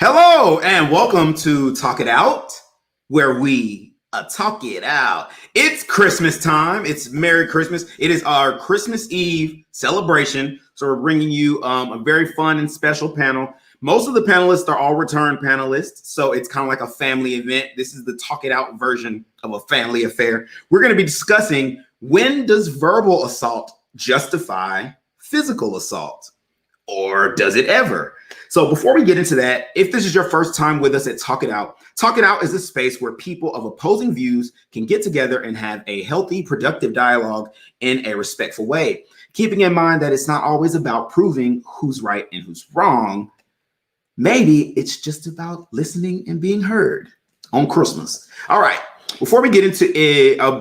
Hello and welcome to Talk It Out, where we talk it out. It's Christmas time. It's Merry Christmas. It is our Christmas Eve celebration. So we're bringing you a very fun and special panel. Most of the panelists are all return panelists, so it's kind of like a family event. This is the Talk It Out version of a family affair. We're going to be discussing, when does verbal assault justify physical assault? Or does it ever? So before we get into that, if this is your first time with us at Talk It Out is a space where people of opposing views can get together and have a healthy, productive dialogue in a respectful way, keeping in mind that it's not always about proving who's right and who's wrong. Maybe it's just about listening and being heard on Christmas. All right. Before we get into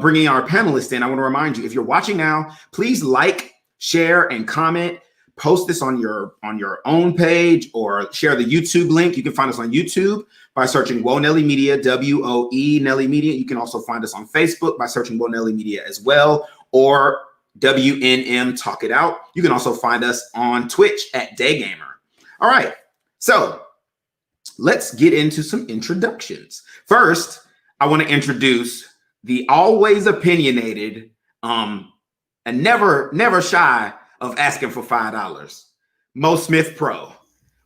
bringing our panelists in, I want to remind you, if you're watching now, please like, share, and comment. Post this on your own page or share the YouTube link. You can find us on YouTube by searching Woe Nelly Media, WOE Nelly Media. You can also find us on Facebook by searching Woe Nelly Media as well, or WNM Talk It Out. You can also find us on Twitch at Daygamer. All right, so let's get into some introductions. First, I want to introduce the always opinionated and never shy of asking for $5, Mo Smith Pro.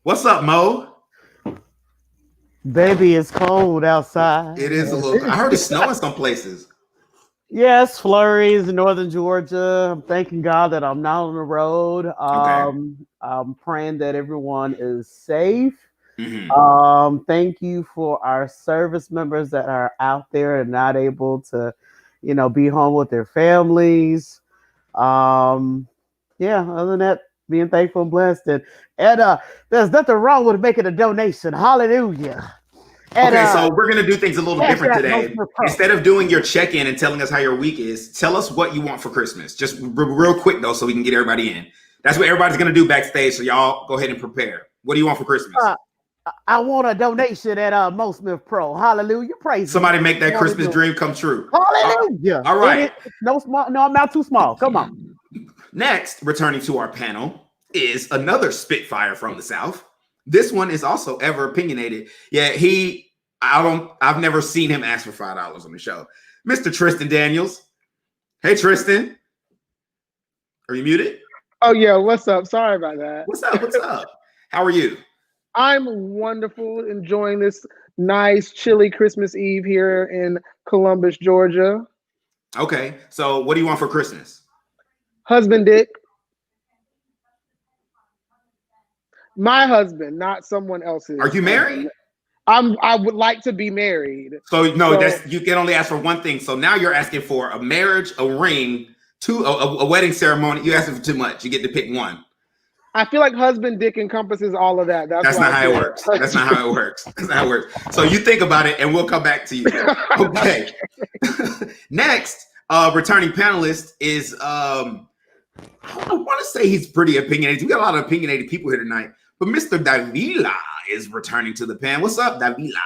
What's up, Mo? Baby, it's cold outside. It is a little. I heard it's snowing some places. Yes, flurries in northern Georgia. I'm thanking God that I'm not on the road. Okay. I'm praying that everyone is safe. Mm-hmm. Thank you for our service members that are out there and not able to, be home with their families. Yeah, other than that, being thankful and blessed. And there's nothing wrong with making a donation. Hallelujah. And, okay, so we're going to do things a little different today. Instead of doing your check-in and telling us how your week is, tell us what you want for Christmas. Just real quick, though, so we can get everybody in. That's what everybody's going to do backstage, so y'all go ahead and prepare. What do you want for Christmas? I want a donation at Mo Smith Pro. Hallelujah. Praise somebody make that Christmas dream come true. Hallelujah. All right. No, I'm not too small. Come on. Next, returning to our panel, is another Spitfire from the South. This one is also ever opinionated. Yeah, I've never seen him ask for $5 on the show. Mr. Tristan Daniels. Hey, Tristan. Are you muted? Oh, yeah. What's up? Sorry about that. What's up? How are you? I'm wonderful. Enjoying this nice, chilly Christmas Eve here in Columbus, Georgia. Okay. So what do you want for Christmas? Husband dick. My husband, not someone else's. Are you married? I would like to be married. So you can only ask for one thing. So now you're asking for a marriage, a ring, a wedding ceremony. You're asking for too much. You get to pick one. I feel like husband dick encompasses all of that. That's not how it works. That's not how it works. That's not how it works. So you think about it, and we'll come back to you. Okay. Next, returning panelist is I want to say he's pretty opinionated. We got a lot of opinionated people here tonight. But Mr. Davila is returning to the pan. What's up, Davila?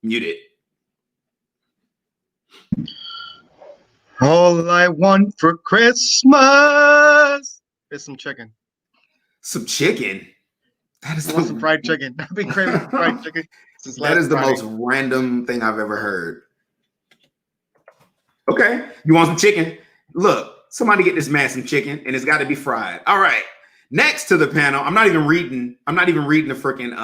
Muted. All I want for Christmas is some chicken. Some chicken? That is some fried chicken. I've been craving fried chicken since last That is the Friday. most random thing I've ever heard. Okay, you want some chicken? Look, somebody get this man some chicken, and it's got to be fried. All right. Next to the panel, I'm not even reading the freaking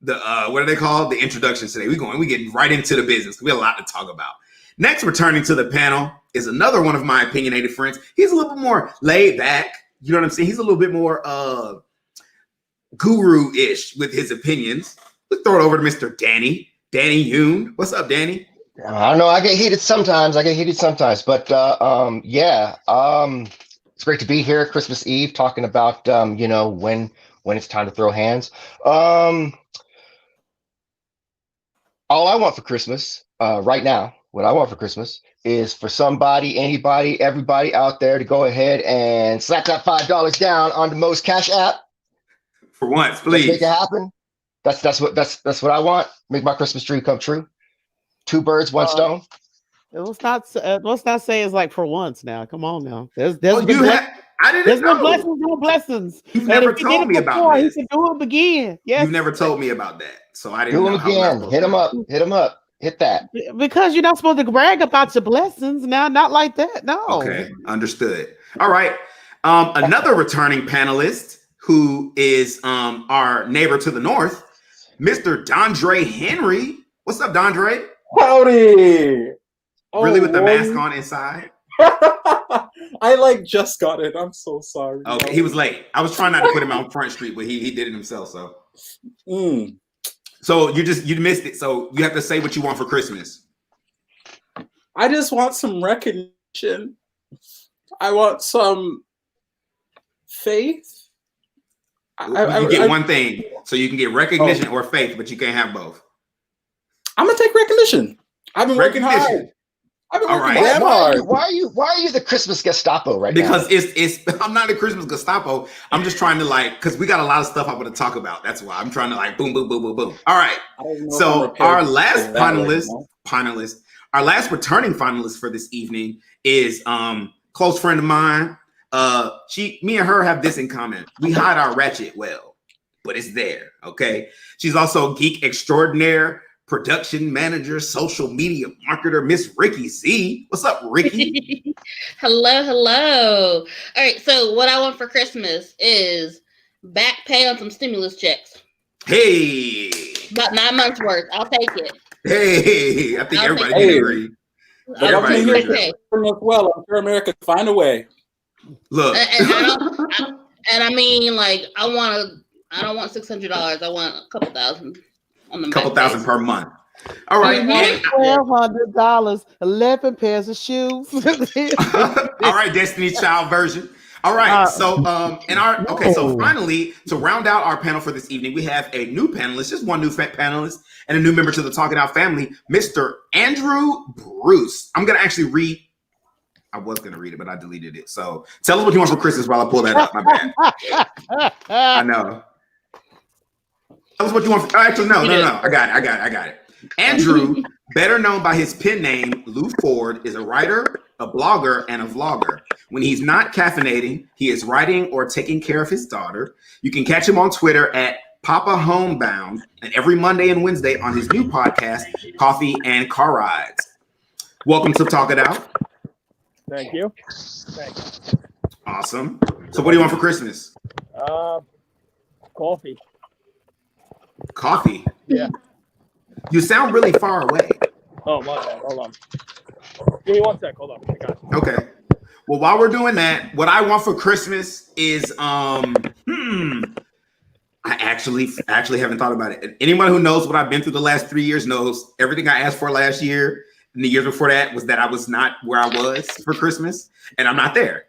what are they called? The introductions today. We getting right into the business. We have a lot to talk about. Next, returning to the panel is another one of my opinionated friends. He's a little bit more laid back. You know what I'm saying? He's a little bit more guru-ish with his opinions. Let's throw it over to Mr. Danny Yoon. What's up, Danny? I don't know. I get heated sometimes, but it's great to be here Christmas Eve talking about when it's time to throw hands. All I want for Christmas right now, what I want for Christmas is for somebody, anybody, everybody out there to go ahead and slap that $5 down on the Mo's Cash app. For once, please. Let's make it happen. That's what I want. Make my Christmas dream come true. 2 birds, 1 stone. Let's not say it's like for once now. Come on now. I didn't There's no know. blessings, no blessings. You And never if he told did me it about before, he this. should do it again. Yes. You never told me about that, so I didn't Do know him how was I again. supposed Hit to him know. up. Hit him up. Hit that. Because you're not supposed to brag about your blessings. Now, not like that. No. Okay, understood. All right. Another returning panelist who is our neighbor to the north, Mr. Dondre Henry. What's up, Dondre? Howdy! Really with the Lord. mask on inside? I just got it. I'm so sorry. Okay, he was late. I was trying not to put him on Front Street, but he did it himself. So So you missed it. So you have to say what you want for Christmas. I just want some recognition. I want some faith. You get one thing, so you can get recognition or faith, but you can't have both. I'm gonna take recognition. I've been working hard. I've been working damn hard. Why are you the Christmas Gestapo right now? Because it's I'm not a Christmas Gestapo. I'm just trying to because we got a lot of stuff I want to talk about. That's why I'm trying to boom, boom, boom, boom, boom. All right. So our last finalist, our last returning finalist for this evening is close friend of mine. Me and her have this in common. We hide our ratchet well, but it's there. Okay. She's also geek extraordinaire, production manager, social media marketer, Miss Ricky Z. What's up, Ricky? Hello. All right. So what I want for Christmas is back pay on some stimulus checks. Hey. About 9 months worth. I'll take it. Hey. I think everybody can agree. The government here is well. I'm sure America can find a way. Look. And I mean, I don't want $600. I want a couple thousand. A couple thousand per month. All right. $1,200, 11 pairs of shoes. All right, Destiny Child version. All right. So finally, to round out our panel for this evening, we have a new panelist, just one new panelist, and a new member to the Talking Out family, Mr. Andrew Bruce. I'm gonna actually read. I was gonna read it, but I deleted it. So tell us what you want for Christmas while I pull that up. My bad. I know. Tell us what you want. Actually, no. I got it. Andrew, better known by his pen name, Lou Ford, is a writer, a blogger, and a vlogger. When he's not caffeinating, he is writing or taking care of his daughter. You can catch him on Twitter at Papa Homebound, and every Monday and Wednesday on his new podcast, Coffee and Car Rides. Welcome to Talk It Out. Thank you. Awesome. So what do you want for Christmas? Coffee. Coffee? Yeah. You sound really far away. Oh, my bad. Hold on. Give me 1 sec. Hold on. I got you. Okay. Well, while we're doing that, what I want for Christmas is I actually haven't thought about it. Anyone who knows what I've been through the last 3 years knows everything I asked for last year and the years before that was that I was not where I was for Christmas, and I'm not there.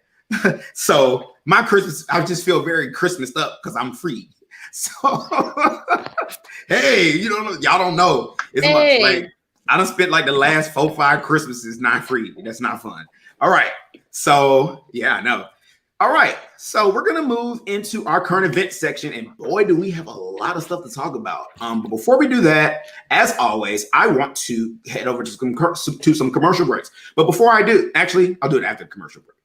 So my Christmas, I just feel very Christmased up because I'm free. So hey, y'all don't know. It's I done spent the last 4-5 Christmases not free. That's not fun. All right. So yeah, I know. All right. So we're gonna move into our current event section, and boy, do we have a lot of stuff to talk about. But before we do that, as always, I want to head over to some commercial breaks. But before I do, actually, I'll do it after the commercial break.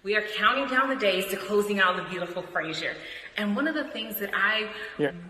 We are counting down the days to closing out the beautiful Frasier. And one of the things that I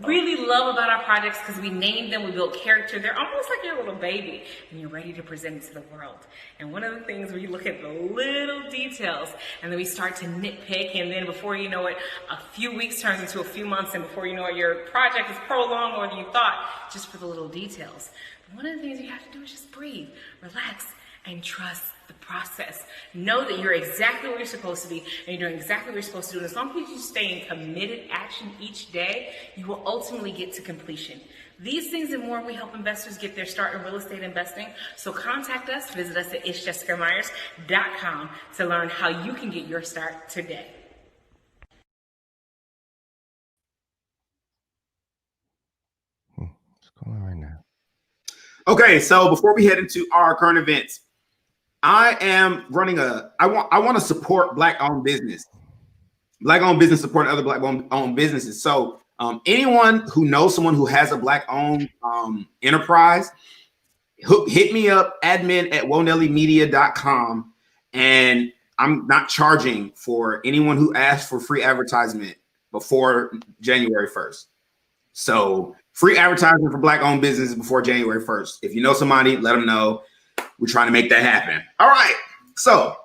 really love about our projects, because we named them, we built character, they're almost like your little baby, and you're ready to present it to the world. And one of the things where you look at the little details, and then we start to nitpick, and then before you know it, a few weeks turns into a few months, and before you know it, your project is prolonged more than you thought, just for the little details. But one of the things you have to do is just breathe, relax, and trust the process. Know that you're exactly where you're supposed to be, and you're doing exactly what you're supposed to do. And as long as you stay in committed action each day, you will ultimately get to completion. These things and more, we help investors get their start in real estate investing. So contact us, visit us at it'sjessicamyers.com to learn how you can get your start today. What's going on right now? Okay, so before we head into our current events, I am running I want to support Black-owned business. Black-owned business supporting other Black-owned businesses. So anyone who knows someone who has a Black-owned enterprise, hit me up, admin@woenellymedia.com, and I'm not charging for anyone who asks for free advertisement before January 1st. So free advertisement for Black-owned businesses before January 1st. If you know somebody, let them know. We're trying to make that happen. All right. So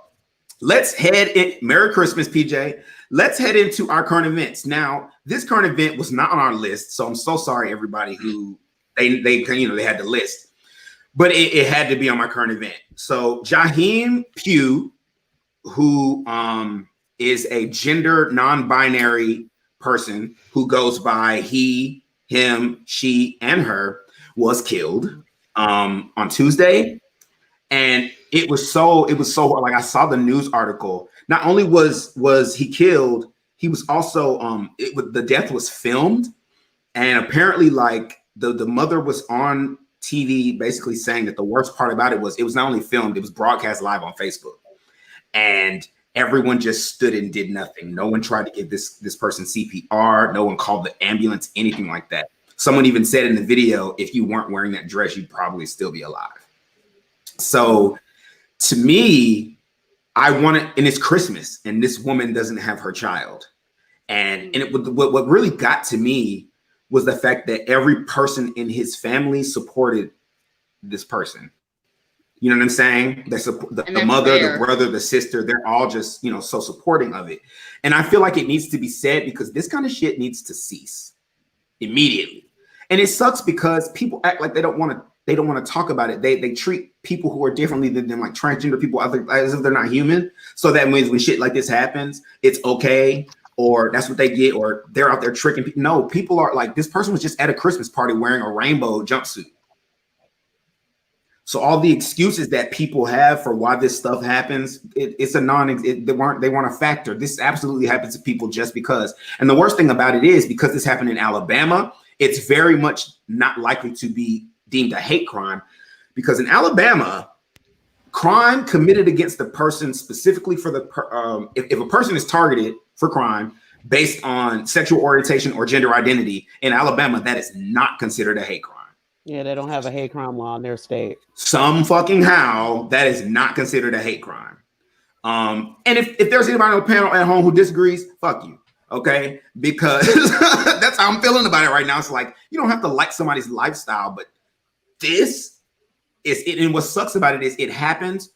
let's head in. Merry Christmas, PJ. Let's head into our current events. Now, this current event was not on our list, so I'm so sorry, everybody who they had the list, but it had to be on my current event. So Jaheim Pugh, who is a gender non-binary person who goes by he, him, she, and her, was killed on Tuesday. And it was so like, I saw the news article. Not only was he killed, he was also the death was filmed, and apparently like the mother was on TV basically saying that the worst part about it was not only filmed, it was broadcast live on Facebook, and everyone just stood and did nothing. No one tried to give this person CPR. No one called the ambulance, anything like that. Someone even said in the video, if you weren't wearing that dress, you'd probably still be alive. So to me, and it's Christmas, and this woman doesn't have her child. And what really got to me was the fact that every person in his family supported this person. You know what I'm saying? The mother, the brother, the sister, they're all just, so supporting of it. And I feel like it needs to be said, because this kind of shit needs to cease immediately. And it sucks because people act like they don't want to talk about it. They treat people who are differently than them, like transgender people, as if they're not human. So that means when shit like this happens, it's okay, or that's what they get, or they're out there tricking people. No, people are like, this person was just at a Christmas party wearing a rainbow jumpsuit. So all the excuses that people have for why this stuff happens, they weren't a factor. This absolutely happens to people just because. And the worst thing about it is, because this happened in Alabama, it's very much not likely to be deemed a hate crime, because in Alabama, crime committed against the person specifically for if a person is targeted for crime based on sexual orientation or gender identity, in Alabama, that is not considered a hate crime. Yeah, they don't have a hate crime law in their state. Some fucking how that is not considered a hate crime. And if there's anybody on the panel at home who disagrees, fuck you. Okay, because that's how I'm feeling about it right now. It's like, you don't have to like somebody's lifestyle, but this is it. And what sucks about it is it happens.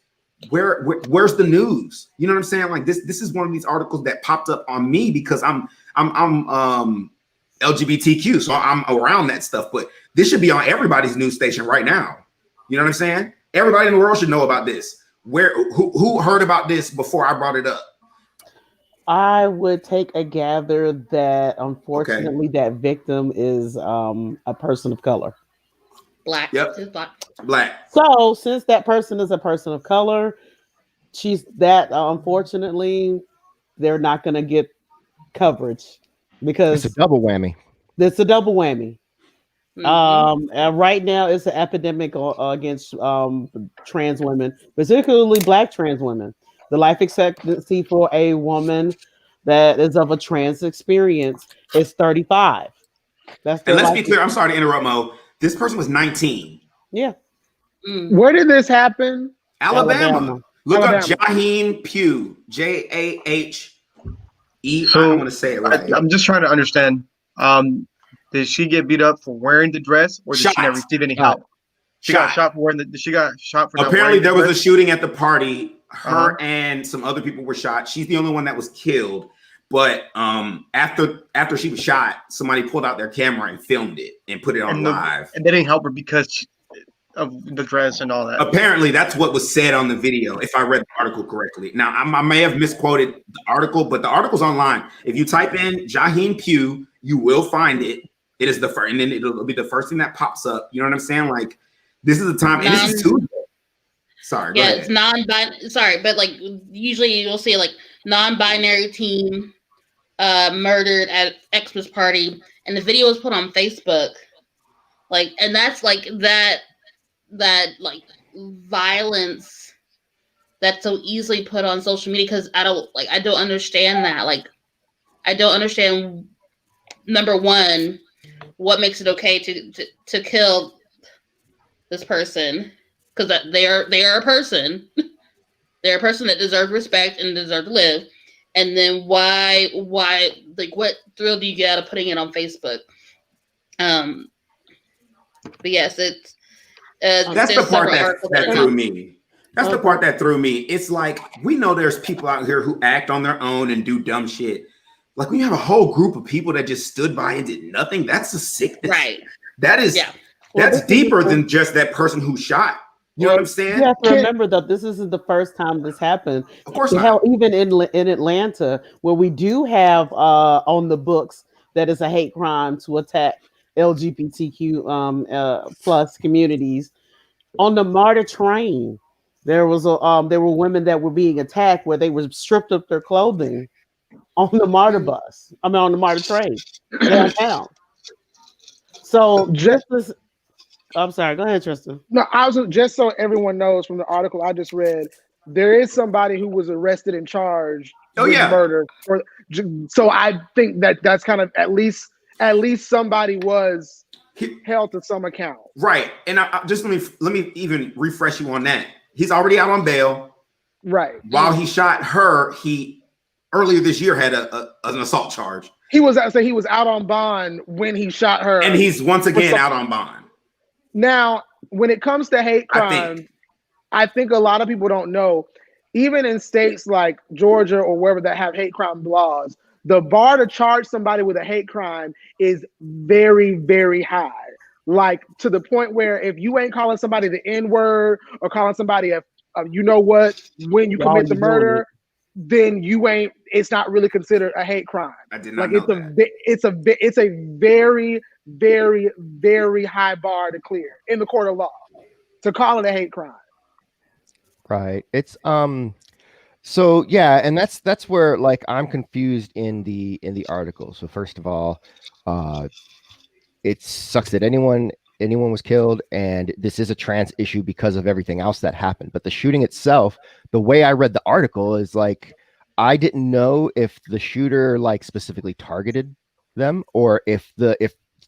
Where's the news? You know what I'm saying? Like this is one of these articles that popped up on me because I'm LGBTQ, so I'm around that stuff. But this should be on everybody's news station right now. You know what I'm saying? Everybody in the world should know about this. Who heard about this before I brought it up? I would take a gather that unfortunately that victim is a person of color. Black. Yep. Black. So since that person is a person of color, unfortunately, they're not going to get coverage because it's a double whammy. It's a double whammy. Mm-hmm. And right now it's an epidemic against trans women, particularly Black trans women. The life expectancy for a woman that is of a trans experience is 35. And let's be clear. I'm sorry to interrupt, Mo. This person was 19. Yeah. Where did this happen? Alabama. Look Alabama. up Jaheim Pugh. Jahe. So, I don't want to say it right. I'm just trying to understand. Did she get beat up for wearing the dress, or did she not receive any help? She got shot for wearing she got shot for. Apparently, there was a shooting at the party. Her and some other people were shot. She's the only one that was killed. But after she was shot, somebody pulled out their camera and filmed it and put it on live. And they didn't help her because of the dress and all that. Apparently, that's what was said on the video, if I read the article correctly. Now, I may have misquoted the article, but the article's online. If you type in Jaheim Pugh, you will find it. It is the first, and then it'll be the first thing that pops up. You know what I'm saying? Like, this is the time, and this is Tuesday. Sorry, go ahead. It's non-binary. Sorry, but like usually you'll see like non-binary teen murdered at Xmas party, and the video was put on Facebook. Like, and that's like that like violence that's so easily put on social media, because I don't understand that. Like, I don't understand, number one, what makes it okay to kill this person, because they are a person. They're a person that deserves respect and deserves to live. And then why like, what thrill do you get out of putting it on Facebook? But yes, it's that's the part that threw me. That's the part that threw me. It's like, we know there's people out here who act on their own and do dumb shit. Like, when you have a whole group of people that just stood by and did nothing, that's a sickness. Right. That is, that's deeper than just that person who shot. You know what I'm saying? You have to remember that this isn't the first time this happened. Of course not. Hell, even in Atlanta, where we do have on the books that is a hate crime to attack LGBTQ plus communities. On the MARTA train, there were women that were being attacked where they were stripped of their clothing on the MARTA bus. I mean, on the MARTA train downtown. So I'm sorry. Go ahead, Tristan. No, just so everyone knows from the article I just read, there is somebody who was arrested and charged with murder. So I think that's kind of at least somebody was held to some account. Right, and I just let me even refresh you on that. He's already out on bail. Right. While he shot her, he earlier this year had an assault charge. He was out on bond when he shot her, and he's once again out on bond. Now, when it comes to hate crime, I think a lot of people don't know, even in states like Georgia or wherever that have hate crime laws, the bar to charge somebody with a hate crime is very, very high. Like, to the point where if you ain't calling somebody the N-word or calling somebody a you know what, when you commit the murder, then it's not really considered a hate crime. I did not know that. It's a very, very, very high bar to clear in the court of law to call it a hate crime. Right. It's so yeah, and that's where, like, I'm confused in the article. So first of all, it sucks that anyone was killed, and this is a trans issue because of everything else that happened. But the shooting itself, the way I read the article is like, I didn't know if the shooter like specifically targeted them or if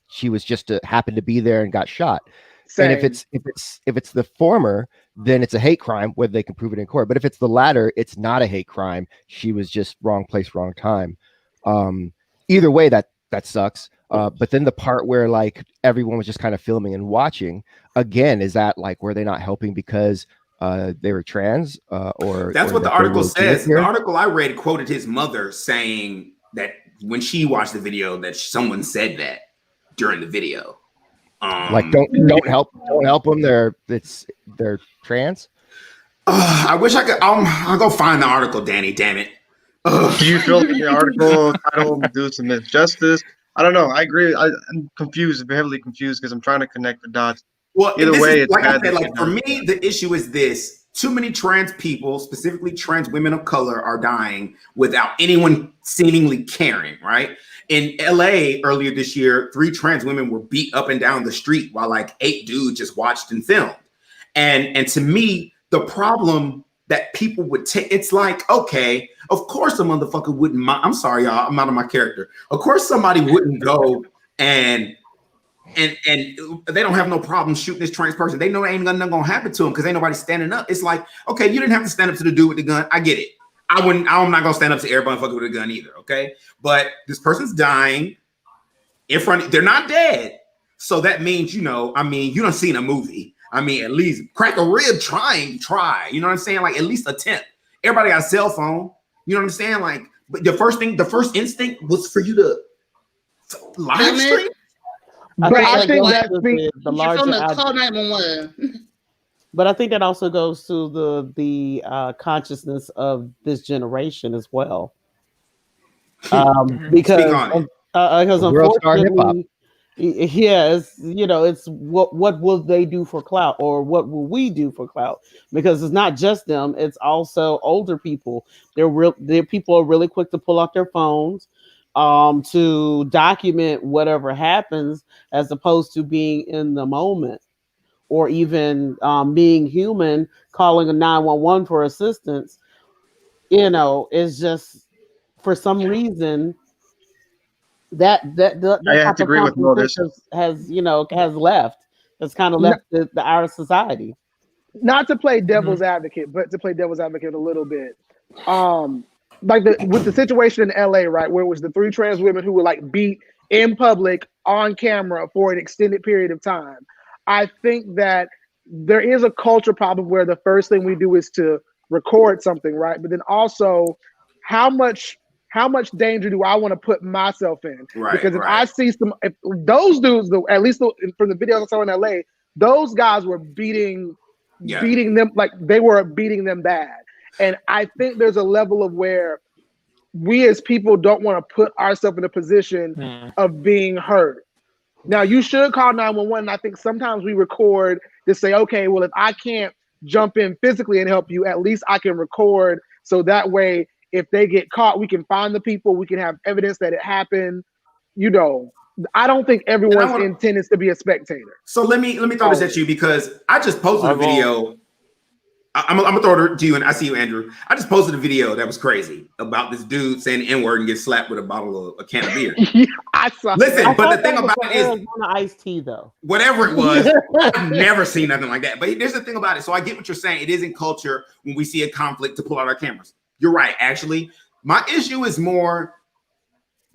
she was just happened to be there and got shot. Same. And if it's the former, then it's a hate crime, whether they can prove it in court. But if it's the latter, it's not a hate crime. She was just wrong place, wrong time. Either way, that sucks. But then the part where like everyone was just kind of filming and watching, again, is that like, were they not helping because they were trans? Or that's what the article says. The article I read quoted his mother saying that when she watched the video, that someone said that during the video. Like don't help them. They're trans. I wish I could. I'll go find the article, Danny. Damn it. Do you feel like the article title do some injustice? I don't know. I agree. I'm confused, heavily confused, because I'm trying to connect the dots. Well, either way, it's like bad. I said, like, for me, the issue is this: too many trans people, specifically trans women of color, are dying without anyone seemingly caring. Right? In LA earlier this year, 3 trans women were beat up and down the street while like 8 dudes just watched and filmed. And to me, the problem that people would take, it's like, okay, of course a motherfucker wouldn't mind. I'm sorry, y'all, I'm out of my character. Of course somebody wouldn't go and they don't have no problem shooting this trans person. They know ain't nothing gonna happen to them because ain't nobody standing up. It's like, okay, you didn't have to stand up to the dude with the gun. I get it. I'm not gonna stand up to everybody fucking with a gun either, okay? But this person's dying in front of, they're not dead. So that means, you know, I mean, you done seen a movie. I mean, at least crack a rib, try. You know what I'm saying? Like, at least attempt. Everybody got a cell phone. You know what I'm saying? Like, but the first instinct was for you to live stream. But I think that's the larger call 911. But I think that also goes to the consciousness of this generation as well. Because unfortunately, Yeah, it's what will they do for clout, or what will we do for clout? Because it's not just them; it's also older people. People are really quick to pull out their phones, to document whatever happens, as opposed to being in the moment, or even being human, calling a 911 for assistance. It's just, for some reason, that I have type to of agree with common sense Moses. has left. It's kind of left our society. Not to play devil's advocate, but to play devil's advocate a little bit. Like with the situation in LA, right, where it was the 3 trans women who were like beat in public on camera for an extended period of time. I think that there is a culture problem where the first thing we do is to record something, right? But then also, how much danger do I want to put myself in? Right, because if I see if those dudes, at least from the videos I saw in LA, those guys were beating them, like they were beating them bad. And I think there's a level of where we as people don't want to put ourselves in a position of being hurt. Now, you should call 911. And I think sometimes we record to say, okay, well, if I can't jump in physically and help you, at least I can record. So that way, if they get caught, we can find the people, we can have evidence that it happened. I don't think everyone's intent is to be a spectator. So let me throw this at you, because I just posted a video. I'm gonna throw it to you, and I see you, Andrew. I just posted a video that was crazy about this dude saying the N-word and get slapped with a can of beer. I saw. Listen, but the thing about it is, iced tea, though. Whatever it was, I've never seen nothing like that. But there's the thing about it. So I get what you're saying. It is in culture when we see a conflict to pull out our cameras. You're right. Actually, my issue is more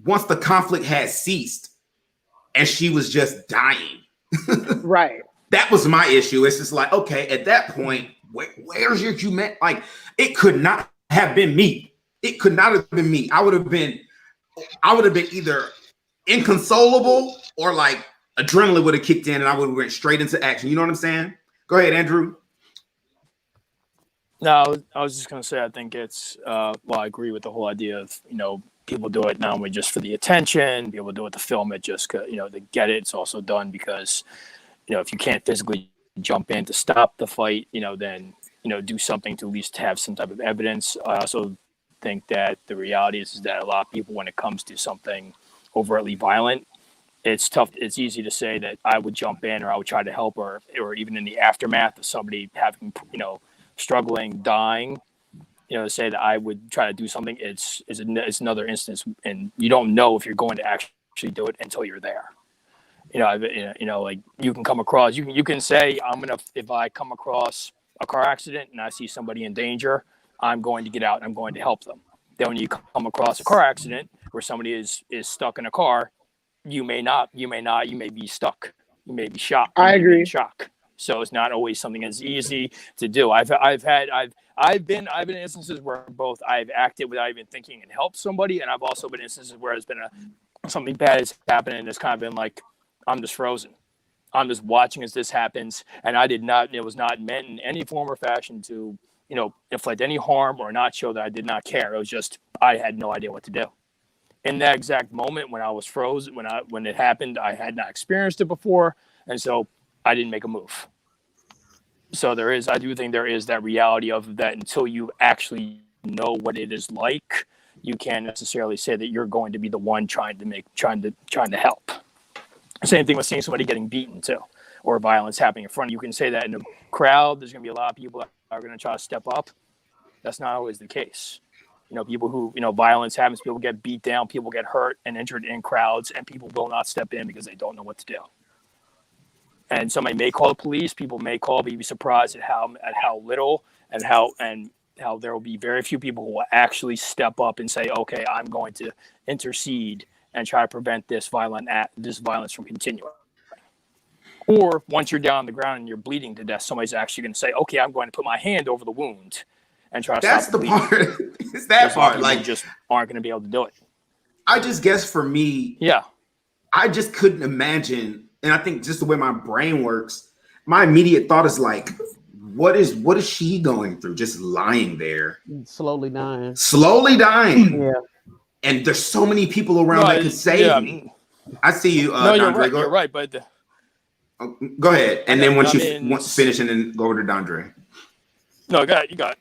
once the conflict has ceased and she was just dying. Right. That was my issue. It's just like, okay, at that point, where's your humanity? Like, it could not have been me. It could not have been me. I would have been either inconsolable, or like adrenaline would have kicked in and I would have went straight into action. You know what I'm saying? Go ahead, Andrew. No, I was just going to say, I think it's, I agree with the whole idea of, people do it not only just for the attention, people do it to film it just, to get it. It's also done because, if you can't physically jump in to stop the fight, then, do something to at least have some type of evidence. I also think that the reality is that a lot of people, when it comes to something overtly violent, it's tough. It's easy to say that I would jump in, or I would try to help, or even in the aftermath of somebody having, struggling, dying, to say that I would try to do something. It's another instance, and you don't know if you're going to actually do it until you're there. Like you can come across, you can say, if I come across a car accident and I see somebody in danger, I'm going to get out and I'm going to help them. Then when you come across a car accident where somebody is stuck in a car, you may be stuck. You may be shocked. I agree. Shock. So it's not always something that's easy to do. I've been in instances where both I've acted without even thinking and helped somebody, and I've also been in instances where it's been something bad has happened and it's kind of been like, I'm just frozen. I'm just watching as this happens, and it was not meant in any form or fashion to, inflict any harm or not show that I did not care. It was just, I had no idea what to do. In that exact moment when I was frozen, when it happened, I had not experienced it before, and so I didn't make a move. So I do think there is that reality of that until you actually know what it is like, you can't necessarily say that you're going to be the one trying to help. Same thing with seeing somebody getting beaten too, or violence happening in front of you. You can say that in a crowd, there's going to be a lot of people that are going to try to step up. That's not always the case. People who, violence happens, people get beat down, people get hurt and injured in crowds, and people will not step in because they don't know what to do. And somebody may call the police. People may call, but you'd be surprised at how little and how there will be very few people who will actually step up and say, okay, I'm going to intercede and try to prevent this violence from continuing. Or once you're down on the ground and you're bleeding to death, somebody's actually going to say, okay, I'm going to put my hand over the wound and try to stop the bleeding. Part. It's that part. Like, just aren't going to be able to do it. I just guess for me, I just couldn't imagine. And I think just the way my brain works, my immediate thought is like, what is she going through? Just lying there. Slowly dying. Yeah. And there's so many people around that could save me. I see you. No, you're Dondre, right. You're right, but go ahead, and then once you finish, and then go over to Dondre. No, go ahead. You got it.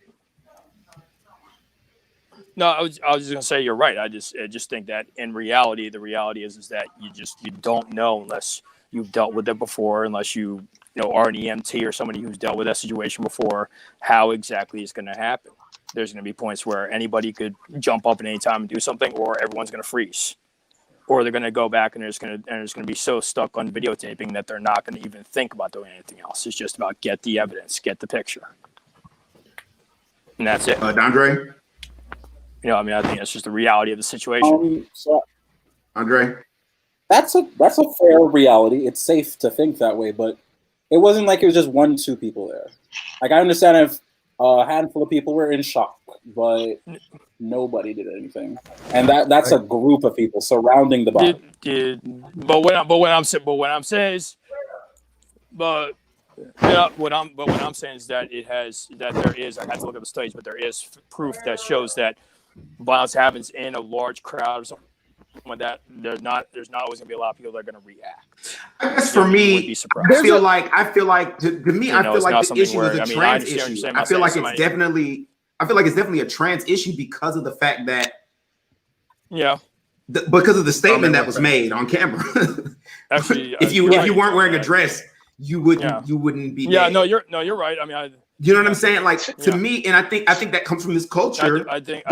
No, I was just gonna say you're right. I just think that in reality, the reality is that you don't know unless you've dealt with it before, unless you are an EMT or somebody who's dealt with that situation before, how exactly it's going to happen. There's going to be points where anybody could jump up at any time and do something, or everyone's going to freeze, or they're going to go back and they're going to be so stuck on videotaping that they're not going to even think about doing anything else. It's just about get the evidence, get the picture, and that's it. Dondre? I think that's just the reality of the situation. Andre? That's a fair reality. It's safe to think that way, but it wasn't like it was just 1-2 people there. Like, I understand if a handful of people were in shock, but nobody did anything, and that's a group of people surrounding the body. But what I'm saying is that there is. I had to look at the studies, but there is proof that shows that violence happens in a large crowd or something like that. There's not always gonna be a lot of people that are gonna react. I guess for me, I feel like to me, I feel like the issue is a trans issue. I feel like it's definitely a trans issue because of the fact that because of the statement that was made on camera. Actually, if you weren't wearing a dress, you wouldn't be. Yeah, no, you're right. I mean, you know what I'm saying? Like, to me, and I think that comes from this culture I think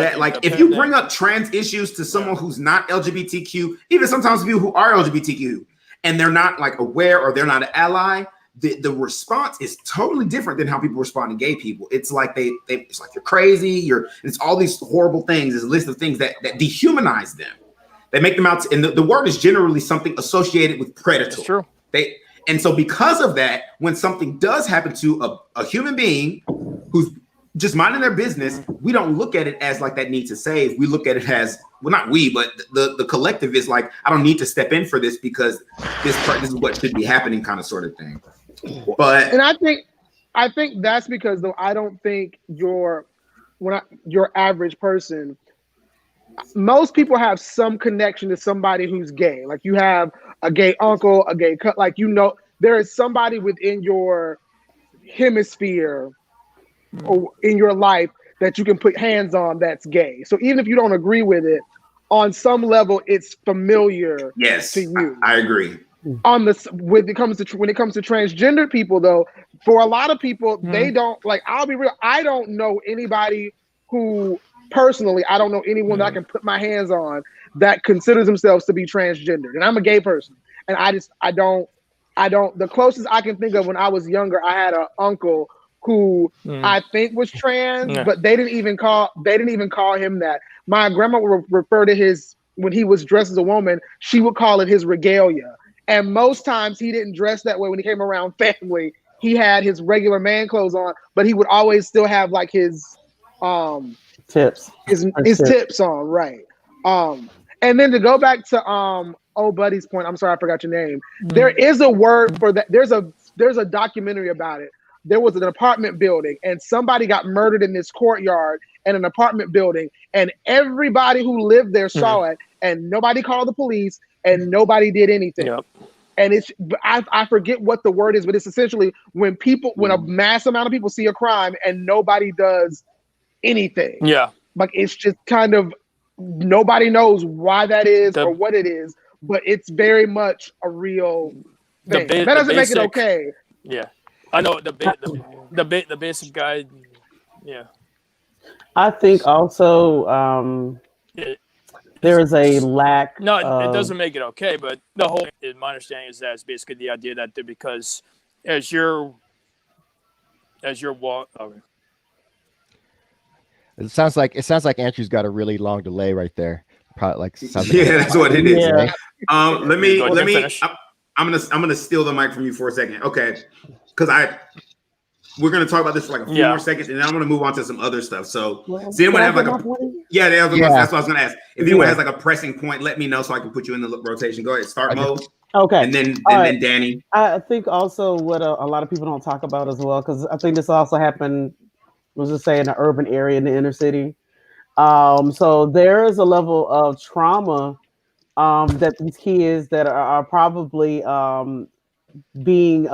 if you bring up trans issues to someone who's not LGBTQ, even sometimes people who are LGBTQ, and they're not like aware or they're not an ally, the response is totally different than how people respond to gay people. It's like it's like you're crazy. It's all these horrible things. It's a list of things that dehumanize them. They make them out, and the word is generally something associated with predator. That's true. And so because of that, when something does happen to a human being who's just minding their business, we don't look at it as like that need to save. We look at it as, well, not we, but the collective is like, I don't need to step in for this because this is what should be happening, kind of sort of thing. But I think that's because though I don't think your average person, most people have some connection to somebody who's gay. Like, you have a gay uncle, a gay cut. Like, there is somebody within your hemisphere or in your life that you can put hands on that's gay. So even if you don't agree with it, on some level, it's familiar to you. I agree. When it comes to transgender people, though, for a lot of people, they don't like. I'll be real. I don't know anybody who. Personally, I don't know anyone that I can put my hands on that considers themselves to be transgendered. And I'm a gay person. And I don't, the closest I can think of when I was younger, I had an uncle who I think was trans, but they didn't even call him that. My grandma would refer to when he was dressed as a woman, she would call it his regalia. And most times he didn't dress that way when he came around family. He had his regular man clothes on, but he would always still have like his, tips. His tips on, right. And then to go back to Buddy's point, I'm sorry I forgot your name. There is a word for that. There's a documentary about it. There was an apartment building and somebody got murdered in this courtyard in an apartment building, and everybody who lived there saw it, and nobody called the police and nobody did anything. Yep. And I forget what the word is, but it's essentially when a mass amount of people see a crime and nobody does anything. Yeah. Like, it's just kind of, nobody knows why that is or what it is, but it's very much a real thing. That doesn't make it okay. Yeah. I know the basic guide. Yeah. I think also there is a lack. No, it doesn't make it okay, but the whole, my understanding is that it's basically the idea that because as you're okay. It sounds like Andrew's got a really long delay right there. Probably like that's what it is. Yeah. Let me. I'm gonna steal the mic from you for a second, okay? Because we're gonna talk about this for like a few more seconds, and then I'm gonna move on to some other stuff. So, does anyone have like that's what I was gonna ask. If anyone has like a pressing point, let me know so I can put you in the rotation. Go ahead, start mode. Okay, and then Danny. I think also what a lot of people don't talk about as well, because I think this also happened. Let's just say in the urban area, in the inner city. So there is a level of trauma that these kids that are probably being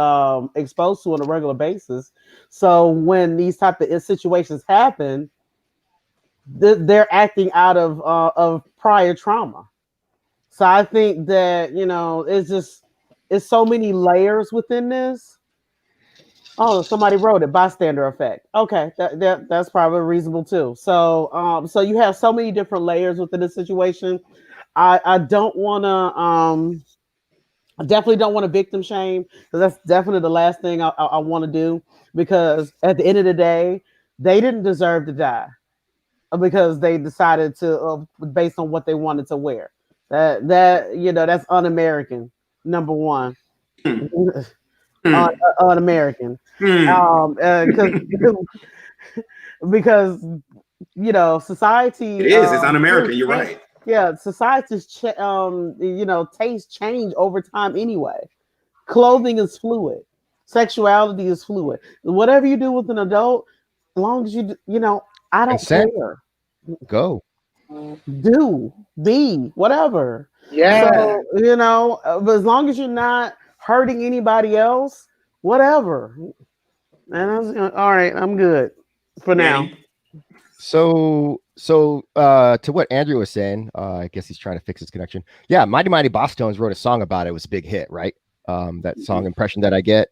exposed to on a regular basis. So when these type of situations happen, they're acting out of prior trauma. So I think that it's so many layers within this. Oh, somebody wrote it, bystander effect. Okay, that's probably reasonable too. So you have so many different layers within the situation. I don't want to I definitely don't want to victim shame, because that's definitely the last thing I want to do, because at the end of the day, they didn't deserve to die because they decided to based on what they wanted to wear. That's un-American. Number one, un-American, because society It is. It's un-American. You're right. Yeah, society's tastes change over time anyway. Clothing is fluid. Sexuality is fluid. Whatever you do with an adult, as long as I don't care. Go. Do. Be. Whatever. Yeah. So, but as long as you're not hurting anybody else, whatever. And all right, I'm good for now. So to what Andrew was saying, I guess he's trying to fix his connection. Yeah, Mighty Mighty Boss Tones wrote a song about it. It was a big hit, right? That song Impression That I Get.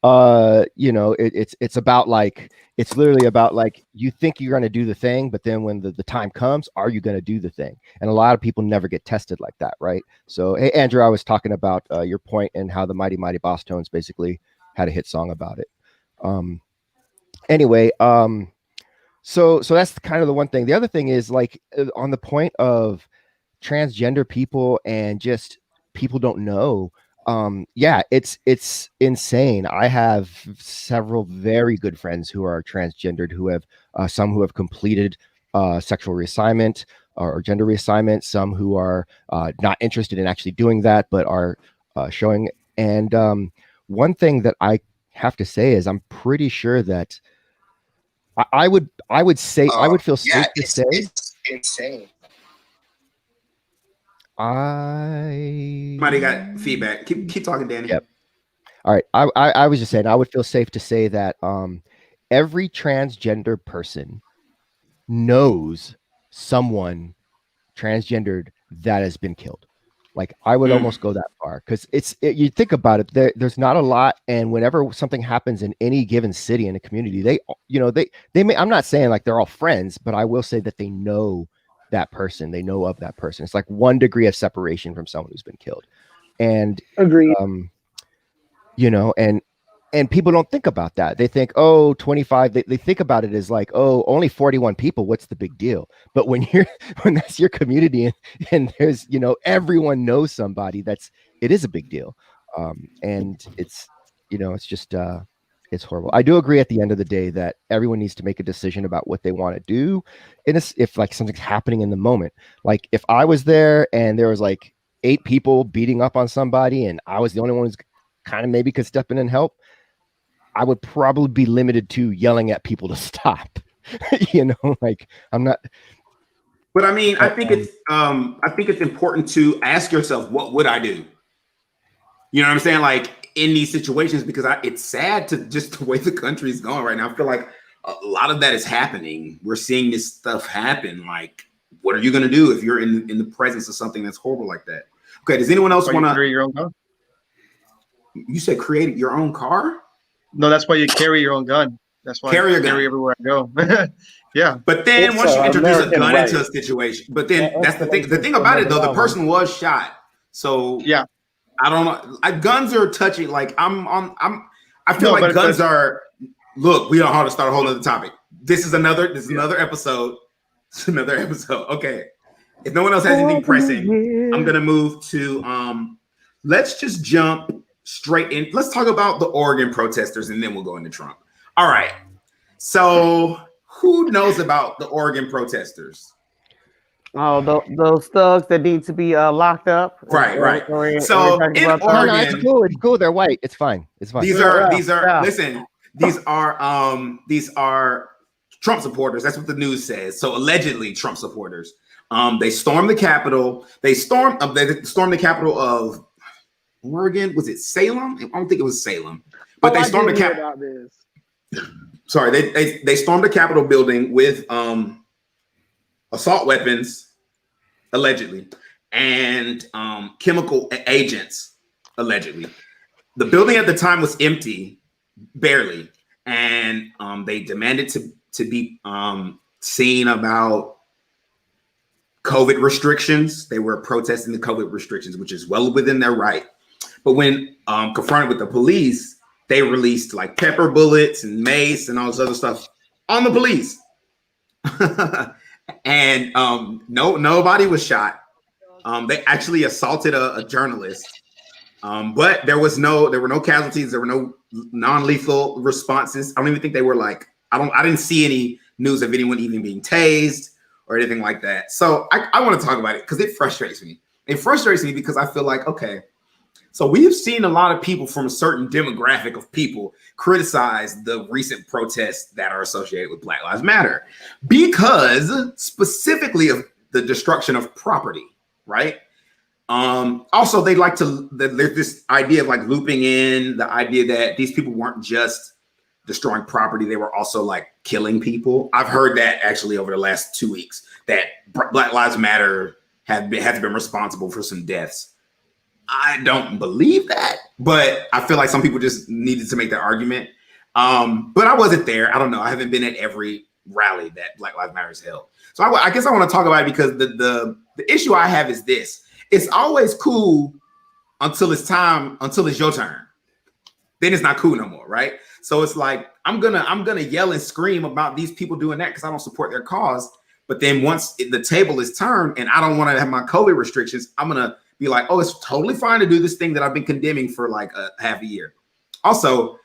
It's about like, it's literally about like, you think you're going to do the thing, but then when the time comes, are you going to do the thing? And a lot of people never get tested like that, right? So, hey, Andrew, I was talking about your point and how the Mighty Mighty Boss Tones basically had a hit song about it. Anyway, so that's kind of the one thing. The other thing is like on the point of transgender people and just people don't know. Yeah, it's insane. I have several very good friends who are transgendered, who have some who have completed sexual reassignment or gender reassignment, some who are not interested in actually doing that, but are showing. And one thing that I have to say is I'm pretty sure that I would say I would feel safe to say it's insane. Somebody got feedback. Keep talking, Danny. Yep. All right. I was just saying I would feel safe to say that every transgender person knows someone transgendered that has been killed. Like I would almost go that far, because you think about it, there's not a lot, and whenever something happens in any given city in a community, they may, I'm not saying like they're all friends, but I will say that they know that person, they know of that person. It's like 1 degree of separation from someone who's been killed. And agreed. And people don't think about that. They think, oh, 25, they think about it as like, oh, only 41 people, what's the big deal? But when that's your community and there's, everyone knows somebody, it is a big deal. And it's, it's just, it's horrible. I do agree at the end of the day that everyone needs to make a decision about what they want to do. And if like something's happening in the moment, like if I was there and there was like 8 people beating up on somebody and I was the only one who's kind of maybe could step in and help, I would probably be limited to yelling at people to stop. Like I'm not. But I mean, I think it's important to ask yourself, what would I do? You know what I'm saying? Like in these situations, because it's sad to just the way the country is going right now. I feel like a lot of that is happening. We're seeing this stuff happen. Like, what are you going to do if you're in the presence of something that's horrible like that? Okay. Does anyone else want to create your own gun? You said create your own car? No, that's why you carry your own gun. That's why carry I carry everywhere I go. Yeah. But then once you introduce a gun into a situation, but then that's the thing. The thing about it though, the person was shot. So yeah, I don't know. Guns are touchy. Like I feel like guns are. Look, we don't have to start a whole other topic. This is another episode. It's another episode. Okay. If no one else has anything pressing, I'm gonna move to let's just jump straight in. Let's talk about the Oregon protesters and then we'll go into Trump. All right. So who knows about the Oregon protesters? Oh, those thugs that need to be locked up. Right. So in Oregon, no, it's cool. They're white. It's fine. These are listen. These are Trump supporters. That's what the news says. So allegedly Trump supporters They stormed the Capitol. They stormed the capital of Oregon. Was it Salem? I don't think it was Salem, but they stormed the Capitol. Sorry, they stormed the Capitol building with assault weapons, allegedly, and chemical agents, allegedly. The building at the time was empty, barely, and they demanded to be seen about COVID restrictions. They were protesting the COVID restrictions, which is well within their right. But when confronted with the police, they released like pepper bullets and mace and all this other stuff on the police. And nobody was shot. They actually assaulted a journalist. But there were no casualties. There were no non-lethal responses. I don't even think they were like, I didn't see any news of anyone even being tased or anything like that. So I want to talk about it because it frustrates me. It frustrates me because I feel like, okay, so we've seen a lot of people from a certain demographic of people criticize the recent protests that are associated with Black Lives Matter because specifically of the destruction of property, right? Also, they like to, there's this idea of like looping in the idea that these people weren't just destroying property, they were also like killing people. I've heard that actually over the last 2 weeks, that Black Lives Matter has been responsible for some deaths. I don't believe that, but I feel like some people just needed to make that argument. But I wasn't there. I don't know. I haven't been at every rally that Black Lives Matter has held. So I guess I want to talk about it because the issue I have is this. It's always cool until it's your turn. Then it's not cool no more, right? So it's like I'm gonna yell and scream about these people doing that because I don't support their cause. But then once the table is turned and I don't want to have my COVID restrictions, I'm gonna be like, oh, it's totally fine to do this thing that I've been condemning for like a half a year. Also,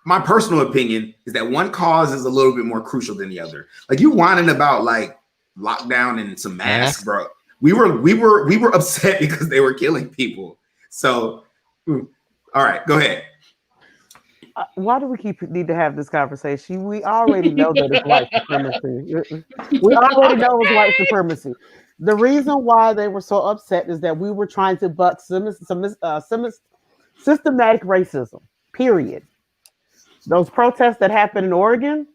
my personal opinion is that one cause is a little bit more crucial than the other. Like you whining about like lockdown and some masks, bro. We were upset because they were killing people. So, all right, go ahead. Why do we need to have this conversation? We already know that it's white supremacy. We already know it's white supremacy. The reason why they were so upset is that we were trying to buck some systematic racism, period. Those protests that happened in Oregon,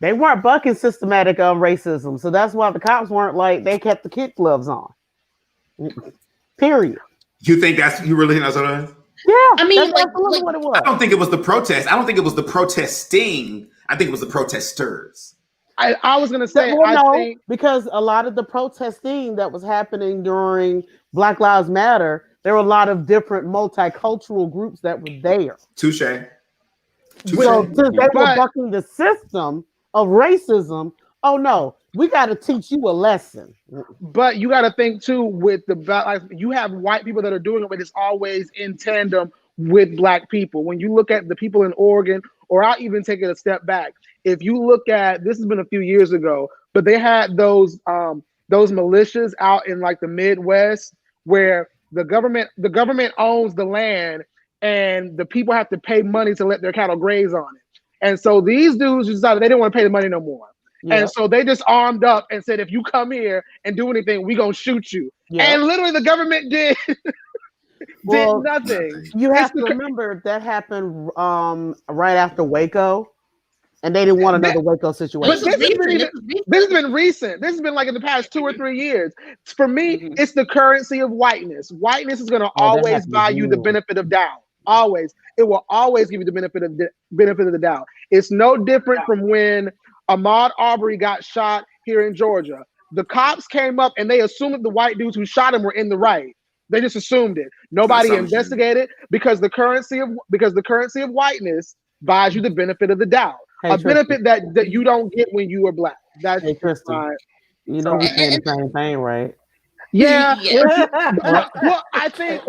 they weren't bucking systematic racism. So that's why the cops weren't like, they kept the kid gloves on. Period. You really think that's what it is? Yeah, I mean, that's absolutely what it was. I don't think it was the protest. I don't think it was the protesting. I think it was the protesters. I was going to say, think because a lot of the protesting that was happening during Black Lives Matter, there were a lot of different multicultural groups that were there. Touche. So since they were bucking the system of racism, oh no, we got to teach you a lesson. But you got to think too with you have white people that are doing it, but it's always in tandem with black people. When you look at the people in Oregon, or I'll even take it a step back. If you look at, this has been a few years ago, but they had those militias out in like the Midwest where the government owns the land and the people have to pay money to let their cattle graze on it. And so these dudes decided they didn't want to pay the money no more. Yeah. And so they just armed up and said, if you come here and do anything, we gonna shoot you. Yeah. And literally the government did nothing. You have to remember that happened right after Waco. And they didn't want another Waco situation. But this has been recent. This has been like in the past 2 or 3 years. For me, it's the currency of whiteness. Whiteness is going to always buy you the benefit of doubt. Always. It will always give you the benefit of the doubt. It's no different from when Ahmaud Arbery got shot here in Georgia. The cops came up and they assumed that the white dudes who shot him were in the right. They just assumed it. Nobody investigated because the currency of whiteness buys you the benefit of the doubt. Hey, benefit that you don't get when you are black. That's Tristan. You know we're saying the same thing, right? Yeah. Well, I think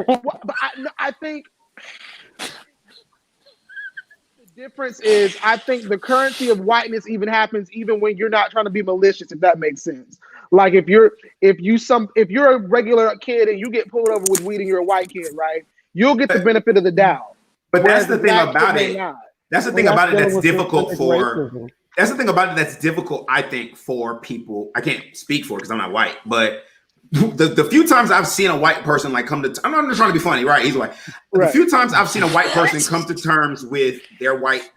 the difference is I think the currency of whiteness even happens even when you're not trying to be malicious, if that makes sense. Like if you're a regular kid and you get pulled over with weed and you're a white kid, right? You'll get the benefit of the doubt. But that's the thing about it. That's the thing about it that's difficult for that's the thing about it that's difficult, I think, for people. I can't speak for it because I'm not white, but the few times I've seen a white person like come to, I'm not just trying to be funny, right? He's white. Right. The few times I've seen a white person come to terms with their white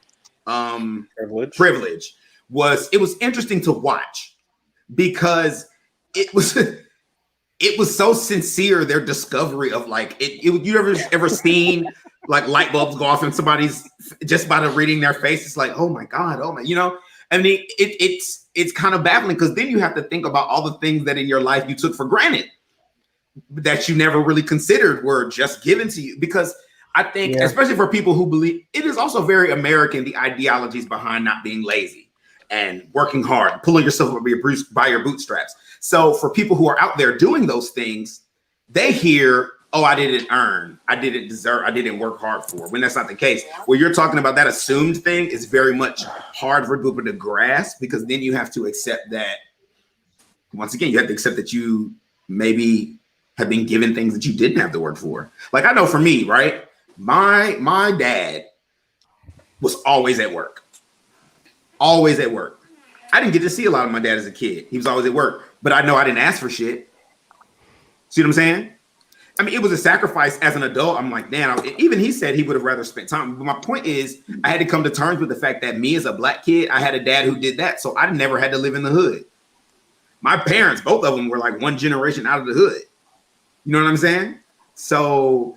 privilege it was interesting to watch because it was so sincere, their discovery of like you ever seen like light bulbs go off in somebody's just by reading their face? It's like, oh my God, I mean, it's kind of baffling because then you have to think about all the things that in your life you took for granted that you never really considered were just given to you. Because I think, especially for people who believe, it is also very American, the ideologies behind not being lazy and working hard, pulling yourself up by your bootstraps. So for people who are out there doing those things, they hear, oh, I didn't earn, I didn't deserve, I didn't work hard for, when that's not the case. When you're talking about that assumed thing, is very much hard for people to grasp, because then you have to accept that, once again, you have to accept that you maybe have been given things that you didn't have to work for. Like, I know for me, right? My dad was always at work. Always at work. I didn't get to see a lot of my dad as a kid. He was always at work, but I know I didn't ask for shit. See what I'm saying? I mean, it was a sacrifice as an adult. I'm like, man, even he said he would have rather spent time. But my point is, I had to come to terms with the fact that me as a black kid, I had a dad who did that. So I never had to live in the hood. My parents, both of them, were like one generation out of the hood. You know what I'm saying? So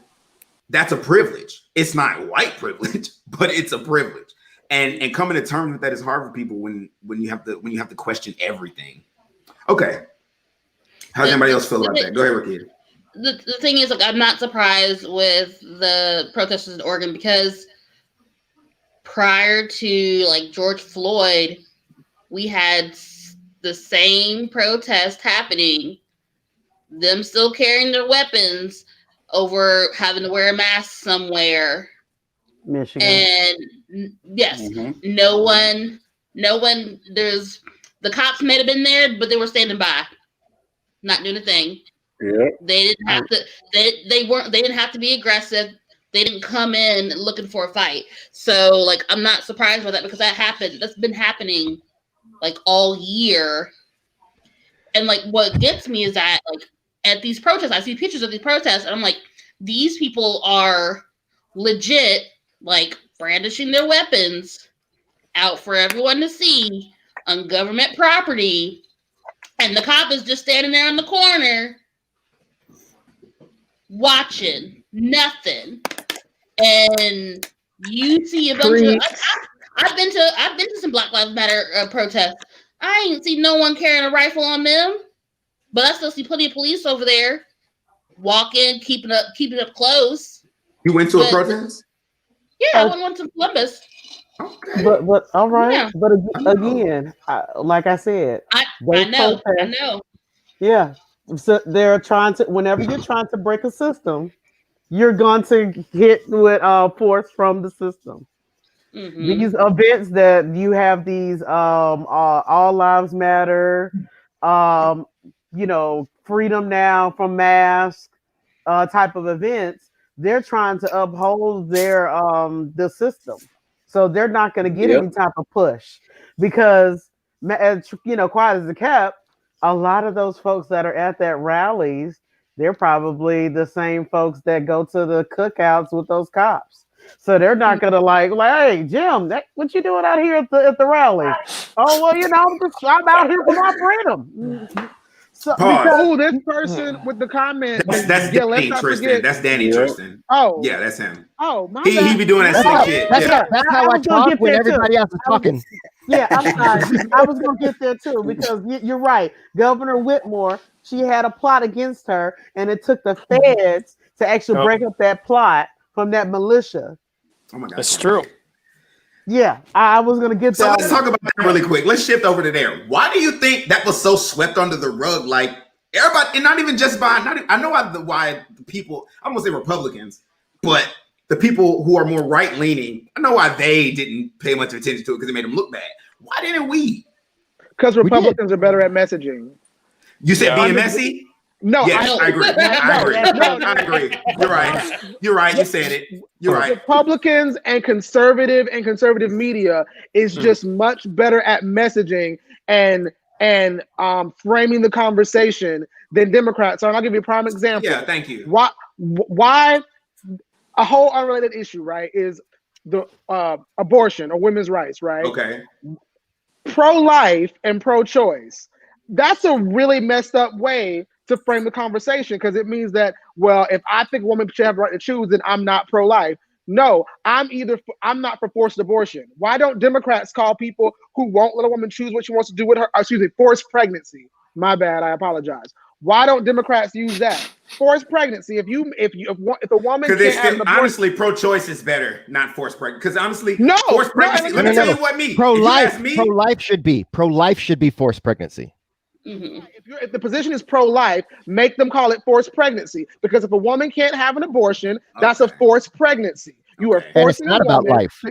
that's a privilege. It's not white privilege, but it's a privilege. And coming to terms with that is hard for people when you have to question everything. Okay. How does anybody else feel about that? Go ahead, Ricky. The thing is, like, I'm not surprised with the protesters in Oregon, because prior to like George Floyd, we had the same protest happening, them still carrying their weapons over having to wear a mask somewhere. Michigan. And yes, no one, there's, the cops may have been there, but they were standing by, not doing a thing. Yeah. They didn't have to, they didn't have to be aggressive. They didn't come in looking for a fight. So like, I'm not surprised by that, because that's been happening like all year. And like, what gets me is that like at these protests, I see pictures of these protests and I'm like, these people are legit, like brandishing their weapons out for everyone to see on government property. And the cop is just standing there in the corner watching nothing. And you see a bunch of, I've been to some Black Lives Matter protests. I ain't see no one carrying a rifle on them, but I still see plenty of police over there walking, keeping up close. You went to a protest? Yeah, I went to Columbus. Okay. But all right. Yeah. But again, like I said, I know. Yeah. So they're trying to, whenever you're trying to break a system, you're going to hit with force from the system. Mm-hmm. These events that you have, these all lives matter, freedom now from masks type of events, they're trying to uphold their the system. So they're not going to get any type of push, because, quiet as a kept, a lot of those folks that are at that rallies, they're probably the same folks that go to the cookouts with those cops. So they're not going to like, hey, Jim, what you doing out here at the rally? Oh, well, I'm out here for my freedom. So, this person with the comment. That's Danny Tristan. That's Danny Tristan. Oh, yeah, that's him. Oh, my he be doing that same shit. That's how I talk when everybody else is talking. Yeah, I'm sorry. I was gonna get there too, because you're right. Governor Whitmore, she had a plot against her, and it took the feds to actually break up that plot from that militia. Oh my God, that's true. Yeah, I was gonna get that. So let's talk about that really quick. Let's shift over to there. Why do you think that was so swept under the rug? Like everybody, and not even just by, I know why the people, I'm gonna say Republicans, but the people who are more right leaning, I know why they didn't pay much attention to it, because it made them look bad. Why didn't we? Because Republicans are better at messaging. You said being messy? No, yes, I agree. I agree. You're right. You said it. You're right. Republicans and conservative media is just much better at messaging and framing the conversation than Democrats are. And I'll give you a prime example. Yeah, thank you. Why a whole unrelated issue, right, is the abortion or women's rights, right? Okay. Pro-life and pro-choice. That's a really messed up way to frame the conversation, because it means that, well, if I think a woman should have the right to choose, then I'm not pro-life. No, I'm not for forced abortion. Why don't Democrats call people who won't let a woman choose what she wants to do with her, forced pregnancy? My bad, I apologize. Why don't Democrats use that? Forced pregnancy. If a woman can't have an abortion, honestly, pro-choice is better, not forced pregnancy. Because honestly, no, forced pregnancy. Let me tell you what me. Pro-life should be forced pregnancy. Mm-hmm. If the position is pro-life, make them call it forced pregnancy. Because if a woman can't have an abortion, that's a forced pregnancy. You are forcing and it's not about life.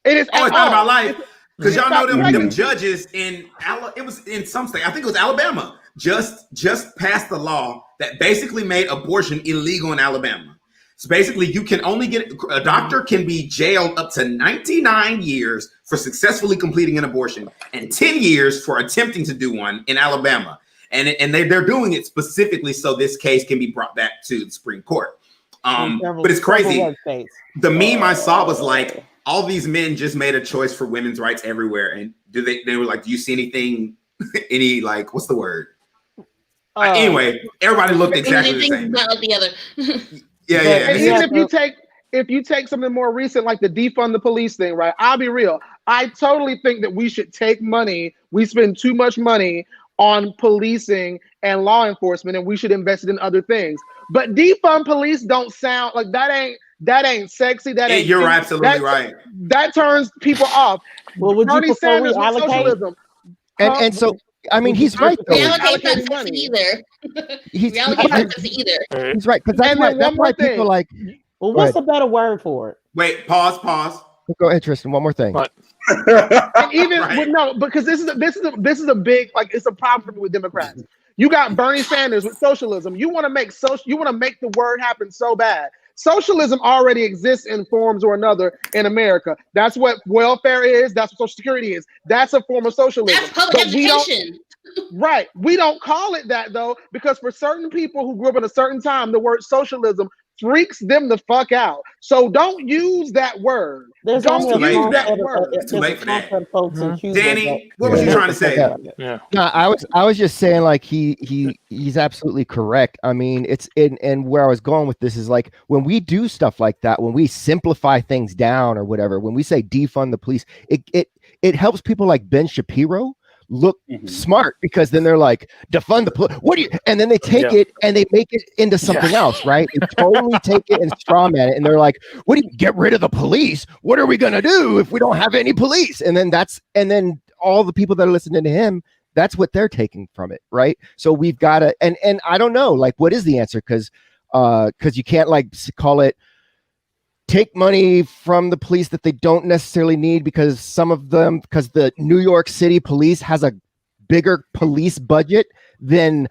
It is. Oh, it's not about life. Because y'all know them judges it was in some state, I think it was Alabama, just passed the law that basically made abortion illegal in Alabama. So basically, you can only a doctor can be jailed up to 99 years for successfully completing an abortion and 10 years for attempting to do one in Alabama. And they're doing it specifically so this case can be brought back to the Supreme Court. But it's crazy. The meme I saw was like, all these men just made a choice for women's rights everywhere. And they were like, do you see anything, like, what's the word? Anyway, everybody looked exactly the same. Not like the other. Yeah. And even if you take something more recent, like the defund the police thing, right? I'll be real. I totally think that we should take money. We spend too much money on policing and law enforcement, and we should invest it in other things. But defund police don't sound like that ain't sexy. You're absolutely right. That turns people off. Well, would Bernie you Sanders with socialism. And so, I mean, he's right though. Reallocate that sexy either. Reallocate that sexy either. He's right, because that's why people like. Well, what's a better word for it? Wait, pause. Go ahead, Tristan. One more thing. And even because this is a big, like, it's a problem with Democrats. You got Bernie Sanders with socialism. You want to make the word happen so bad. Socialism already exists in forms or another in America. That's what welfare is. That's what Social Security is. That's a form of socialism. That's public education. Right. We don't call it that, though, because for certain people who grew up in a certain time, the word socialism freaks them the fuck out. So don't use that word. It's too late for that. Danny, what was you trying to say? Yeah. No, I was just saying, like, he's absolutely correct. I mean, and where I was going with this is, like, when we do stuff like that, when we simplify things down or whatever, when we say defund the police, it helps people like Ben Shapiro look smart, because then they're like, defund the police. What do you? And then they take it and they make it into something else, right? They totally take it and strawman it, and they're like, "What do you get rid of the police? What are we gonna do if we don't have any police?" And then all the people that are listening to him, that's what they're taking from it, right? So we've got to, and I don't know, like, what is the answer? Because you can't, like, call it take money from the police that they don't necessarily need, because the New York City police has a bigger police budget than,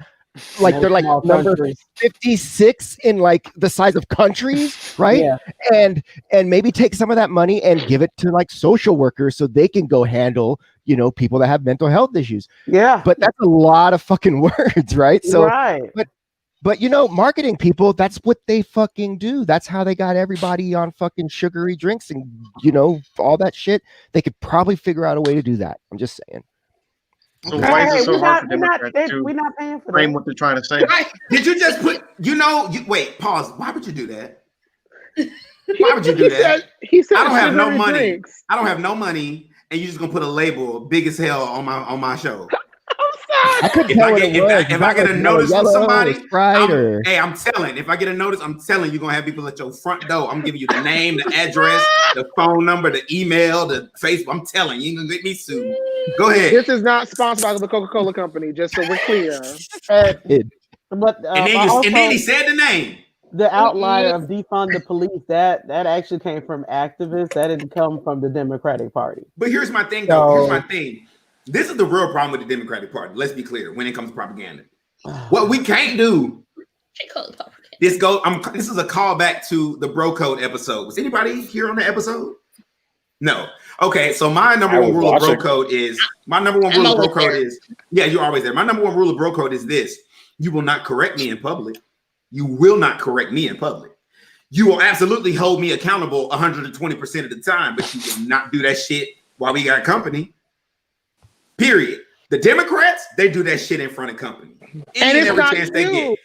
like, they're like number 56 in, like, the size of countries, right? Yeah. And maybe take some of that money and give it to, like, social workers so they can go handle, people that have mental health issues. Yeah. But that's a lot of fucking words, right? So, right. But marketing people, that's what they fucking do. That's how they got everybody on fucking sugary drinks and, all that shit. They could probably figure out a way to do that. I'm just saying. So why is it so hard for Democrats we're not paying for frame that. what they're trying to say? Did you just put, wait, pause. Why would you do that? Why would you do that? He said, I don't have no money. Drinks. I don't have no money, and you're just going to put a label big as hell on my show. I couldn't tell if I get a notice from somebody, hey, I'm telling. If I get a notice, I'm telling you're gonna have people at your front door. I'm giving you the name, the address, the phone number, the email, the Facebook. I'm telling you, ain't gonna get me sued. Go ahead. This is not sponsored by the Coca-Cola Company, just so we're clear. But and then he said the name. The outlier of defund the police, that actually came from activists. That didn't come from the Democratic Party. But here's my thing, though. Here's my thing. This is the real problem with the Democratic Party. Let's be clear when it comes to propaganda. What we can't do. This is a callback to the bro code episode. Was anybody here on the episode? No. Okay, so my number one rule of bro code is yeah, you're always there. My number one rule of bro code is this: you will not correct me in public. You will not correct me in public. You will absolutely hold me accountable 120% of the time, but you will not do that shit while we got company. Period. The Democrats, they do that shit in front of company. Any and every chance they get.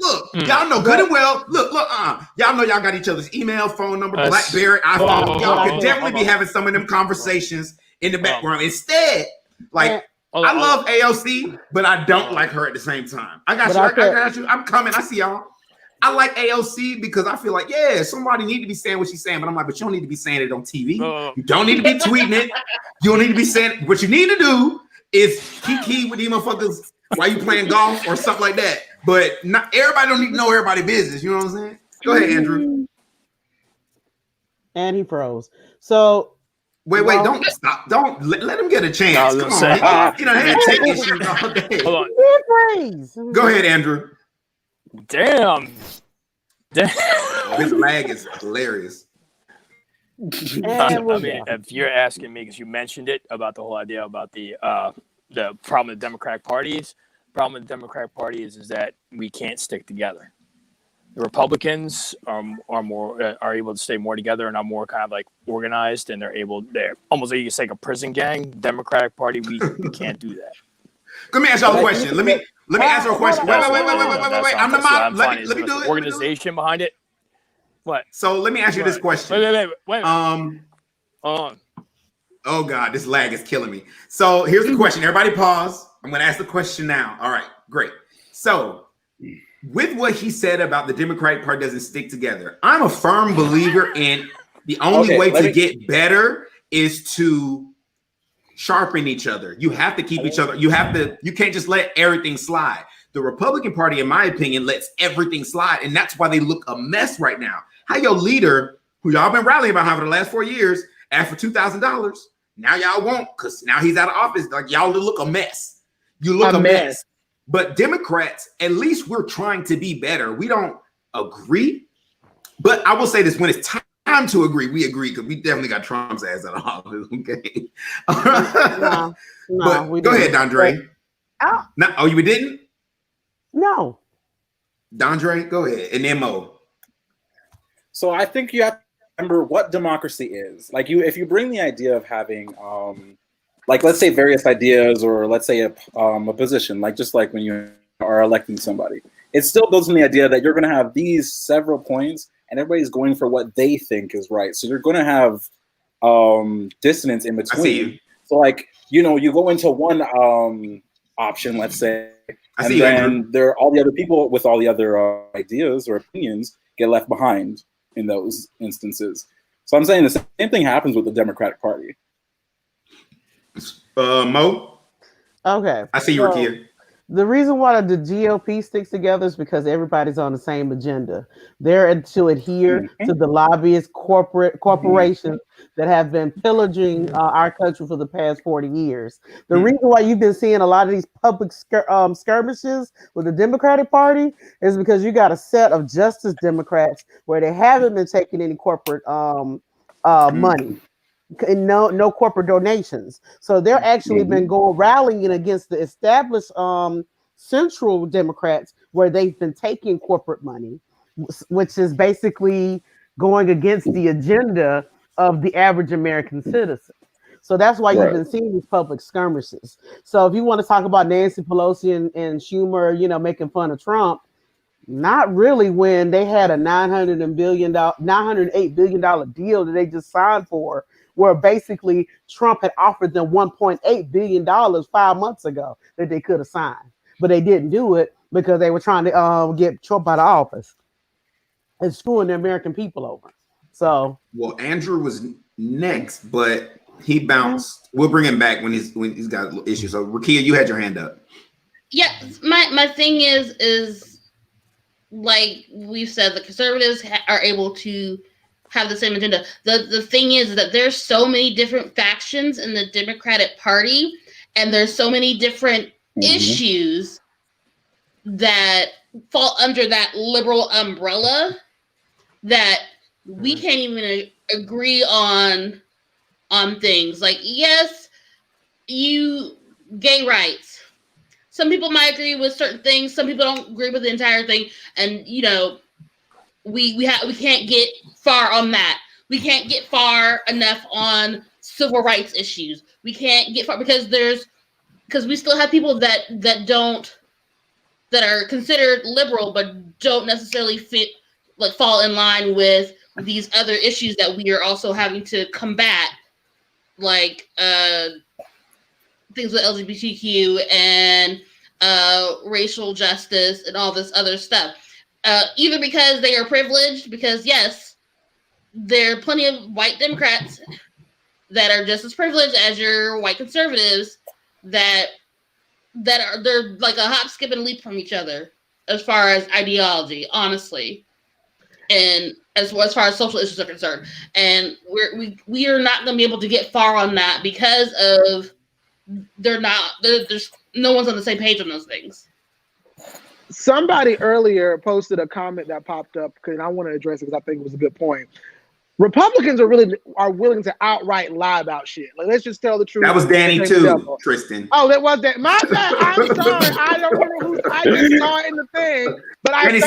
Look, y'all know good and well. Look, y'all know y'all got each other's email, phone number, BlackBerry, iPhone. Y'all could definitely be having some of them conversations in the background. Instead, like, I love AOC, but I don't like her at the same time. I got you. I'm coming. I see y'all. I like AOC because I feel like, yeah, somebody need to be saying what she's saying, but I'm like, but you don't need to be saying it on TV. You don't need to be tweeting it. You don't need to be saying it. What you need to do is kiki with these motherfuckers while you playing golf or something like that. But not everybody don't need to know everybody's business. You know what I'm saying? Go ahead, Andrew. And he froze. So wait, don't stop. Don't let him get a chance. Come on. You know, they had tech issues all day. Hold on. Go ahead, Andrew. Damn. This lag is hilarious. I mean, if you're asking me, because you mentioned it about the whole idea about the problem with Democratic parties. The problem with the Democratic Party is that we can't stick together. The Republicans are able to stay more together and are more kind of like organized, and they're almost like you say like a prison gang. Democratic Party, we can't do that. Let me ask y'all a question. Let me answer a question. Wait. I'm the mod. Let me do it. Organization behind it. What? So let me ask you this question. Wait. Oh God, this lag is killing me. So here's the question. Everybody pause. I'm going to ask the question now. All right, great. So with what he said about the Democratic Party doesn't stick together, I'm a firm believer in the only way to get better is to sharpen each other. You have to keep each other. You can't just let everything slide. The Republican Party, in my opinion, lets everything slide. And that's why they look a mess right now. How your leader, who y'all been rallying about for the last 4 years, asked for $2,000. Now y'all won't, because now he's out of office. Like, y'all look a mess. You look a mess. But Democrats, at least we're trying to be better. We don't agree. But I will say this, when it's time to agree, we agree, because we definitely got Trump's ass out of office. Okay. But go ahead, Dondre. You didn't? No. Dondre, go ahead. And then Mo. So I think you have to remember what democracy is. Like, if you bring the idea of having like, let's say various ideas, or let's say a position, like just like when you are electing somebody, it still goes in the idea that you're going to have these several points and everybody's going for what they think is right. So you're going to have dissonance in between. I see you. So like, you go into one option, let's say, and then all the other people with all the other ideas or opinions get left behind in those instances. So I'm saying the same thing happens with the Democratic Party. Mo? Okay. I see you, Rakia. The reason why the GOP sticks together is because everybody's on the same agenda. They're to adhere to the lobbyist corporations that have been pillaging our country for the past 40 years. The reason why you've been seeing a lot of these public skirmishes with the Democratic Party is because you got a set of Justice Democrats where they haven't been taking any corporate money. No corporate donations. So they're actually been rallying against the established central Democrats where they've been taking corporate money, which is basically going against the agenda of the average American citizen. So that's why you've been seeing these public skirmishes. So if you want to talk about Nancy Pelosi and Schumer, making fun of Trump, not really, when they had a $908 billion deal that they just signed for, where basically Trump had offered them $1.8 billion 5 months ago that they could have signed. But they didn't do it because they were trying to get Trump out of office and screwing the American people over. So, well, Andrew was next, but he bounced. We'll bring him back when he's got issues. So, Rakia, you had your hand up. Yeah, my thing is like we've said, the conservatives are able to have the same agenda. The thing is that there's so many different factions in the Democratic Party, and there's so many different issues that fall under that liberal umbrella that we can't even agree on things. Like, yes, gay rights. Some people might agree with certain things. Some people don't agree with the entire thing. And, you know, we can't get far on that. We can't get far enough on civil rights issues. We can't get far because we still have people that are considered liberal but don't necessarily fall in line with these other issues that we are also having to combat, like things with LGBTQ and racial justice and all this other stuff. Either because they are privileged, because yes, there are plenty of white Democrats that are just as privileged as your white conservatives they're like a hop, skip, and leap from each other as far as ideology, honestly, and as far as social issues are concerned. And we are not going to be able to get far on that because of there's no one's on the same page on those things. Somebody earlier posted a comment that popped up, and I want to address it because I think it was a good point. Republicans are willing to outright lie about shit. Like, let's just tell the truth. That was Danny too, Tristan. Oh, that was that. My bad. I'm sorry. I don't remember who. I just saw it in the thing, but Danny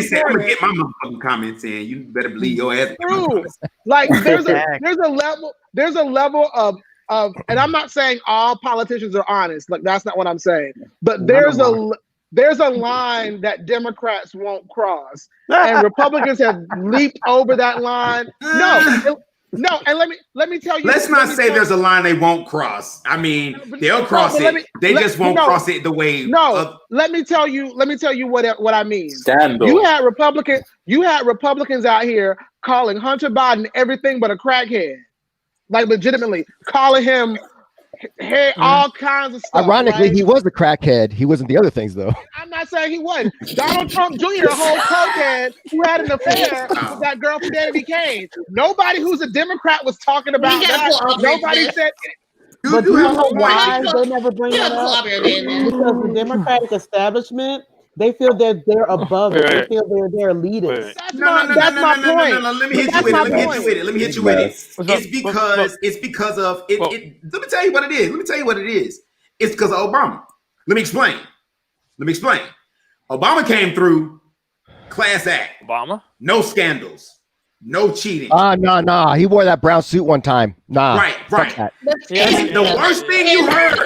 said, "I'm gonna get my motherfucking comments in. You better believe your ass." True. Like, there's a level of, and I'm not saying all politicians are honest. Like, that's not what I'm saying. But there's a line that Democrats won't cross, and Republicans have leaped over that line. No, and let me tell you. Let's not say there's a line they won't cross. I mean, they'll cross it. They just won't cross it the way. No, let me tell you what I mean. Scandal. You had Republicans out here calling Hunter Biden everything but a crackhead, like legitimately calling him. Hey, all kinds of stuff. Ironically, right? he was the crackhead. He wasn't the other things, though. I'm not saying he wasn't. Donald Trump Jr., a whole cokehead who had an affair with that girl from Danny Kane. Nobody who's a Democrat was talking about that. Nobody said. But do you know why they never bring that up? Because the Democratic establishment, they feel that they're above it. They feel they're elitist. That's my point. No. Let me hit you with it. It's because of it. Let me tell you what it is. It's because of Obama. Let me explain. Obama came through, class act. Obama? No scandals. No cheating. No. He wore that brown suit one time. Nah. Right. The worst thing you heard.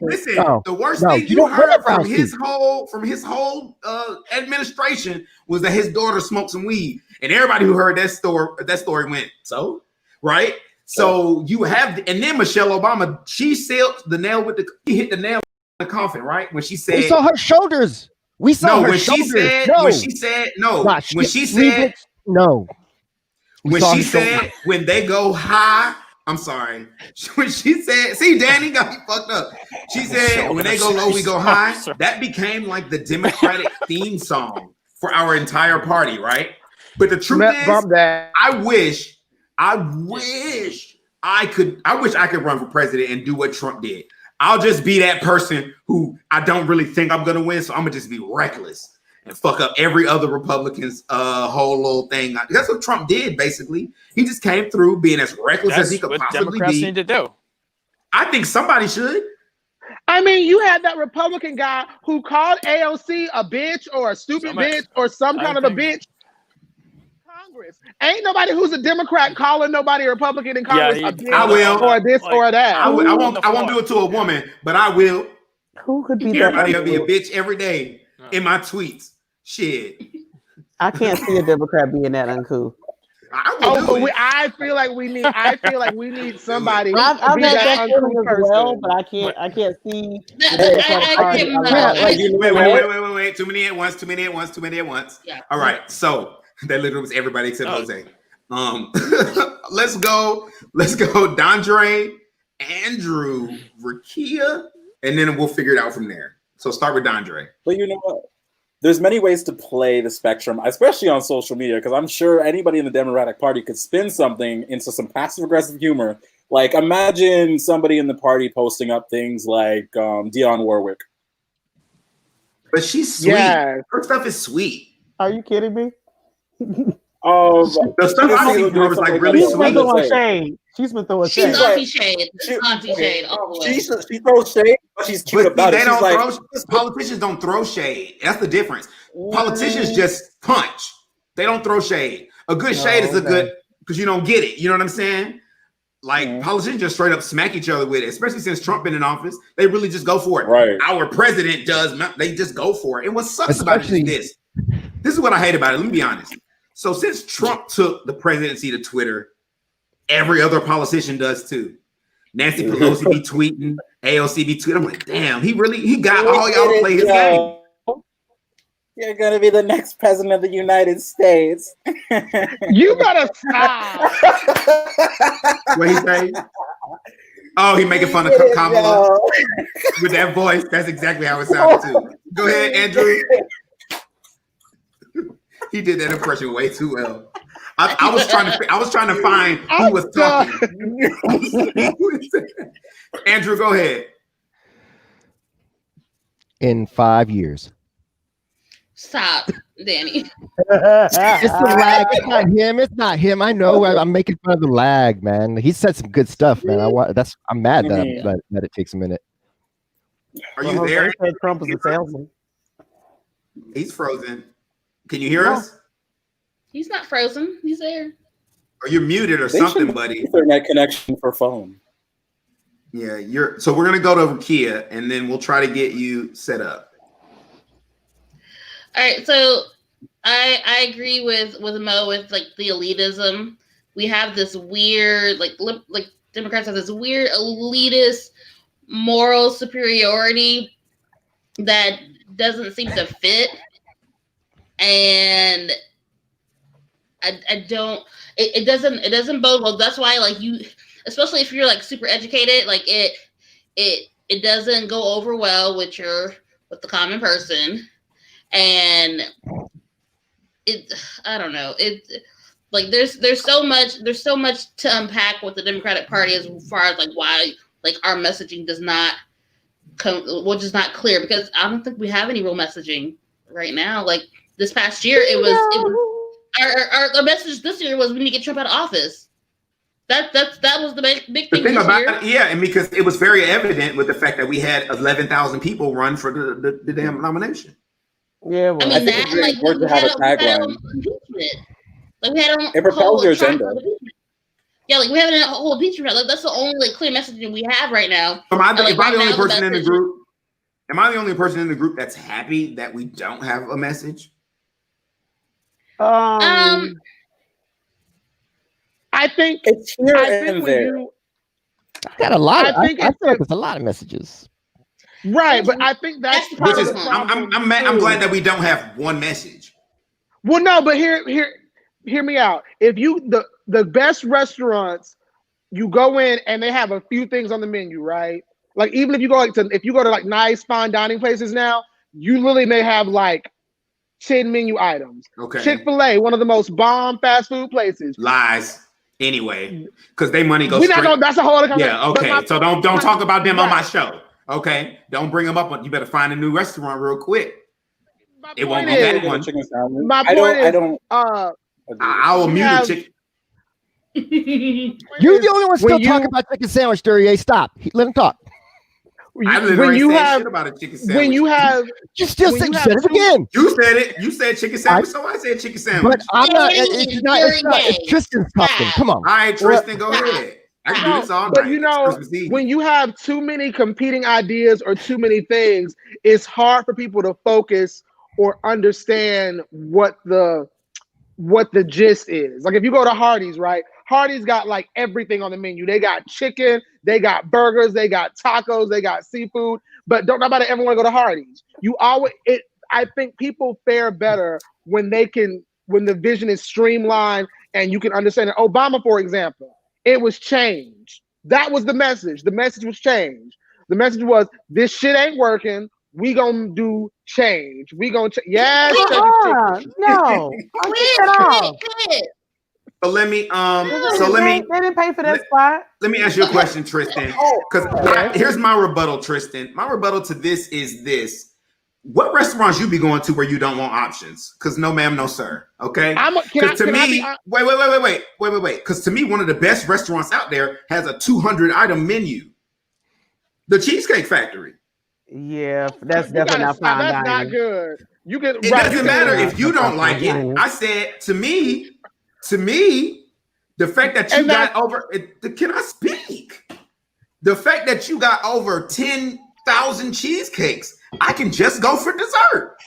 Listen, the worst thing you heard from his whole administration was that his daughter smoked some weed, and everybody who heard that story went so right. So you have, and then Michelle Obama, she hit the nail in the coffin, right? When she said, we saw her shoulders. We saw her shoulders. When she said, when they go high, I'm sorry. When she said, see, Danny got me fucked up. She said, when they go low, we go high. That became like the Democratic theme song for our entire party, right? But the truth is, I wish I could run for president and do what Trump did. I'll just be that person who I don't really think I'm gonna win, so I'm gonna just be reckless and fuck up every other Republican's whole little thing. That's what Trump did, basically. He just came through being as reckless as he could possibly Democrats be. Need to do. I think somebody should. I mean, you had that Republican guy who called AOC a bitch or a stupid bitch or some kind of a bitch. Congress. Ain't nobody who's a Democrat calling nobody a Republican in Congress a bitch or this or that. I won't do it to a woman, but I will. Who could be everybody will be a bitch every day in my tweets. Shit. I can't see a Democrat being that uncool. I feel like we need somebody. I've had that feeling as well, but I can't see. Wait. Too many at once. Yeah. All right. So that literally was everybody except Jose. Let's go. Dondre, Andrew, Rakia, and then we'll figure it out from there. So start with Dondre. But you know what? There's many ways to play the spectrum, especially on social media, because I'm sure anybody in the Democratic Party could spin something into some passive-aggressive humor. Like, imagine somebody in the party posting up things like Dionne Warwick. But she's sweet. Yeah. Her stuff is sweet. Are you kidding me? The stuff I see from her was like really sweet. She's been throwing shade. She's been throwing shade. She's anti-shade. Anti-shade all the way. She throws shade, but she's cute about it. Politicians don't throw shade. That's the difference. Politicians just punch. They don't throw shade. A good shade is a good because you don't get it. You know what I'm saying? Like politicians just straight up smack each other with it, especially since Trump been in office. They really just go for it. Right. Our president does. They just go for it. And what sucks about it is this. This is what I hate about it. Let me be honest. So since Trump took the presidency to Twitter, every other politician does too. Nancy Pelosi be tweeting, AOC be tweeting. I'm like, damn, he got all y'all to play his game. You're gonna be the next president of the United States. You better stop. What he say? Oh, he making fun of Kamala with that voice. That's exactly how it sounded too. Go ahead, Andrew. He did that impression way too well. I was trying to find who was talking. Andrew, go ahead. In 5 years. Stop, Danny. It's the lag. It's not him. It's not him. I know. I'm making fun of the lag, man. He said some good stuff, man. I'm mad that it takes a minute. Are you there? Trump is a salesman. He's frozen. Can you hear us? He's not frozen. He's there. Or you're muted or something, buddy. Internet connection for phone. Yeah, so we're gonna go to Kia and then we'll try to get you set up. All right, so I agree with Mo with like the elitism. We have this weird like Democrats have this weird elitist moral superiority that doesn't seem to fit. And it doesn't bode well. That's why like you, especially if you're like super educated, like it doesn't go over well with the common person. And I don't know. Like there's so much to unpack with the Democratic Party as far as like why like our messaging does not just not clear, because I don't think we have any real messaging right now. Like this past year, it was our message this year was we need to get Trump out of office. That was the big thing. The thing about it, yeah, and because it was very evident with the fact that we had 11,000 people run for the damn nomination. Yeah, well, I mean that like we had it propels your agenda. Yeah, like we have a whole impeachment. Like that's the only like clear messaging we have right now. Am I the only person in the group? Am I the only person in the group that's happy that we don't have a message? I think it's here and there. I got a lot. I feel like there's a lot of messages. Right, but I think that's part of the problem. I'm glad that we don't have one message. Well, no, but hear me out. If the best restaurants, you go in and they have a few things on the menu, right? Like even if you go to like nice fine dining places now, you literally may have like 10 menu items. Okay. Chick-fil-A, one of the most bomb fast food places. Lies. Anyway, because they money goes. That's a whole other conversation. Yeah. Okay. So don't talk about them on my show. Okay. Don't bring them up. You better find a new restaurant real quick. It won't be that one. My point is, I will mute the chicken. You're the only one still talking about chicken sandwich, Duryea. Stop. Let him talk. When you have about a chicken sandwich. When you have you still said it again. You said it. You said chicken sandwich, so I said chicken sandwich. But I'm not. It's Tristan's talking. Come on. All right, Tristan, go ahead. I can do this all night. But you know, when you have too many competing ideas or too many things, it's hard for people to focus or understand what the gist is. Like if you go to Hardee's, right? Hardee's got like everything on the menu. They got chicken, they got burgers, they got tacos, they got seafood. But don't nobody ever want to go to Hardee's. I think people fare better when the vision is streamlined and you can understand it. Obama, for example, it was change. That was the message. The message was change. The message was this shit ain't working. We gonna do change. We gonna yes. No. So let me they didn't pay for that spot. Let me ask you a question, Tristan. Because here's my rebuttal, Tristan. My rebuttal to this is this. what restaurants you be going to where you don't want options? Because no, ma'am, no, sir. Okay. Because to me, wait. Because to me, one of the best restaurants out there has a 200-item menu. The Cheesecake Factory. Yeah, that's definitely not fine dining. That's not good. You get. It doesn't matter if you don't like it. I said to me, the fact that you got over. Can I speak? The fact that you got over 10,000 cheesecakes, I can just go for dessert.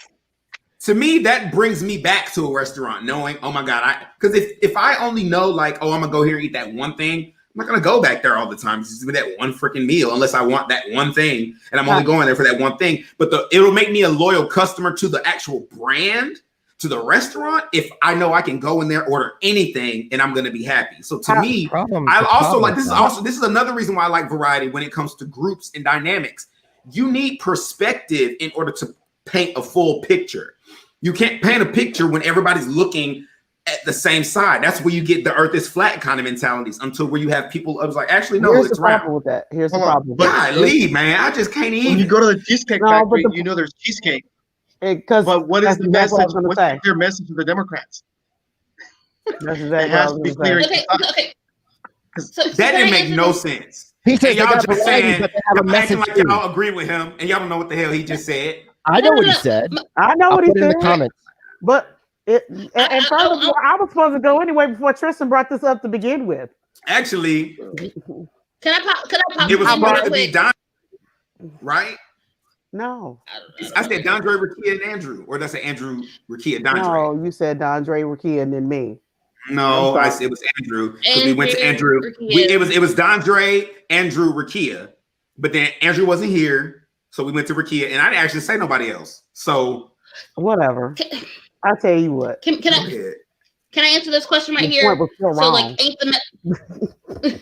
To me, that brings me back to a restaurant, knowing, oh my God, because if I only know like, oh, I'm gonna go here and eat that one thing, I'm not gonna go back there all the time. Just give me that one freaking meal, unless I want that one thing, and I'm only going there for that one thing. But it'll make me a loyal customer to the actual brand, to the restaurant, if I know I can go in there, order anything, and I'm gonna be happy. So to me, I also like this is another reason why I like variety when it comes to groups and dynamics. You need perspective in order to paint a full picture. You can't paint a picture when everybody's looking at the same side. That's where you get the earth is flat kind of mentalities, until where you have people I was like, actually, no, here's it's the problem with that. Here's the problem. God, leave, man. I just can't eat. When you go to the Cheesecake Factory, you know there's cheesecake. But what is the message? What's the clear message to the Democrats? That's exactly it has to be clear. Okay. So that didn't make no sense. He said y'all just saying, y'all acting like y'all agree with him, and y'all don't know what the hell he just said. I know what he said. I know what he said. In the comments. But and furthermore, I was supposed to go anyway before Tristan brought this up to begin with. Actually, can I pop? It was supposed to be Don, right? No, I said Dondre, Rakia, and Andrew, or did I say Andrew, Rakia, Dondre? No, you said Dondre, Rakia, and then me. No, it was Andrew, because we went to Andrew. It was Dondre, Andrew, Rakia, but then Andrew wasn't here, so we went to Rakia, and I didn't actually say nobody else. So whatever. I'll tell you what. Can I answer this question right here? So like, ain't the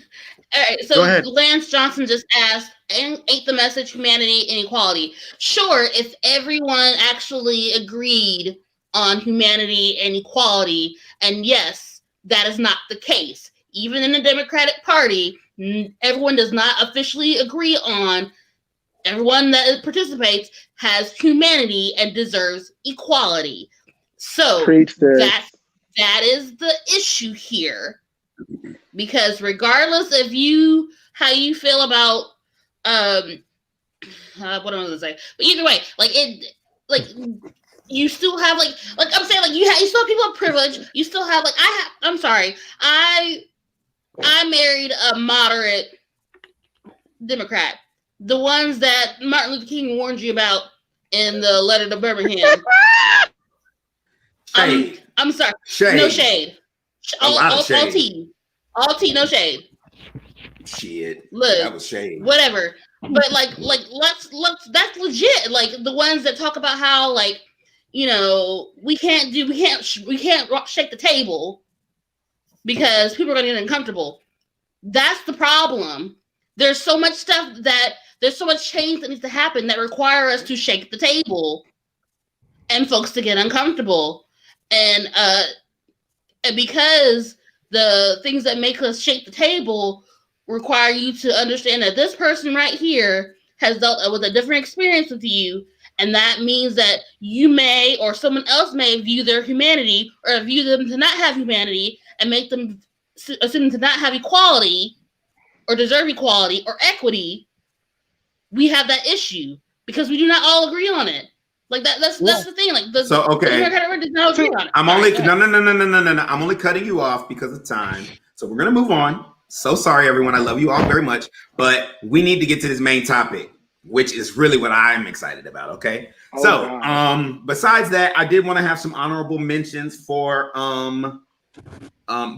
all right, so Lance Johnson just asked, ain't the message humanity and equality? Sure, if everyone actually agreed on humanity and equality, and yes, that is not the case. Even in the Democratic Party, everyone does not officially agree on, everyone that participates has humanity and deserves equality. So that is the issue here. Because regardless of how you feel about what am I gonna say? But either way, you still have like I'm saying, you still have people of privilege. You still have I'm sorry, I married a moderate Democrat, the ones that Martin Luther King warned you about in the letter to Birmingham. I'm sorry, no shade. All tea, no shade. Shit. Look, that was shade. Whatever. But let's that's legit. Like the ones that talk about how we can't shake the table because people are gonna get uncomfortable. That's the problem. There's so much change that needs to happen that require us to shake the table and folks to get uncomfortable. And because the things that make us shake the table require you to understand that this person right here has dealt with a different experience with you. And that means that you may, or someone else may view their humanity or view them to not have humanity and make them assume to not have equality or deserve equality or equity. We have that issue because we do not all agree on it. That's the thing. I'm only cutting you off because of time. So we're gonna move on. So sorry, everyone. I love you all very much, but we need to get to this main topic, which is really what I'm excited about. Okay. Besides that, I did want to have some honorable mentions for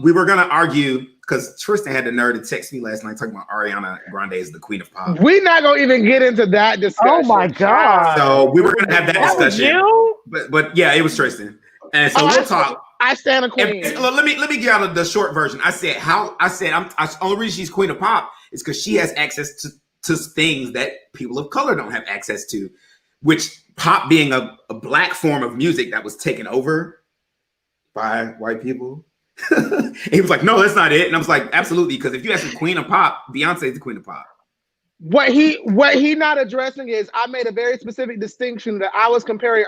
we were gonna argue because Tristan had the nerve to text me last night talking about Ariana Grande is the queen of pop. We're not gonna even get into that discussion. Oh my God. So we were gonna have that discussion. You? But yeah, it was Tristan. And so we'll talk. I stand a queen. Let me get out of the short version. The only reason she's queen of pop is because she has access to things that people of color don't have access to, which pop being a black form of music that was taken over by white people. He was like, no, that's not it. And I was like, absolutely, because if you ask the queen of pop, Beyonce is the queen of pop. What he not addressing is I made a very specific distinction that I was comparing.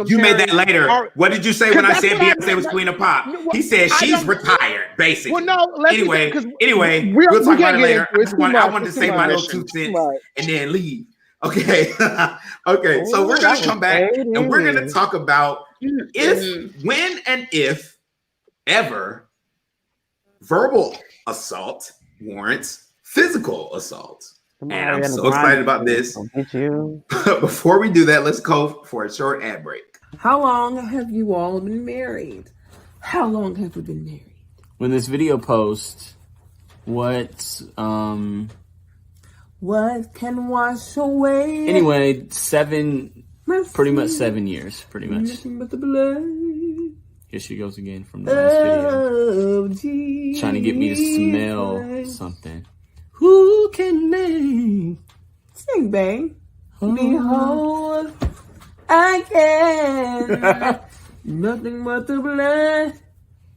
You made that later. What did you say when I said Beyonce was Queen of Pop? He said she's retired, basically. Well, no. Anyway, we'll talk about it later. I wanted to say my little 2 cents and then leave. Okay. Okay. So we're gonna come back and we're gonna talk about when and if ever verbal assault warrants physical assault. And I'm so excited about this. Before we do that, let's go for a short ad break. How long have you all been married? How long have we been married? When this video posts, what can wash away? Anyway, pretty much 7 years, pretty much. Nothing but the blood. Here she goes again from the last video. Trying to get me to smell something. Who can make? Sing, babe. Behold, I can. Nothing but the blood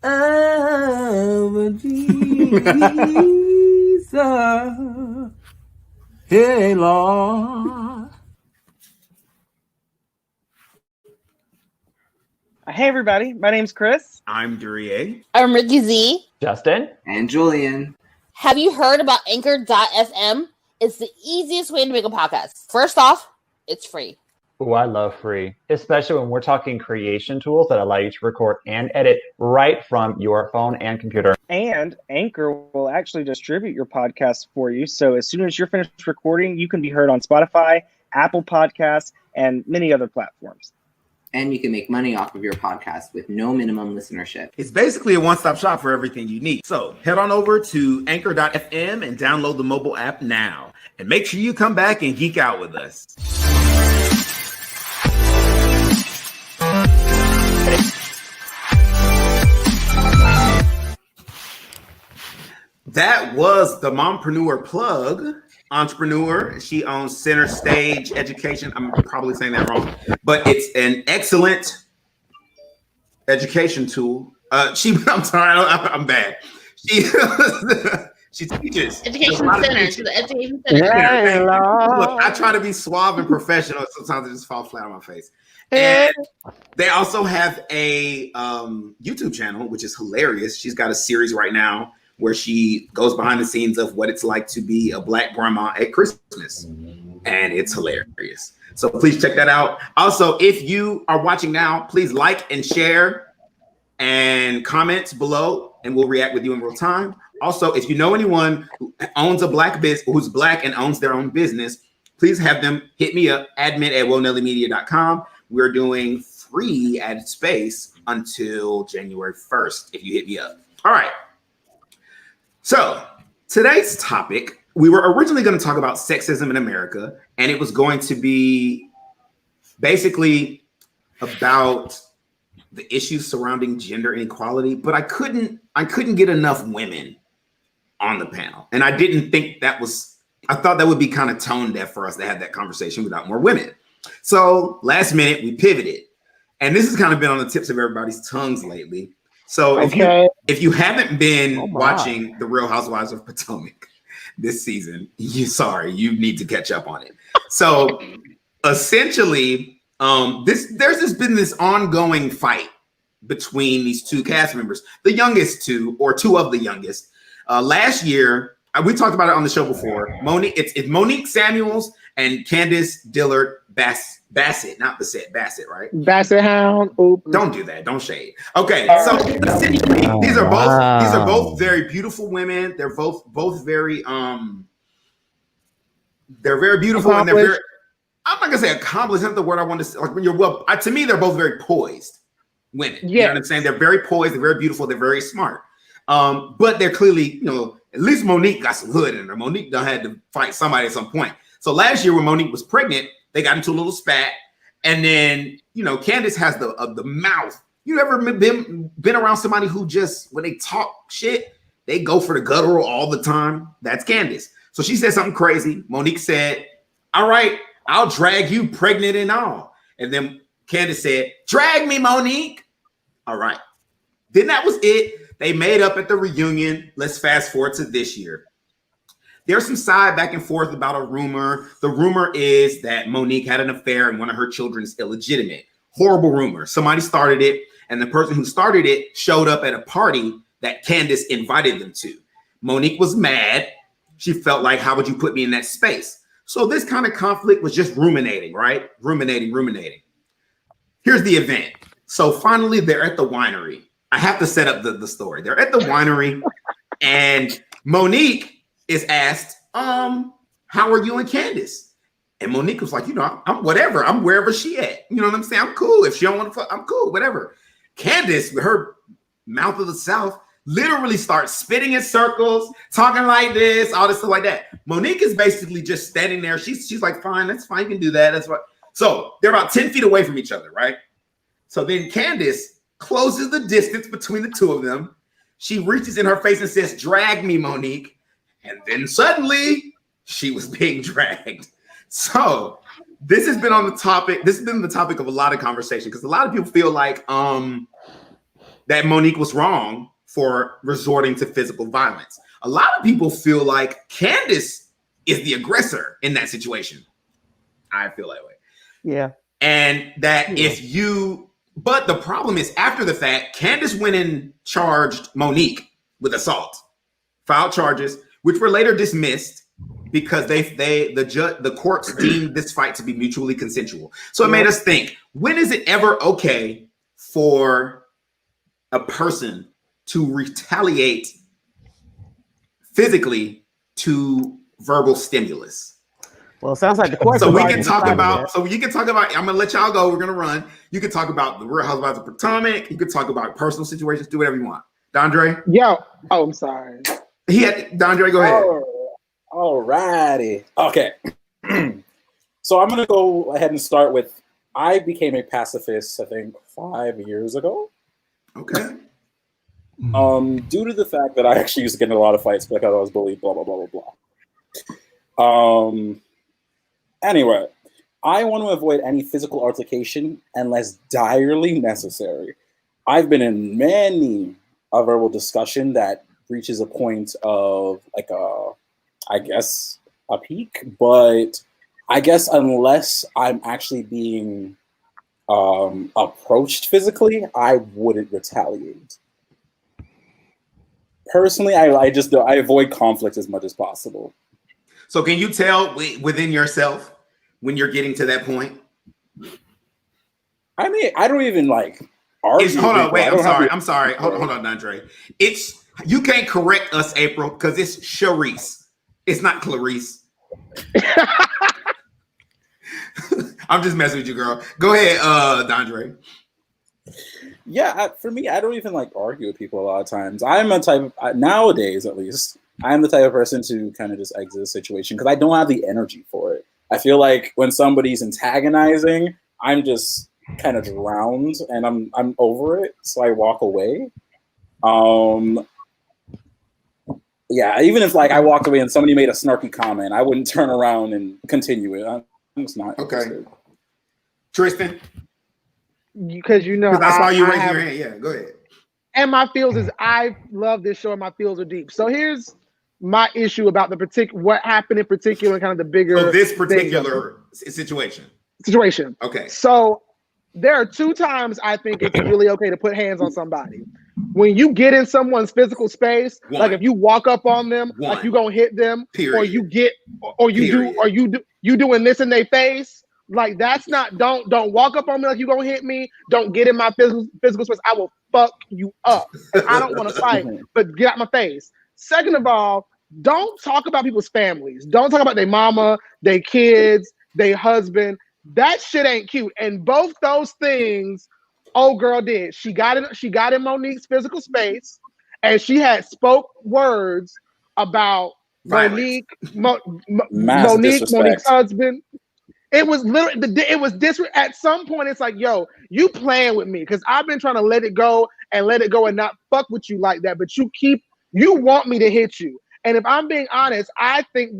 of Jesus. Hey, Lord. Hey, everybody. My name's Chris. I'm Duryea. I'm Ricky Z. Justin. And Julian. Have you heard about Anchor.fm? It's the easiest way to make a podcast. First off, it's free. Oh, I love free, especially when we're talking creation tools that allow you to record and edit right from your phone and computer. And Anchor will actually distribute your podcast for you. So as soon as you're finished recording, you can be heard on Spotify, Apple Podcasts, and many other platforms. And you can make money off of your podcast with no minimum listenership. It's basically a one-stop shop for everything you need. So head on over to anchor.fm and download the mobile app now. And make sure you come back and geek out with us. That was the Mompreneur plug. Entrepreneur. She owns Center Stage Education. I'm probably saying that wrong, but it's an excellent education tool. I'm sorry, I'm bad. She teaches. Education Center. She's the Education Center. Look, I try to be suave and professional. Sometimes I just fall flat on my face. And they also have a YouTube channel, which is hilarious. She's got a series right now where she goes behind the scenes of what it's like to be a Black grandma at Christmas. And it's hilarious. So please check that out. Also, if you are watching now, please like and share and comment below, and we'll react with you in real time. Also, if you know anyone who owns a Black business, who's Black and owns their own business, please have them hit me up, admin@woenellymedia.com. We're doing free ad space until January 1st if you hit me up. All right. So today's topic, we were originally going to talk about sexism in America, and it was going to be basically about the issues surrounding gender inequality, but I couldn't get enough women on the panel. And I didn't think I thought that would be kind of tone deaf for us to have that conversation without more women. So last minute we pivoted, and this has kind of been on the tips of everybody's tongues lately. So if you haven't been watching The Real Housewives of Potomac this season, you need to catch up on it. So essentially, there's been this ongoing fight between these two cast members, the youngest two, or two of the youngest. Last year, we talked about it on the show before. It's Monique Samuels and Candace Dillard Bassett, not Bassett, Bassett, right? Bassett Hound. Oops. Don't do that. Don't shade. Okay, so essentially, these are both very beautiful women. They're both very they're very beautiful and they're very. I'm not gonna say accomplished. That's the word I want to say. Like when you're to me, they're both very poised women. Yeah. You know what I'm saying? They're very poised. They're very beautiful. They're very smart. But they're clearly, at least Monique got some hood in her. Monique done had to fight somebody at some point. So last year when Monique was pregnant, they got into a little spat. And then, Candace has the mouth. You ever been around somebody who just, when they talk shit, they go for the guttural all the time? That's Candace. So she said something crazy. Monique said, all right, I'll drag you pregnant and all. And then Candace said, drag me, Monique. All right. Then that was it. They made up at the reunion. Let's fast forward to this year. there's some side back and forth about a rumor. The rumor is that Monique had an affair and one of her children is illegitimate. Horrible rumor. Somebody started it, and the person who started it showed up at a party that Candace invited them to. Monique was mad. She felt like, how would you put me in that space? So this kind of conflict was just ruminating, right? Ruminating. Here's the event. So finally, they're at the winery. I have to set up the story. They're at the winery, and Monique is asked, how are you and Candace? And Monique was like, I'm whatever. I'm wherever she at. You know what I'm saying? I'm cool. If she don't want to fuck, I'm cool, whatever. Candace, with her mouth of the South, literally starts spitting in circles, talking like this, all this stuff like that. Monique is basically just standing there. She's like, fine, that's fine. You can do that. That's what. So they're about 10 feet away from each other, right? So then Candace closes the distance between the two of them. She reaches in her face and says, drag me, Monique. And then suddenly she was being dragged. So this has been on the topic. This has been the topic of a lot of conversation because a lot of people feel like that Monique was wrong for resorting to physical violence. A lot of people feel like Candace is the aggressor in that situation. I feel that way. Yeah. And that but the problem is after the fact, Candace went and charged Monique with assault, filed charges, which were later dismissed because the courts deemed this fight to be mutually consensual. So it made us think, when is it ever okay for a person to retaliate physically to verbal stimulus? Well, it sounds like the court. So we can talk about. So you can talk about. I'm gonna let y'all go. We're gonna run. You can talk about the Real Housewives of Potomac. You can talk about personal situations. Do whatever you want. Dondre. I'm sorry. Dondre, go ahead. All righty. Okay. So I'm gonna go ahead and start with. I became a pacifist, I think, 5 years ago. Okay. Due to the fact that I actually used to get in a lot of fights because I was bullied. Blah blah blah blah blah. Anyway, I want to avoid any physical altercation unless direly necessary. I've been in many a verbal discussion that reaches a point of I guess a peak, but I guess unless I'm actually being approached physically, I wouldn't retaliate. Personally, I avoid conflict as much as possible. So can you tell within yourself when you're getting to that point? I mean, I don't even argue. Hold on, wait. I'm sorry. Hold on, Andre. You can't correct us, April, because it's Sharice. It's not Clarice. I'm just messing with you, girl. Go ahead, Dondre. Yeah, for me, I don't even argue with people a lot of times. I'm a type of, nowadays at least, I'm the type of person to kind of just exit a situation because I don't have the energy for it. I feel like when somebody's antagonizing, I'm just kind of drowned and I'm over it, so I walk away. Yeah, even if I walked away and somebody made a snarky comment, I wouldn't turn around and continue it. I'm just not interested. Tristan? Because that's why you raised your hand. Yeah, go ahead. And my feels is I love this show and my feels are deep. So here's my issue about what happened in particular and kind of the bigger this particular situation. Okay. So there are 2 times I think it's really okay to put hands on somebody. When you get in someone's physical space, like if you walk up on them, like you gonna hit them, or you doing this in their face, like that's not. Don't walk up on me like you gonna hit me. Don't get in my physical space. I will fuck you up. And I don't want to fight, but get out my face. Second of all, don't talk about people's families. Don't talk about their mama, their kids, their husband. That shit ain't cute. And both those things, old girl did. She got in Monique's physical space, and she had spoke words about Monique's husband. It was literally at some point. It's like, yo, you playing with me because I've been trying to let it go and not fuck with you like that. But you want me to hit you. And if I'm being honest, I think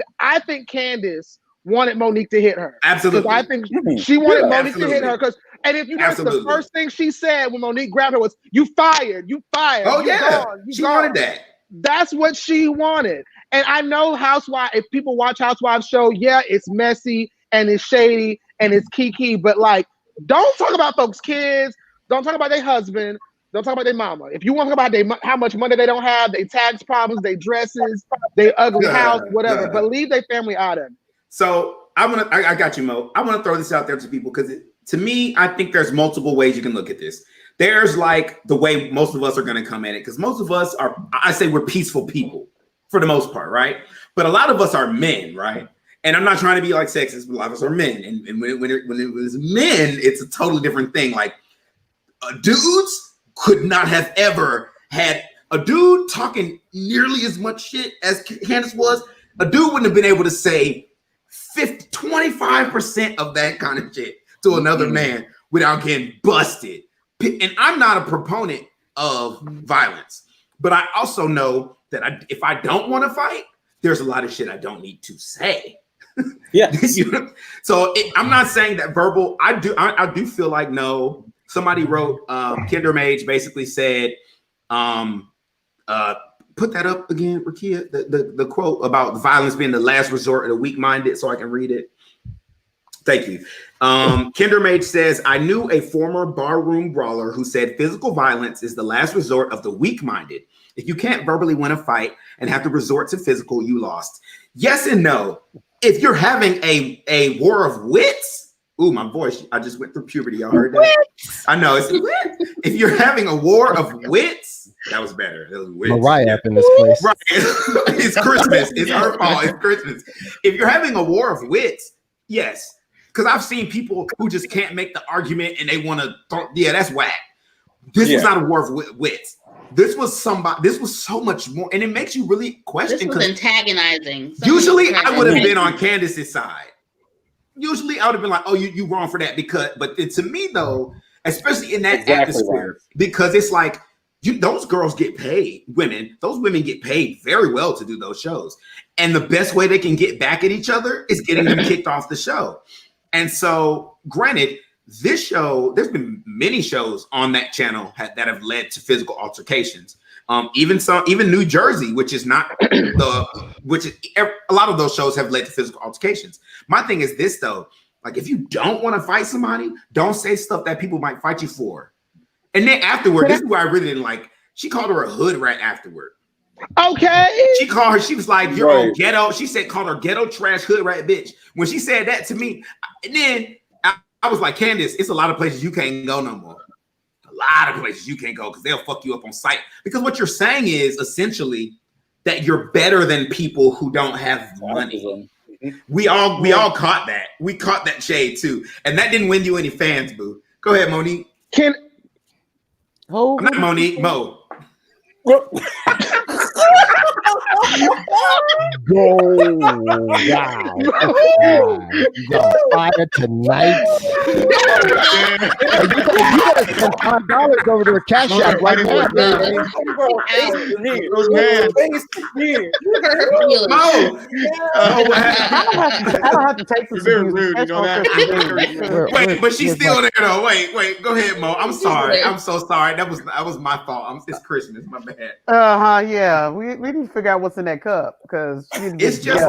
Candace wanted Monique to hit her. Absolutely. I think she wanted Monique to hit her and if you notice, the first thing she said when Monique grabbed her was, "You fired. You fired." Oh, yeah. She wanted that. That's what she wanted. And I know Housewives, if people watch Housewives show, yeah, it's messy and it's shady and it's kiki, but like, don't talk about folks' kids. Don't talk about their husband. Don't talk about their mama. If you want to talk about how much money they don't have, their tax problems, their dresses, their ugly house, whatever, but leave their family out of it. So I got you, Mo. I want to throw this out there to people because to me, I think there's multiple ways you can look at this. There's like the way most of us are going to come at it, because most of us are, I say we're peaceful people for the most part, right? But a lot of us are men, right? And I'm not trying to be like sexist, but a lot of us are men. And when it was men, it's a totally different thing. Like dudes could not have ever had a dude talking nearly as much shit as Candace was. A dude wouldn't have been able to say 25% of that kind of shit to another man without getting busted. And I'm not a proponent of violence, but I also know that if I don't want to fight, there's a lot of shit I don't need to say. Yeah. So I'm not saying that verbal. I do feel like no. Somebody wrote Kinder Mage basically said, put that up again, Rakia, the quote about violence being the last resort of the weak-minded, so I can read it. Thank you. Kinder Mage says, I knew a former barroom brawler who said physical violence is the last resort of the weak-minded. If you can't verbally win a fight and have to resort to physical, you lost. Yes and no. If you're having a war of wits, ooh, my voice, I just went through puberty. Y'all heard that? I know. If you're having a war of wits, that was better. That was wits. Mariah up in this place. Right. It's Christmas. It's her fault. It's Christmas. If you're having a war of wits, yes. Because I've seen people who just can't make the argument and they want to yeah, that's whack. This was not a war of wits. This was so much more, and it makes you really question. This was antagonizing. Usually I would have been on Candace's side. Usually I would have been like, oh, you wrong for that, but to me though, especially in that atmosphere, because it's like those girls get paid, those women get paid very well to do those shows. And the best way they can get back at each other is getting them kicked off the show. And so, granted, this show, there's been many shows on that channel that have led to physical altercations. Even New Jersey, which is not a lot of those shows have led to physical altercations. My thing is this though, like if you don't want to fight somebody, don't say stuff that people might fight you for. And then afterward, this is where I really didn't like. She called her a hood rat afterward. Okay. She was like, you're all ghetto. She called her ghetto trash hood rat bitch. When she said that to me, and then I was like, Candace, it's a lot of places you can't go no more. A lot of places you can't go because they'll fuck you up on sight. Because what you're saying is essentially that you're better than people who don't have money. We all caught that. We caught that shade too. And that didn't win you any fans, boo. Go ahead, Monique. I'm not Monique, Mo. Go wow. You got fire tonight. You gotta spend $5 over to a cash app right now. I don't have to take this. Very rude. Wait, but she's still there though. Wait. Go ahead, Mo. I'm sorry. I'm so sorry. That was my fault. It's Christmas. My bad. Yeah. We need to figure out what's in that cup because it's just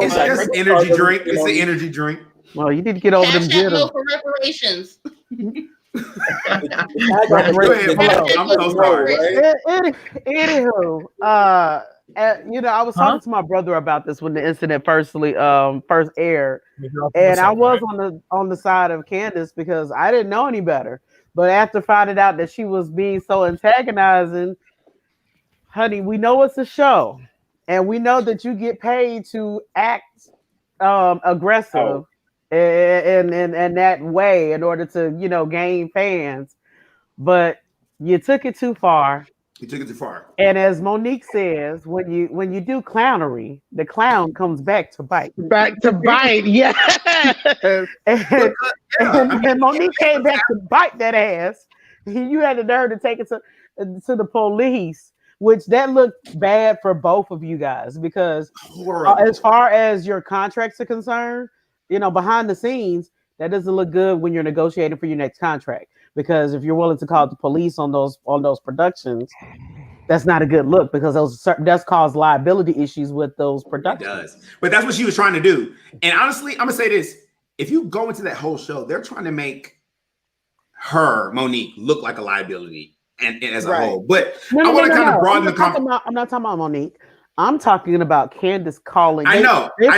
energy drink. It's an energy drink. Well, you need to get over them jitters. For reparations. Go ahead, Mo. I'm so sorry. Anywho, I was talking to my brother about this when the incident first aired, and I was on the side of Candace because I didn't know any better. But after finding out that she was being so antagonizing, honey, we know it's a show, and we know that you get paid to act aggressive in that way in order to gain fans, but you took it too far. You took it too far. And as Monique says, when you do clownery, the clown comes back to bite. Back to bite, yeah. And Monique came back to bite that ass. You had the nerve to take it to the police, which that looked bad for both of you guys because as far as your contracts are concerned, behind the scenes, that doesn't look good when you're negotiating for your next contract. Because if you're willing to call the police on those productions, that's not a good look because those does cause liability issues with those productions. It does. But that's what she was trying to do. And honestly, I'm gonna say this: if you go into that whole show, they're trying to make her, Monique, look like a liability and as a whole. But I want to kind of broaden the conversation. I'm not talking about Monique. I'm talking about Candace calling. I know. You're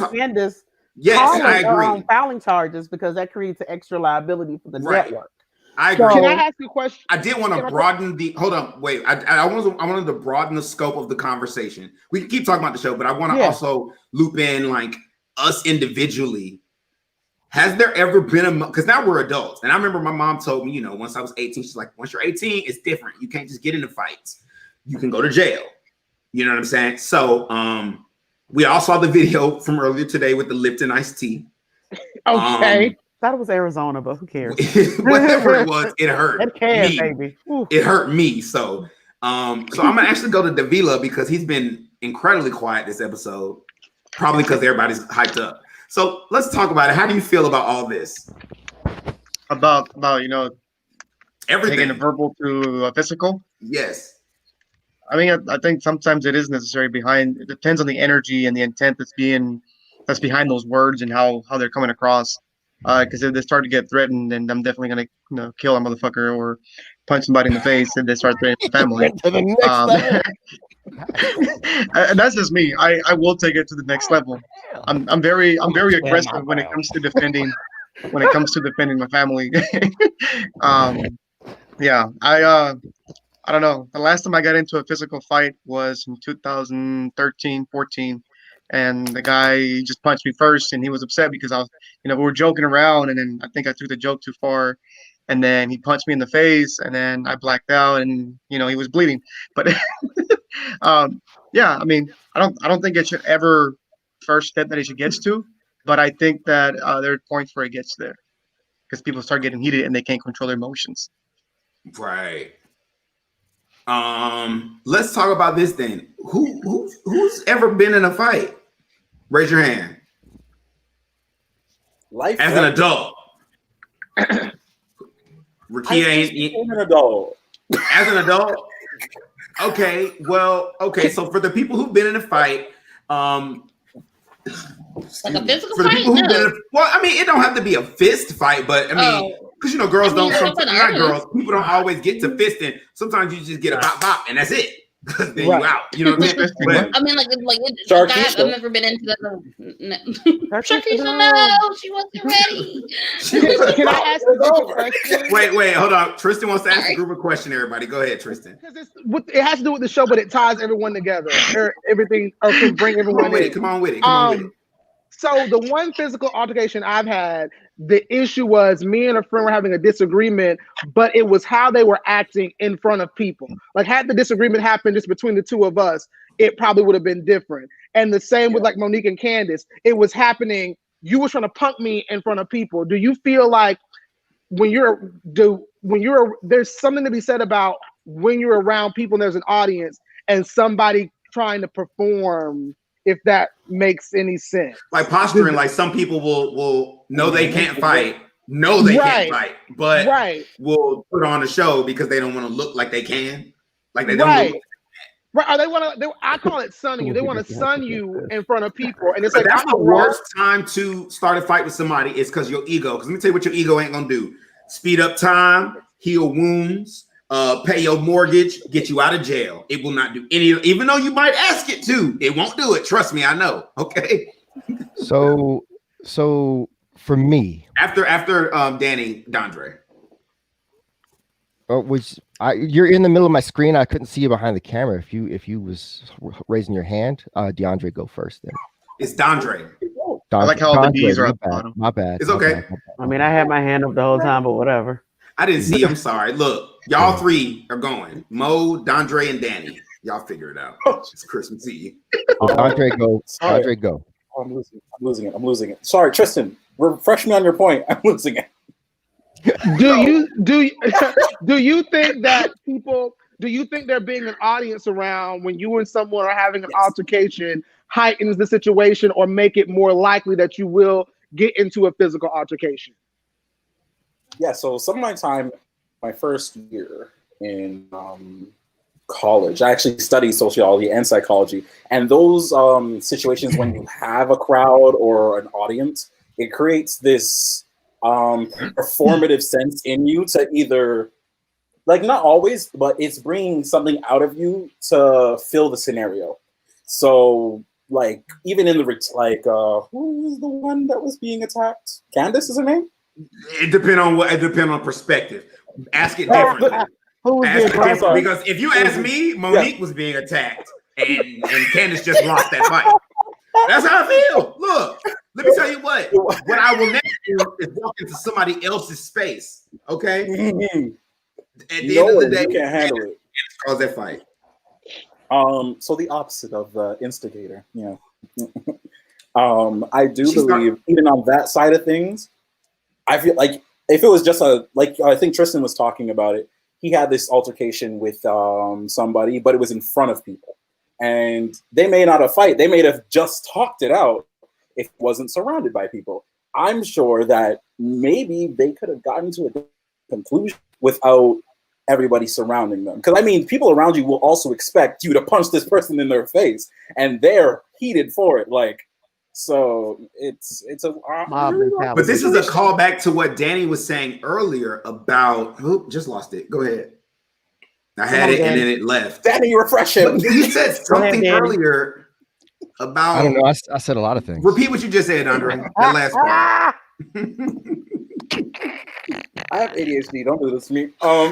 Candace. Yes, I agree. Filing charges because that creates an extra liability for the network. I agree. Can I ask you a question? I did want to broaden the. Hold on, wait. I wanted to broaden the scope of the conversation. We can keep talking about the show, but I want to also loop in like us individually. Has there ever been a, because now we're adults, and I remember my mom told me, once I was 18, she's like, once you're 18, it's different. You can't just get into fights. You can go to jail. You know what I'm saying? So, we all saw the video from earlier today with the Lipton iced tea. Okay. Thought it was Arizona, but who cares? Whatever it was, it hurt me. Baby. It hurt me. So I'm gonna actually go to Davila because he's been incredibly quiet this episode, probably because everybody's hyped up. So let's talk about it. How do you feel about all this? About everything, taking a verbal to a physical? Yes. I mean, I think sometimes it is necessary it depends on the energy and the intent that's behind those words and how they're coming across. Because if they start to get threatened, then I'm definitely gonna kill a motherfucker or punch somebody in the face if they start threatening the family. And that's just me. I will take it to the next level. I'm very aggressive when it comes to defending my family. I don't know. The last time I got into a physical fight was in 2013, 14. And the guy just punched me first, and he was upset because I was, we were joking around, and then I think I took the joke too far, and then he punched me in the face, and then I blacked out, and he was bleeding. But I mean, I don't think it should ever first step that it should get to, but I think that there are points where it gets there because people start getting heated and they can't control their emotions. Right. Let's talk about this then. Who's ever been in a fight? Raise your hand. As an adult. Rakia ain't an adult. As an adult. Okay. Well, okay. So for the people who've been in a fight, like a physical for the fight? people who've No. been well, I mean, it don't have to be a fist fight, but I mean, because girls don't. Not girls. People don't always get to fisting. Sometimes you just get a bop bop, and that's it. Then you out. You know what I mean? But, I mean, I've never been into that. No. Sharkeisha, no, she wasn't ready. Can I ask a question? Wait, hold on. Tristan wants to ask a group of question. Everybody, go ahead, Tristan. Because it has to do with the show, but it ties everyone together. Everything, or can bring everyone in. Come on with it. So the one physical altercation I've had, the issue was me and a friend were having a disagreement, but it was how they were acting in front of people. Like had the disagreement happened just between the two of us, it probably would have been different. And the same with like Monique and Candace, it was happening. You were trying to punk me in front of people. Do you feel like there's something to be said about when you're around people and there's an audience and somebody trying to perform? If that makes any sense. Like posturing, like some people will know they can't fight, can't fight, but will put on a show because they don't want to look like they can. Like they don't Right, or they want to, I call it sunning you. They want to sun you in front of people. And it's like, that's the worst time to start a fight with somebody is because your ego. Because let me tell you what your ego ain't going to do. Speed up time, heal wounds, pay your mortgage, get you out of jail. It will not do any, even though you might ask it to. It won't do it. Trust me, I know. Okay. So for me, after Danny Dondre. You're in the middle of my screen. I couldn't see you behind the camera. If you was raising your hand, DeAndre, go first. Then it's Dondre. I like how the D's are at the bottom. My bad. It's okay. My bad. I mean, I had my hand up the whole time, but whatever. I didn't see. I'm sorry. Look, y'all three are going. Mo, Dondre, and Danny. Y'all figure it out. It's Christmas Eve. Dondre, go. Dondre, go. Oh, I'm losing it. Sorry, Tristan. Refresh me on your point. I'm losing it. Do you think that people? Do you think there being an audience around when you and someone are having an altercation heightens the situation or make it more likely that you will get into a physical altercation? Yeah, so some of my time, my first year in college. I actually studied sociology and psychology, and those situations when you have a crowd or an audience, it creates this performative sense in you to either, like, not always, but it's bringing something out of you to fill the scenario. So, like, even in the who was the one that was being attacked? Candace is her name? It depends on perspective. Ask it differently. Because if you ask me, Monique was being attacked, and Candace just lost that fight. That's how I feel. Look, let me tell you what I will never do is walk into somebody else's space. Okay. At the end of the day, you can't handle it. Cause that fight. So the opposite of the instigator. Yeah. I do believe even on that side of things, I feel like if it was just I think Tristan was talking about it. He had this altercation with somebody, but it was in front of people. And they may not have fight. They may have just talked it out if it wasn't surrounded by people. I'm sure that maybe they could have gotten to a conclusion without everybody surrounding them. Because, I mean, people around you will also expect you to punch this person in their face. And they're heated for it. Like, so it's a but this is a callback to what Danny was saying earlier about just lost it. Go ahead. I had it and then it left. Danny, refresh him. You said something earlier about I don't know. I said a lot of things. Repeat what you just said, Andre. That last part. I have ADHD. Don't do this to me.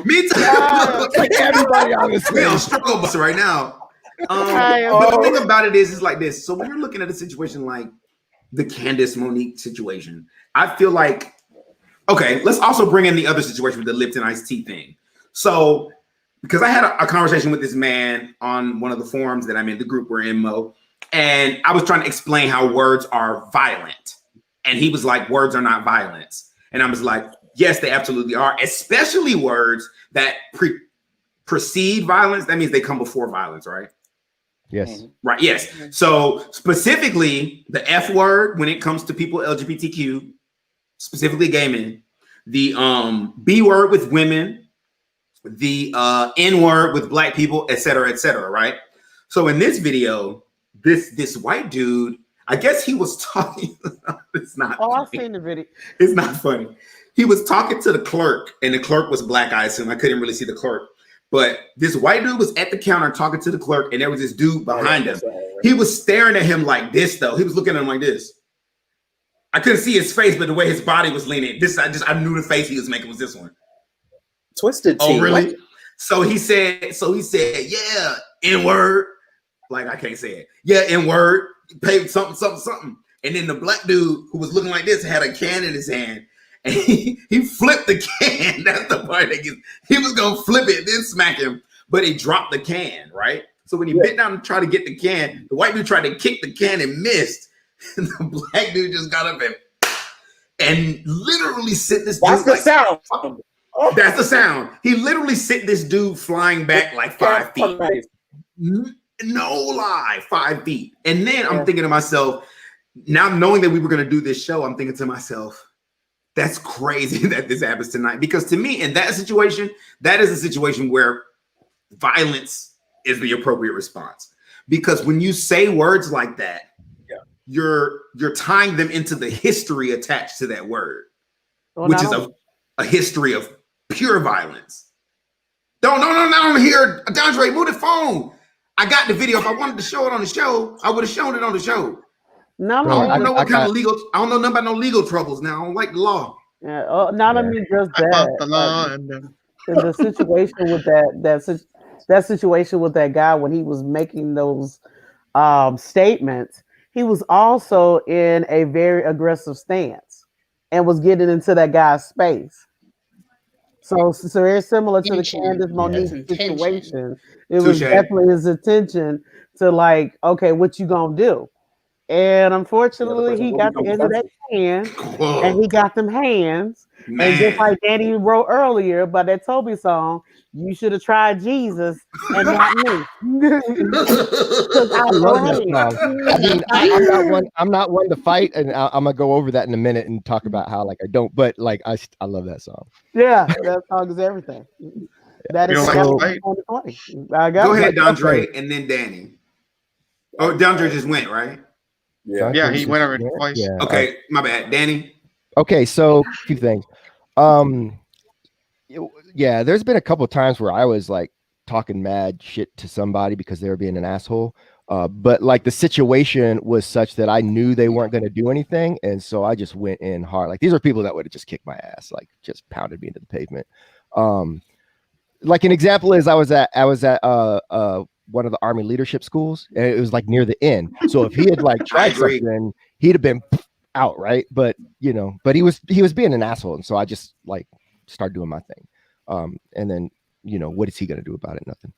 Me too. Like everybody on this we on struggle bus right now. But the thing about it is like this. So when you're looking at a situation like the Candace Monique situation, I feel like, okay, let's also bring in the other situation with the Lipton iced tea thing. So, because I had a conversation with this man on one of the forums that I'm in, the group we're in, Mo, and I was trying to explain how words are violent. And he was like, words are not violence. And I was like, yes, they absolutely are, especially words that precede violence. That means they come before violence, right? Yes. Right. Yes. So specifically the F word when it comes to people LGBTQ, specifically gay men, the B word with women, the N word with black people, et cetera, right? So in this video, this white dude, I guess he was talking. It's not. Oh, I've seen the video. It's not funny. He was talking to the clerk, and the clerk was black, I assume. I couldn't really see the clerk. But this white dude was at the counter talking to the clerk, and there was this dude behind him. He was staring at him like this, though. He was looking at him like this. I couldn't see his face, but the way his body was leaning, I knew the face he was making was this one. Twisted tea. Oh, really? What? So he said, yeah, N-word. Like, I can't say it. Yeah, N-word. Pay something. And then the black dude who was looking like this had a can in his hand. And he flipped the can. That's the part that gets, he was gonna flip it, then smack him, but he dropped the can, right? So when he bent down to try to get the can, the white dude tried to kick the can and missed. And the black dude just got up and literally sent this dude. That's the sound. That's the sound. He literally sent this dude flying back like 5 feet. No lie, 5 feet. And then I'm thinking to myself, now knowing that we were gonna do this show, I'm thinking to myself, that's crazy that this happens tonight. Because to me, in that situation, that is a situation where violence is the appropriate response. Because when you say words like that, you're tying them into the history attached to that word, which is a history of pure violence. Don't hear Dondre, move the phone. I got the video. If I wanted to show it on the show, I would have shown it on the show. No, I don't know what kind of legal. I don't know nothing about no legal troubles. Now I don't like the law. Yeah, not only just that. The law and the situation with that situation with that guy when he was making those statements, he was also in a very aggressive stance and was getting into that guy's space. So very similar to the Candace Monique situation. It was definitely his attention to like, okay, what you gonna do? And unfortunately, he got the end of that can, and he got them hands. Man. And just like Danny wrote earlier about that Toby song, you should have tried Jesus and not me. I love that song. I mean, I'm not one to fight, and I'm gonna go over that in a minute and talk about how like I don't. But like I love that song. Yeah, that song is everything. That is Go ahead, Dondre, Okay. and then Danny. Oh, Dondre just went, right? Yeah, he went over twice. Yeah. Okay, my bad. Danny. Okay, so a few things. Yeah, there's been a couple of times where I was like talking mad shit to somebody because they were being an asshole. But like the situation was such that I knew they weren't going to do anything, and so I just went in hard. Like these are people that would have just kicked my ass, like just pounded me into the pavement. Like an example is I was at one of the Army leadership schools, and it was like near the end. So if he had like tried something, he'd have been out, right? But he was being an asshole, and so I just like started doing my thing. And then what is he gonna do about it? Nothing.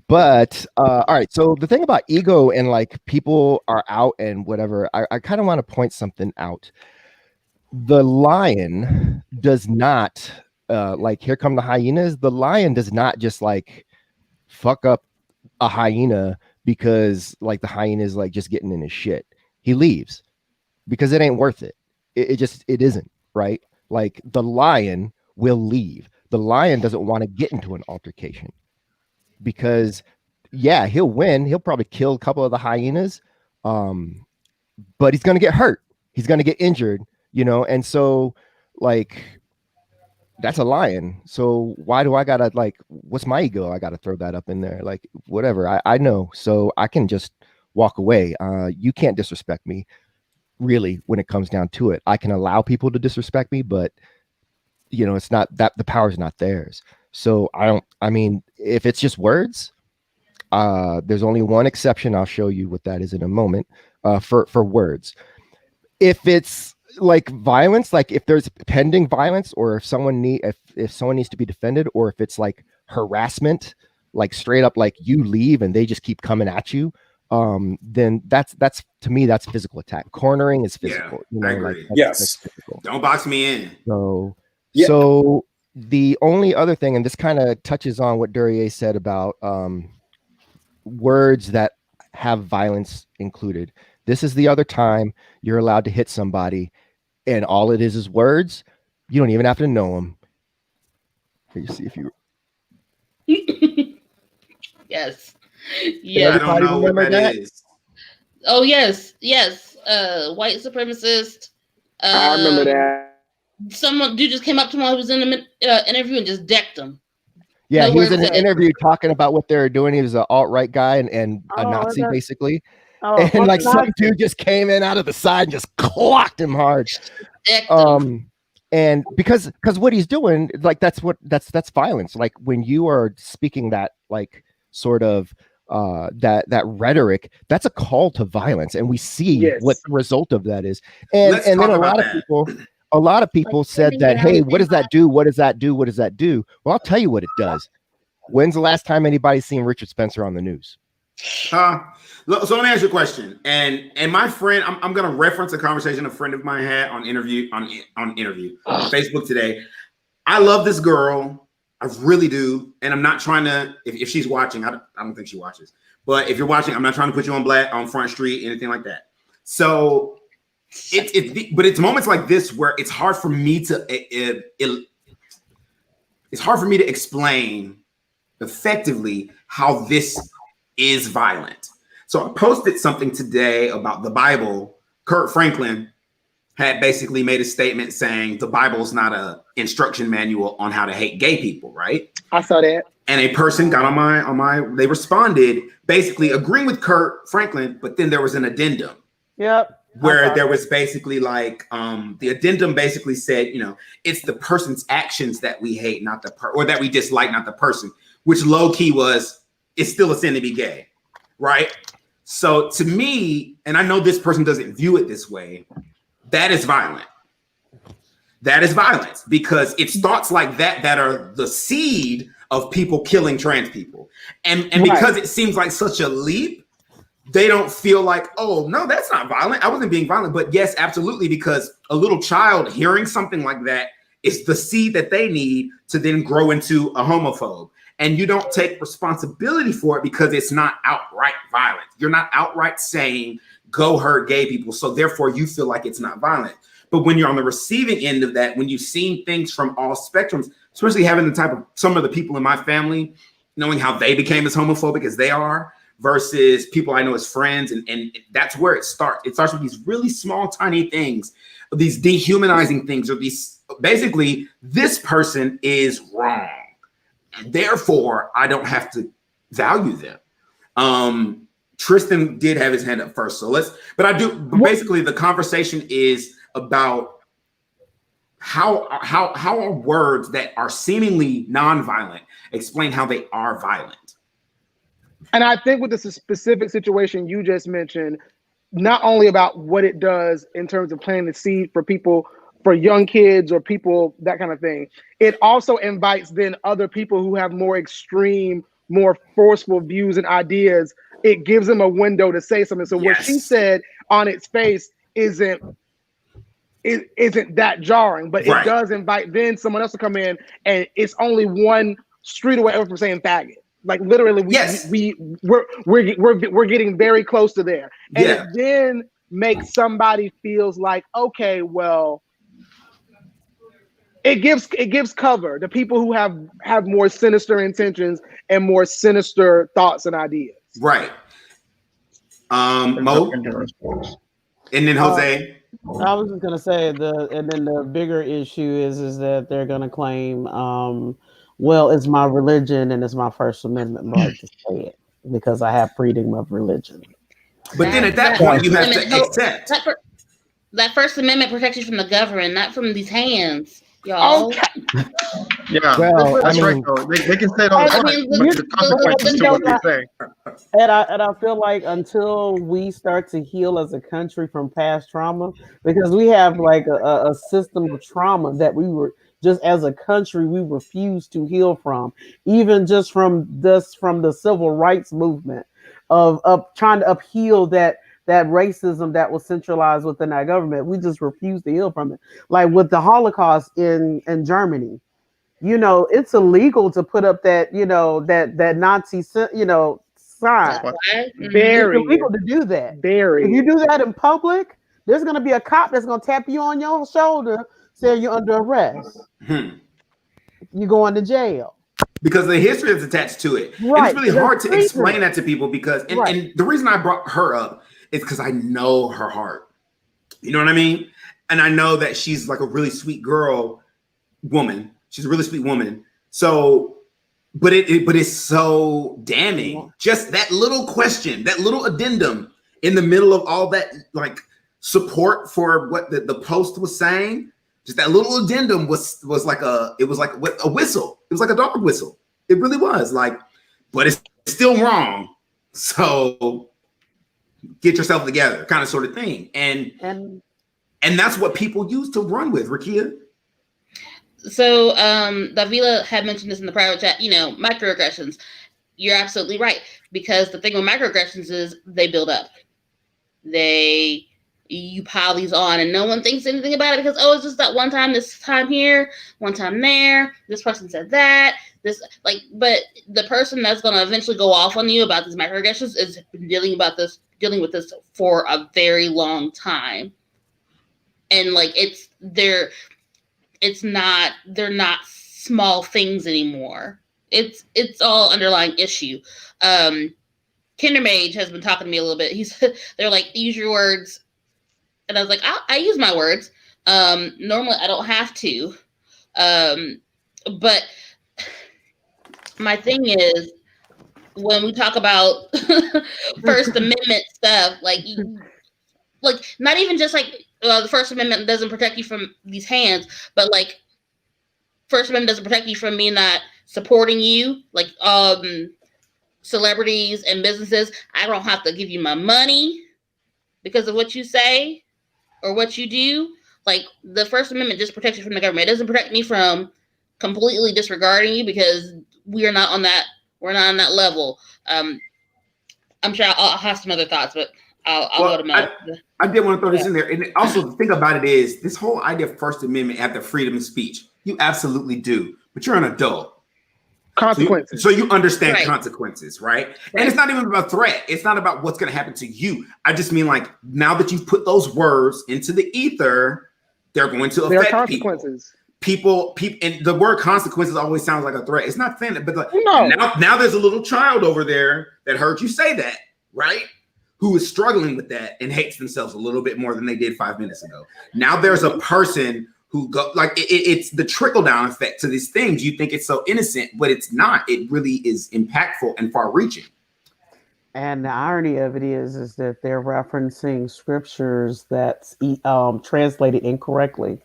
But all right, so the thing about ego and like people are out and whatever, I kind of want to point something out. The lion does not like here come the hyenas. The lion does not just like fuck up a hyena because like the hyena is like just getting in his shit. He leaves because it ain't worth it. It isn't, right? Like the lion will leave. The lion doesn't want to get into an altercation because yeah, he'll win. He'll probably kill a couple of the hyenas. But he's going to get hurt. He's going to get injured, and so like that's a lion. So why do I gotta like, what's my ego? I gotta throw that up in there. Like whatever. I know. So I can just walk away. You can't disrespect me really when it comes down to it. I can allow people to disrespect me, but it's not that the power's not theirs. So I mean, if it's just words, there's only one exception. I'll show you what that is in a moment, for words. If it's like violence, like if there's pending violence, or if someone needs to be defended, or if it's like harassment, like straight up, like you leave and they just keep coming at you, then that's to me, that's physical attack. Cornering is physical. I agree. Like, that's physical. Don't box me in. So the only other thing, and this kind of touches on what Duryea said about words that have violence included. This is the other time you're allowed to hit somebody, and all it is words. You don't even have to know them. Here, you see if you. Yes. Yeah. I don't know what that is. Oh yes. White supremacist. I remember that. Dude just came up to him while he was in the interview and just decked him. Yeah, No he was in words an said. interview talking about what they were doing. He was an alt-right guy and a Nazi, basically. And like some dude just came in out of the side and just clocked him hard. And because what he's doing, like that's violence. Like when you are speaking that like sort of that rhetoric, that's a call to violence, and we see what the result of that is. And then a lot of people said that, hey, what does that do? What does that do? What does that do? Well, I'll tell you what it does. When's the last time anybody's seen Richard Spencer on the news? So let me ask you a question. And my friend, I'm gonna reference a conversation a friend of mine had on Facebook today. I love this girl. I really do. And I'm not trying to, if she's watching, I don't think she watches. But if you're watching, I'm not trying to put you on Front Street, anything like that. So but it's moments like this where it's hard for me to explain effectively how this is violent. So I posted something today about the Bible. Kurt Franklin had basically made a statement saying the Bible is not an instruction manual on how to hate gay people, right? I saw that. And a person got on my they responded basically agreeing with Kurt Franklin, but then there was an addendum. Yep. Where there was basically like the addendum basically said, it's the person's actions that we hate, not the or that we dislike, not the person, which low key was, it's still a sin to be gay, right? So to me, and I know this person doesn't view it this way, that is violent. That is violence because it's thoughts like that are the seed of people killing trans people. And because it seems like such a leap, they don't feel like, oh, no, that's not violent. I wasn't being violent. But yes, absolutely, because a little child hearing something like that is the seed that they need to then grow into a homophobe. And you don't take responsibility for it because it's not outright violent. You're not outright saying, go hurt gay people. So therefore, you feel like it's not violent. But when you're on the receiving end of that, when you've seen things from all spectrums, especially having the type of some of the people in my family, knowing how they became as homophobic as they are versus people I know as friends. And that's where it starts. It starts with these really small, tiny things, these dehumanizing things, or these basically, this person is wrong. And therefore, I don't have to value them. Tristan did have his hand up first. So but basically the conversation is about how are words that are seemingly non-violent explain how they are violent. And I think with this specific situation you just mentioned, not only about what it does in terms of planting the seed for people, for young kids or people, that kind of thing, it also invites then other people who have more extreme, more forceful views and ideas. It gives them a window to say something. So what she said on its face isn't that jarring, but it does invite then someone else to come in, and it's only one street away from saying faggot. Like literally, we're getting very close to there, and it then makes somebody feels like, okay, well, it gives cover to people who have more sinister intentions and more sinister thoughts and ideas. Right. Mo, and then Jose. I was just gonna say and then the bigger issue is that they're gonna claim, well, it's my religion and it's my First Amendment right to say it because I have freedom of religion. But then at that point, you have to accept that First Amendment protects you from the government, not from these hands, y'all. Okay. Yeah, well, that's right. Though they can say it all the time, but the consequences to what they say. And I feel like until we start to heal as a country from past trauma, because we have like a system of trauma that we were just as a country we refuse to heal from, even just from the civil rights movement of trying to upheal that racism that was centralized within our government. We just refuse to heal from it. Like with the Holocaust in Germany, it's illegal to put up that that Nazi sign. Very it's illegal to do that. Very. If you do that in public, there's going to be a cop that's going to tap you on your shoulder, saying you're under arrest. You're going to jail. Because the history is attached to it. Right. And it's really hard to explain that to people because, and the reason I brought her up is because I know her heart. You know what I mean? And I know that she's like a really sweet woman. She's a really sweet woman. So, but it's so damning. Just that little question, that little addendum in the middle of all that like support for what the post was saying. Just that little addendum was like a whistle. It was like a dog whistle. It really was like, but it's still wrong. So get yourself together, kind of sort of thing. And that's what people use to run with, Rakia. So Davila had mentioned this in the private chat, microaggressions. You're absolutely right. Because the thing with microaggressions is they build up. You pile these on and no one thinks anything about it because, it's just that one time, this time here, one time there, this person said that, but the person that's going to eventually go off on you about these microaggressions is dealing with this for a very long time. And they're not small things anymore. It's all underlying issue. Kindermage has been talking to me a little bit. They're like, use your words. And I was like, I use my words. Normally I don't have to. But my thing is, when we talk about First Amendment stuff, like not even just like the First Amendment doesn't protect you from these hands, but like First Amendment doesn't protect you from me not supporting you, like celebrities and businesses. I don't have to give you my money because of what you say or what you do. Like the First Amendment just protects you from the government. It doesn't protect me from completely disregarding you because we're not on that level. I'm sure I'll have some other thoughts, but I'll go to Mo. I did want to throw this in there. And also the thing about it is this whole idea of First Amendment after freedom of speech, you absolutely do, but you're an adult. Consequences. So you understand consequences, right? And it's not even about threat. It's not about what's going to happen to you. I just mean like now that you've put those words into the ether, they're going to affect consequences. people, and the word consequences always sounds like a threat. It's not saying that, but like, No. now there's a little child over there that heard you say that, right? Who is struggling with that and hates themselves a little bit more than they did 5 minutes ago. Now there's a person who go like it's the trickle down effect to these things. You think it's so innocent, but it's not. It really is impactful and far reaching. And the irony of it is that they're referencing scriptures that's translated incorrectly.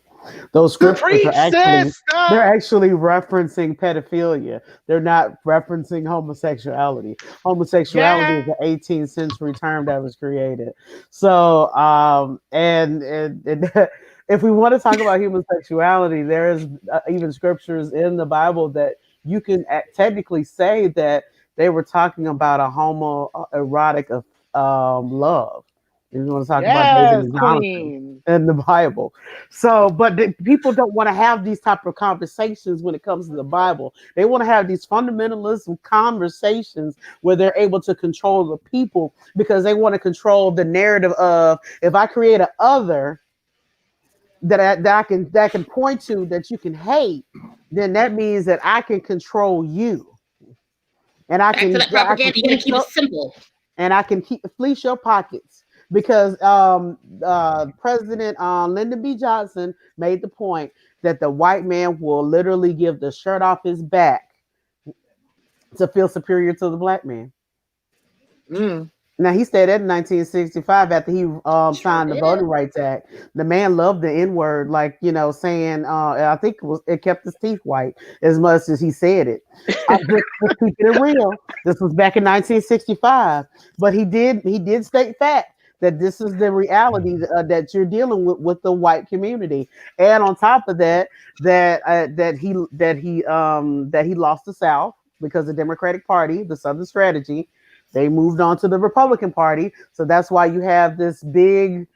Those scriptures they're actually referencing pedophilia. They're not referencing homosexuality. Homosexuality is an 18th century term that was created. So, and if we want to talk about homosexuality, there is even scriptures in the Bible that you can technically say that they were talking about a homoerotic love. You want to talk about David and Jonathan in the Bible. So, but people don't want to have these type of conversations when it comes to the Bible. They want to have these fundamentalist conversations where they're able to control the people because they want to control the narrative of, if I create an other that I can point to that you can hate, then that means that I can control you. And I can, that propaganda, you gotta keep it simple. And I can fleece your pockets. Because President Lyndon B. Johnson made the point that the white man will literally give the shirt off his back to feel superior to the black man. Now, he said that in 1965 after he signed the Voting Rights Act. The man loved the N-word, like, saying, I think it kept his teeth white as much as he said it. I'm just keeping it real. This was back in 1965. But he did state fact that this is the reality that you're dealing with the white community, and on top of that, that he lost the South because the Democratic Party, the Southern strategy, they moved on to the Republican Party. So that's why you have this big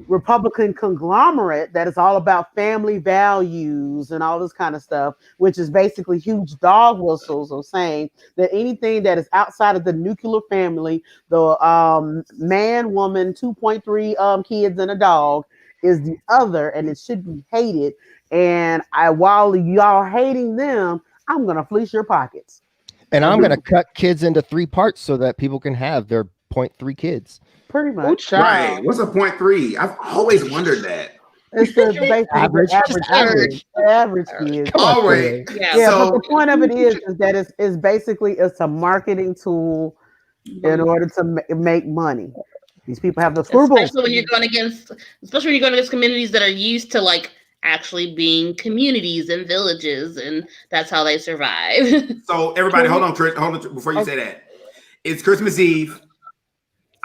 Republican conglomerate that is all about family values and all this kind of stuff, which is basically huge dog whistles of saying that anything that is outside of the nuclear family, the man, woman, 2.3 kids and a dog, is the other, and it should be hated. And while y'all hating them, I'm gonna fleece your pockets. And I'm gonna cut kids into 3 parts so that people can have their 0.3 kids. Pretty much. Right. What's a 0.3? I've always wondered that. It's the average kid. Always. Yeah, but the point of it is that it's basically a marketing tool in order to make money. These people have the scruples. Especially when you're going against communities that are used to like actually being communities and villages, and that's how they survive. So everybody, hold on before you say that. It's Christmas Eve.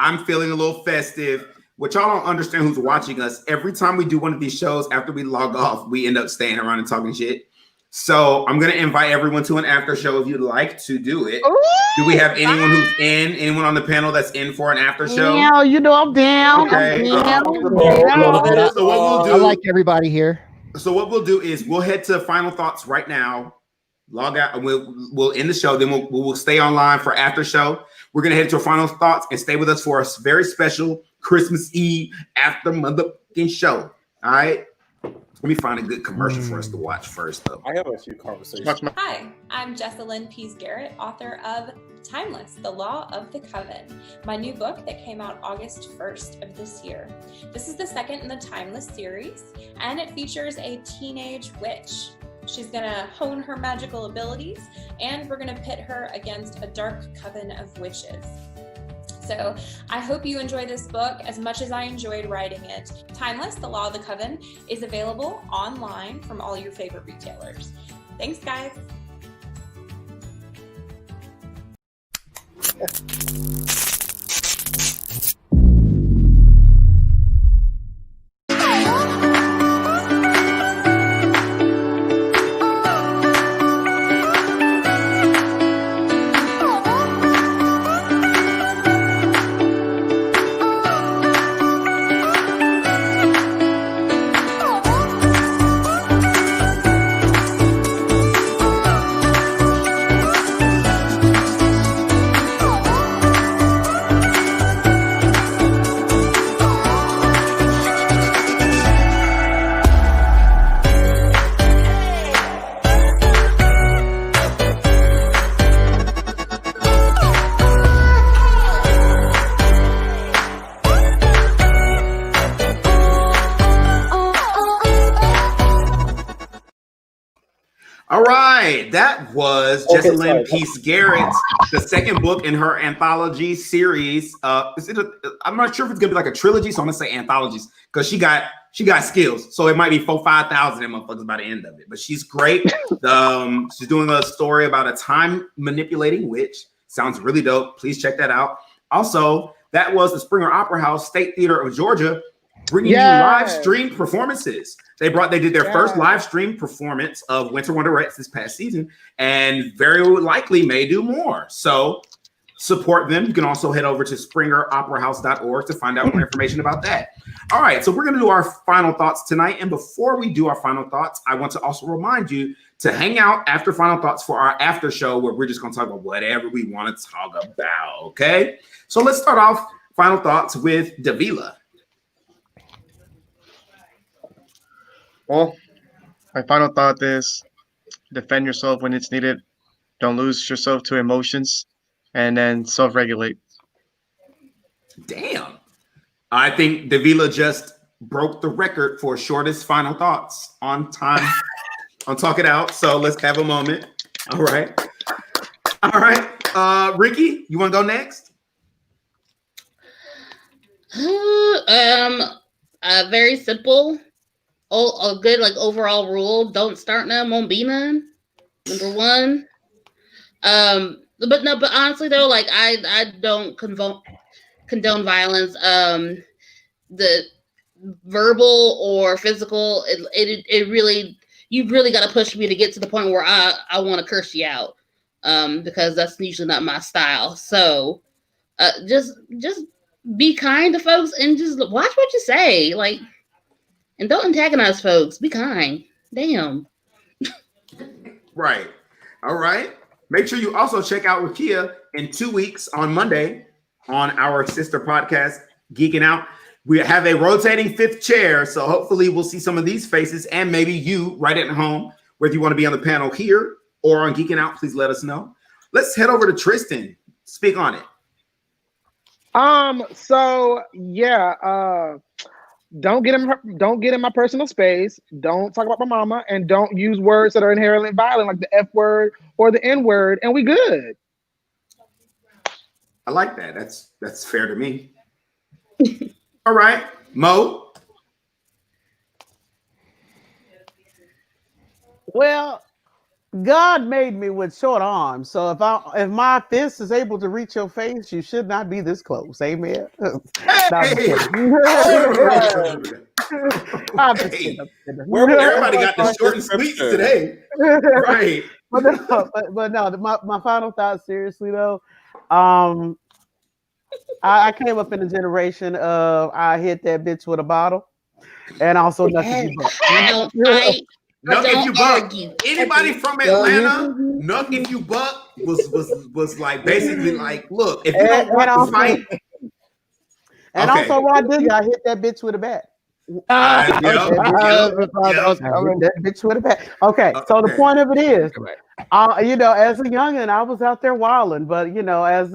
I'm feeling a little festive. What y'all don't understand, who's watching us, every time we do one of these shows, after we log off, we end up staying around and talking shit. So I'm going to invite everyone to an after show if you'd like to do it. Ooh, do we have anyone on the panel that's in for an after show? Yeah, I'm down. Okay. I'm down. So what we'll do, I like everybody here. So what we'll do is we'll head to final thoughts right now. Log out and we'll end the show. Then we'll stay online for after show. We're gonna head to our final thoughts and stay with us for a very special Christmas Eve after motherfucking show. All right. Let me find a good commercial for us to watch first, though. I have a few conversations. Hi, I'm Jessalyn Pease Garrett, author of Timeless, The Law of the Coven, my new book that came out August 1st of this year. This is the second in the Timeless series, and it features a teenage witch. She's gonna hone her magical abilities, and we're gonna pit her against a dark coven of witches. So I hope you enjoy this book as much as I enjoyed writing it. Timeless, The Law of the Coven is available online from all your favorite retailers. Thanks, guys. right, that was Jessalyn Peace Garrett's the second book in her anthology series. I'm not sure if it's gonna be like a trilogy, so I'm gonna say anthologies because she got skills. So it might be 5,000 motherfuckers by the end of it. But she's great. She's doing a story about a time manipulating witch. Sounds really dope. Please check that out. Also, that was the Springer Opera House State Theater of Georgia bringing you live stream performances. They did their first live stream performance of Winter Wonderettes this past season, and very likely may do more. So support them. You can also head over to springeroperahouse.org to find out more information about that. All right, so we're going to do our final thoughts tonight. And before we do our final thoughts, I want to also remind you to hang out after final thoughts for our after show where we're just going to talk about whatever we want to talk about, okay? So let's start off final thoughts with Davila. Well, my final thought is defend yourself when it's needed. Don't lose yourself to emotions, and then self-regulate. Damn. I think Davila just broke the record for shortest final thoughts on time on Talk It Out. So let's have a moment. All right. Ricky, you want to go next? Very simple. A good overall rule: don't start none, won't be none. Number one. But honestly though, I don't condone violence. The verbal or physical, it really, you really got to push me to get to the point where I want to curse you out, because that's usually not my style. So, just be kind to folks and just watch what you say, and don't antagonize folks. Be kind. Damn. Right. All right. Make sure you also check out Rakia in 2 weeks on Monday on our sister podcast, Geeking Out. We have a rotating fifth chair, so hopefully we'll see some of these faces and maybe you right at home, whether you want to be on the panel here or on Geeking Out, please let us know. Let's head over to Tristan. Speak on it. Don't get in my personal space. Don't talk about my mama, and don't use words that are inherently violent, like the F word or the N word, and we good. I like that. That's fair to me. All right, Mo. Well, God made me with short arms, so if my fist is able to reach your face, you should not be this close. Amen. Everybody got the short and sweet today, right? But no, my final thought, seriously though, I came up in a generation of I hit that bitch with a bottle, and also nothing. Nuck if you buck. Anybody from Atlanta, Nuck if you buck was like basically like, look, if you don't want to fight. And also, Rod Digger, I hit that bitch with a bat. That bitch with a bat. Okay, so the point of it is, as a youngin', I was out there wilding, but as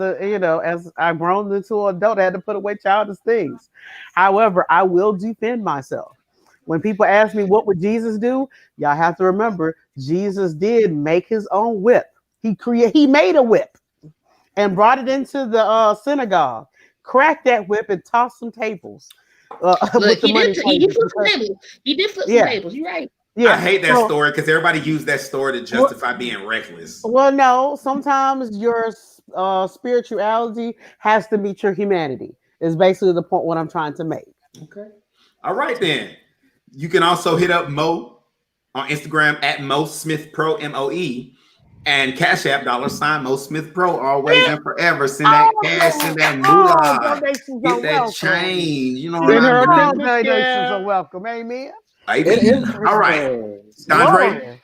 I've grown into an adult, I had to put away childish things. However, I will defend myself. When people ask me what would Jesus do, y'all have to remember Jesus did make his own whip. He made a whip and brought it into the synagogue, cracked that whip and tossed some tables. Look, he did flip some tables. He did flip some tables. You're right. Yeah, I hate that story because everybody used that story to justify being reckless. Well, no, sometimes your spirituality has to meet your humanity. Is basically the point what I'm trying to make. Okay. All right then. You can also hit up Mo on Instagram at Mo Smith Pro, MOE, and Cash App $ Mo Smith Pro, always and forever. Send that cash, send that moolah, get that change. You know what I mean? Donations are welcome. Amen. All right, Andre.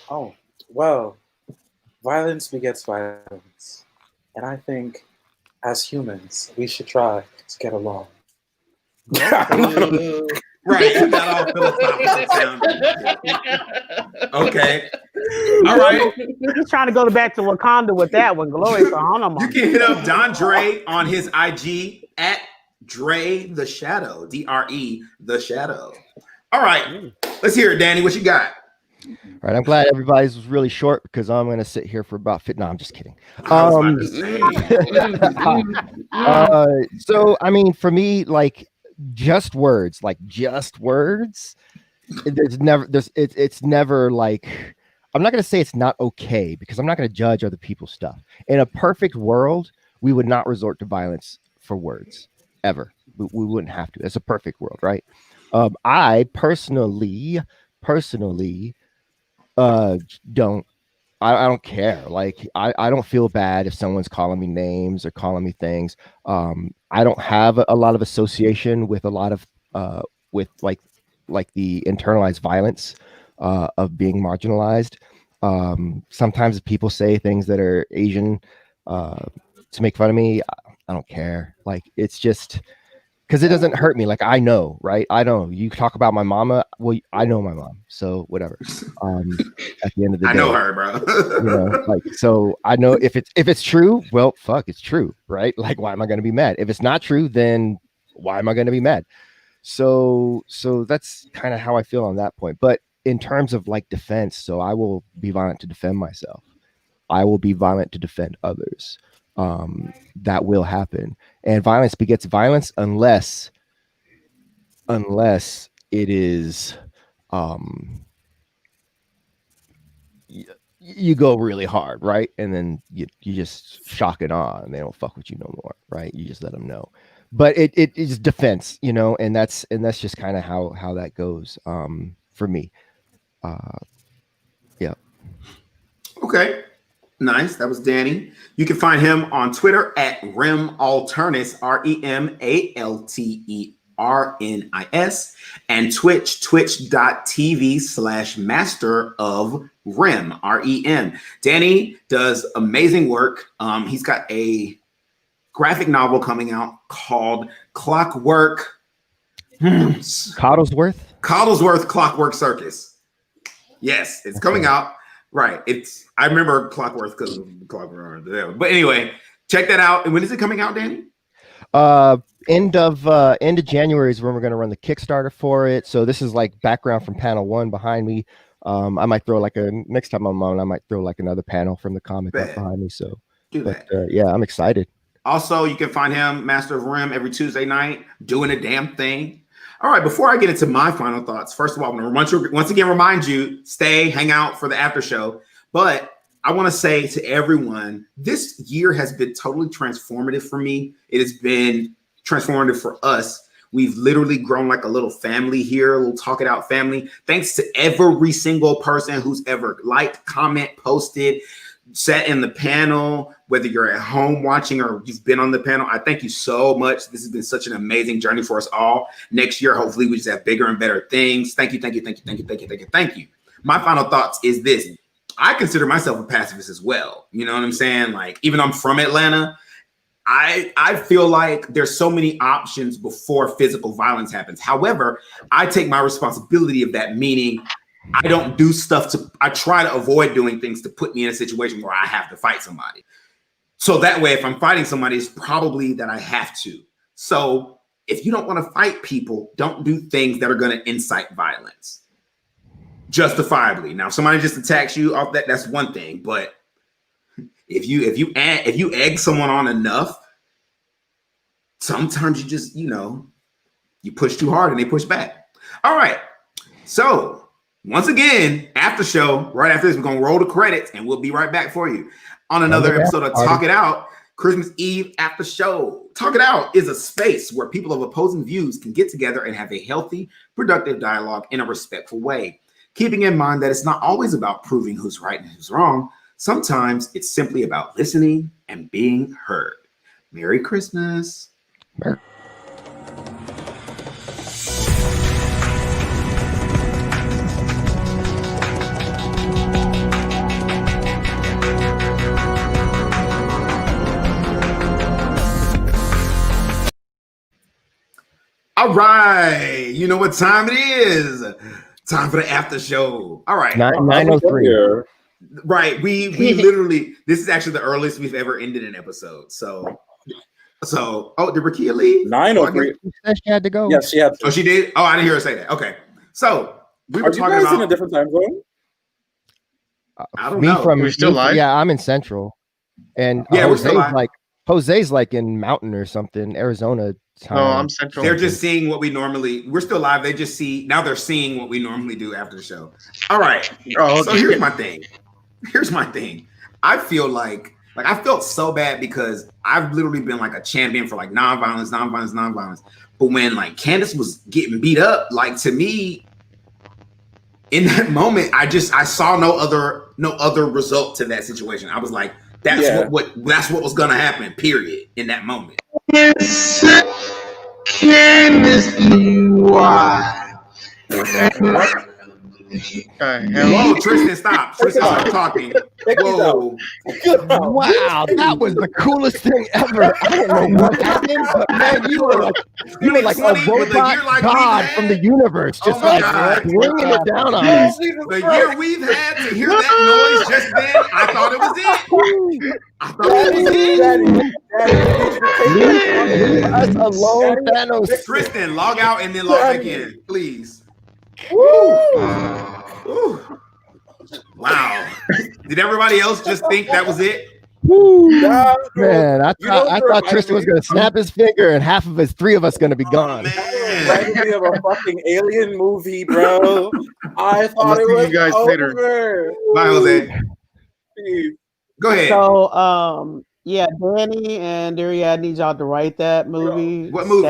Oh, well, violence begets violence, and I think as humans we should try to get along. Right, you got all philosophical sounding. Okay. All right. He's trying to go back to Wakanda with that one. Glory to Hanama. You can hit up Don Dre on his IG at Dre the Shadow. DRE the Shadow. All right. Let's hear it, Danny. What you got? All right, I'm glad everybody's was really short because I'm going to sit here for about No, I'm just kidding. So I mean, for me, like just words. It's never like, I'm not going to say it's not okay because I'm not going to judge other people's stuff. In a perfect world, we would not resort to violence for words ever. We wouldn't have to. It's a perfect world, right? I personally don't. I don't care. Like I don't feel bad if someone's calling me names or calling me things. I don't have a lot of association with a lot of with like the internalized violence of being marginalized. Sometimes people say things that are Asian to make fun of me. I don't care. Like it's just because it doesn't hurt me. Like I know, right? I know you talk about my mama. Well, I know my mom, so whatever. At the end of the day, I know her, bro. like so I know if it's true. Well, fuck, it's true, right? Like, why am I going to be mad? If it's not true, then why am I going to be mad? So that's kind of how I feel on that point. But in terms of like defense, so I will be violent to defend myself. I will be violent to defend others. That will happen, and violence begets violence unless it is you go really hard, right? And then you just shock it on and they don't fuck with you no more, right? You just let them know. But it is defense, and that's just kind of how that goes for me. Yeah. Okay. Nice. That was Danny. You can find him on Twitter at Rem Alternis, REMALTERNIS, and twitch.tv/master of Rem, REM. Danny does amazing work. He's got a graphic novel coming out called Coddlesworth Clockwork Circus. Yes, it's coming out. Right. I remember Clockwork because of Clockwork. But anyway, check that out. And when is it coming out, Danny? End of January is when we're going to run the Kickstarter for it. So this is like background from panel 1 behind me. I might throw next time I'm on, I might throw like another panel from the comic up behind me. So yeah, I'm excited. Also, you can find him, Master of Rem, every Tuesday night doing a damn thing. All right, before I get into my final thoughts, first of all, I'm going to once again remind you, hang out for the after show. But I want to say to everyone, this year has been totally transformative for me. It has been transformative for us. We've literally grown like a little family here, a little Talk It Out family. Thanks to every single person who's ever liked, comment, posted, sat in the panel, whether you're at home watching or you've been on the panel. I thank you so much. This has been such an amazing journey for us all. Next year, hopefully we just have bigger and better things. Thank you. My final thoughts is this. I consider myself a pacifist as well. You know what I'm saying? Like, even though I'm from Atlanta, I feel like there's so many options before physical violence happens. However, I take my responsibility of that, meaning I don't do stuff I try to avoid doing things to put me in a situation where I have to fight somebody. So that way, if I'm fighting somebody, it's probably that I have to. So if you don't want to fight people, don't do things that are going to incite violence. Justifiably. Now, if somebody just attacks you off that's one thing. But if you egg someone on enough, sometimes you just, you push too hard and they push back. All right. So once again, after show, right after this, we're going to roll the credits and we'll be right back for you on another episode of Talk It Out, Christmas Eve after show. Talk It Out is a space where people of opposing views can get together and have a healthy, productive dialogue in a respectful way. Keeping in mind that it's not always about proving who's right and who's wrong. Sometimes it's simply about listening and being heard. Merry Christmas. Merry. All right. You know what time it is. Time for the after show. All right. 9:03. Right. We literally, this is actually the earliest we've ever ended an episode. So did Rakia leave? 9:03. She had to go. Yes, she had to. Oh, she did? Oh, I didn't hear her say that. Okay. So we were talking you guys about in a different time zone? I don't know. From We're still live? Yeah, I'm in Central, and Yeah, we're still live. Jose's like in Mountain or something, Arizona time. No, I'm Central. They're just seeing what we normally. We're still live. They just see now. They're seeing what we normally do after the show. All right. Oh, So here's my thing. I feel like I felt so bad because I've literally been like a champion for like nonviolence. But when like Candace was getting beat up, like to me, in that moment, I saw no other result to that situation. I was like, that's what was gonna happen. Period. In that moment. Candace, why? Whoa, Tristan, stop. Tristan, stop talking. Whoa. Wow, that was the coolest thing ever. I don't know what happened, but man, you were like a robot god from the universe, just bringing it down on us. The year we've had to hear that noise just then, I thought it was it. Leave us alone, Thanos. Tristan, log out and then log back in, please. Woo. Wow. Did everybody else just think that was it? Man, I thought Tristan was going to snap his finger and half of his 3 of us going to be gone. Reminded me of a fucking alien movie, bro. I thought it was you guys over. Later. Bye, Jose. Go ahead. So, yeah, Danny and Daria, I need y'all to write that movie. What movie?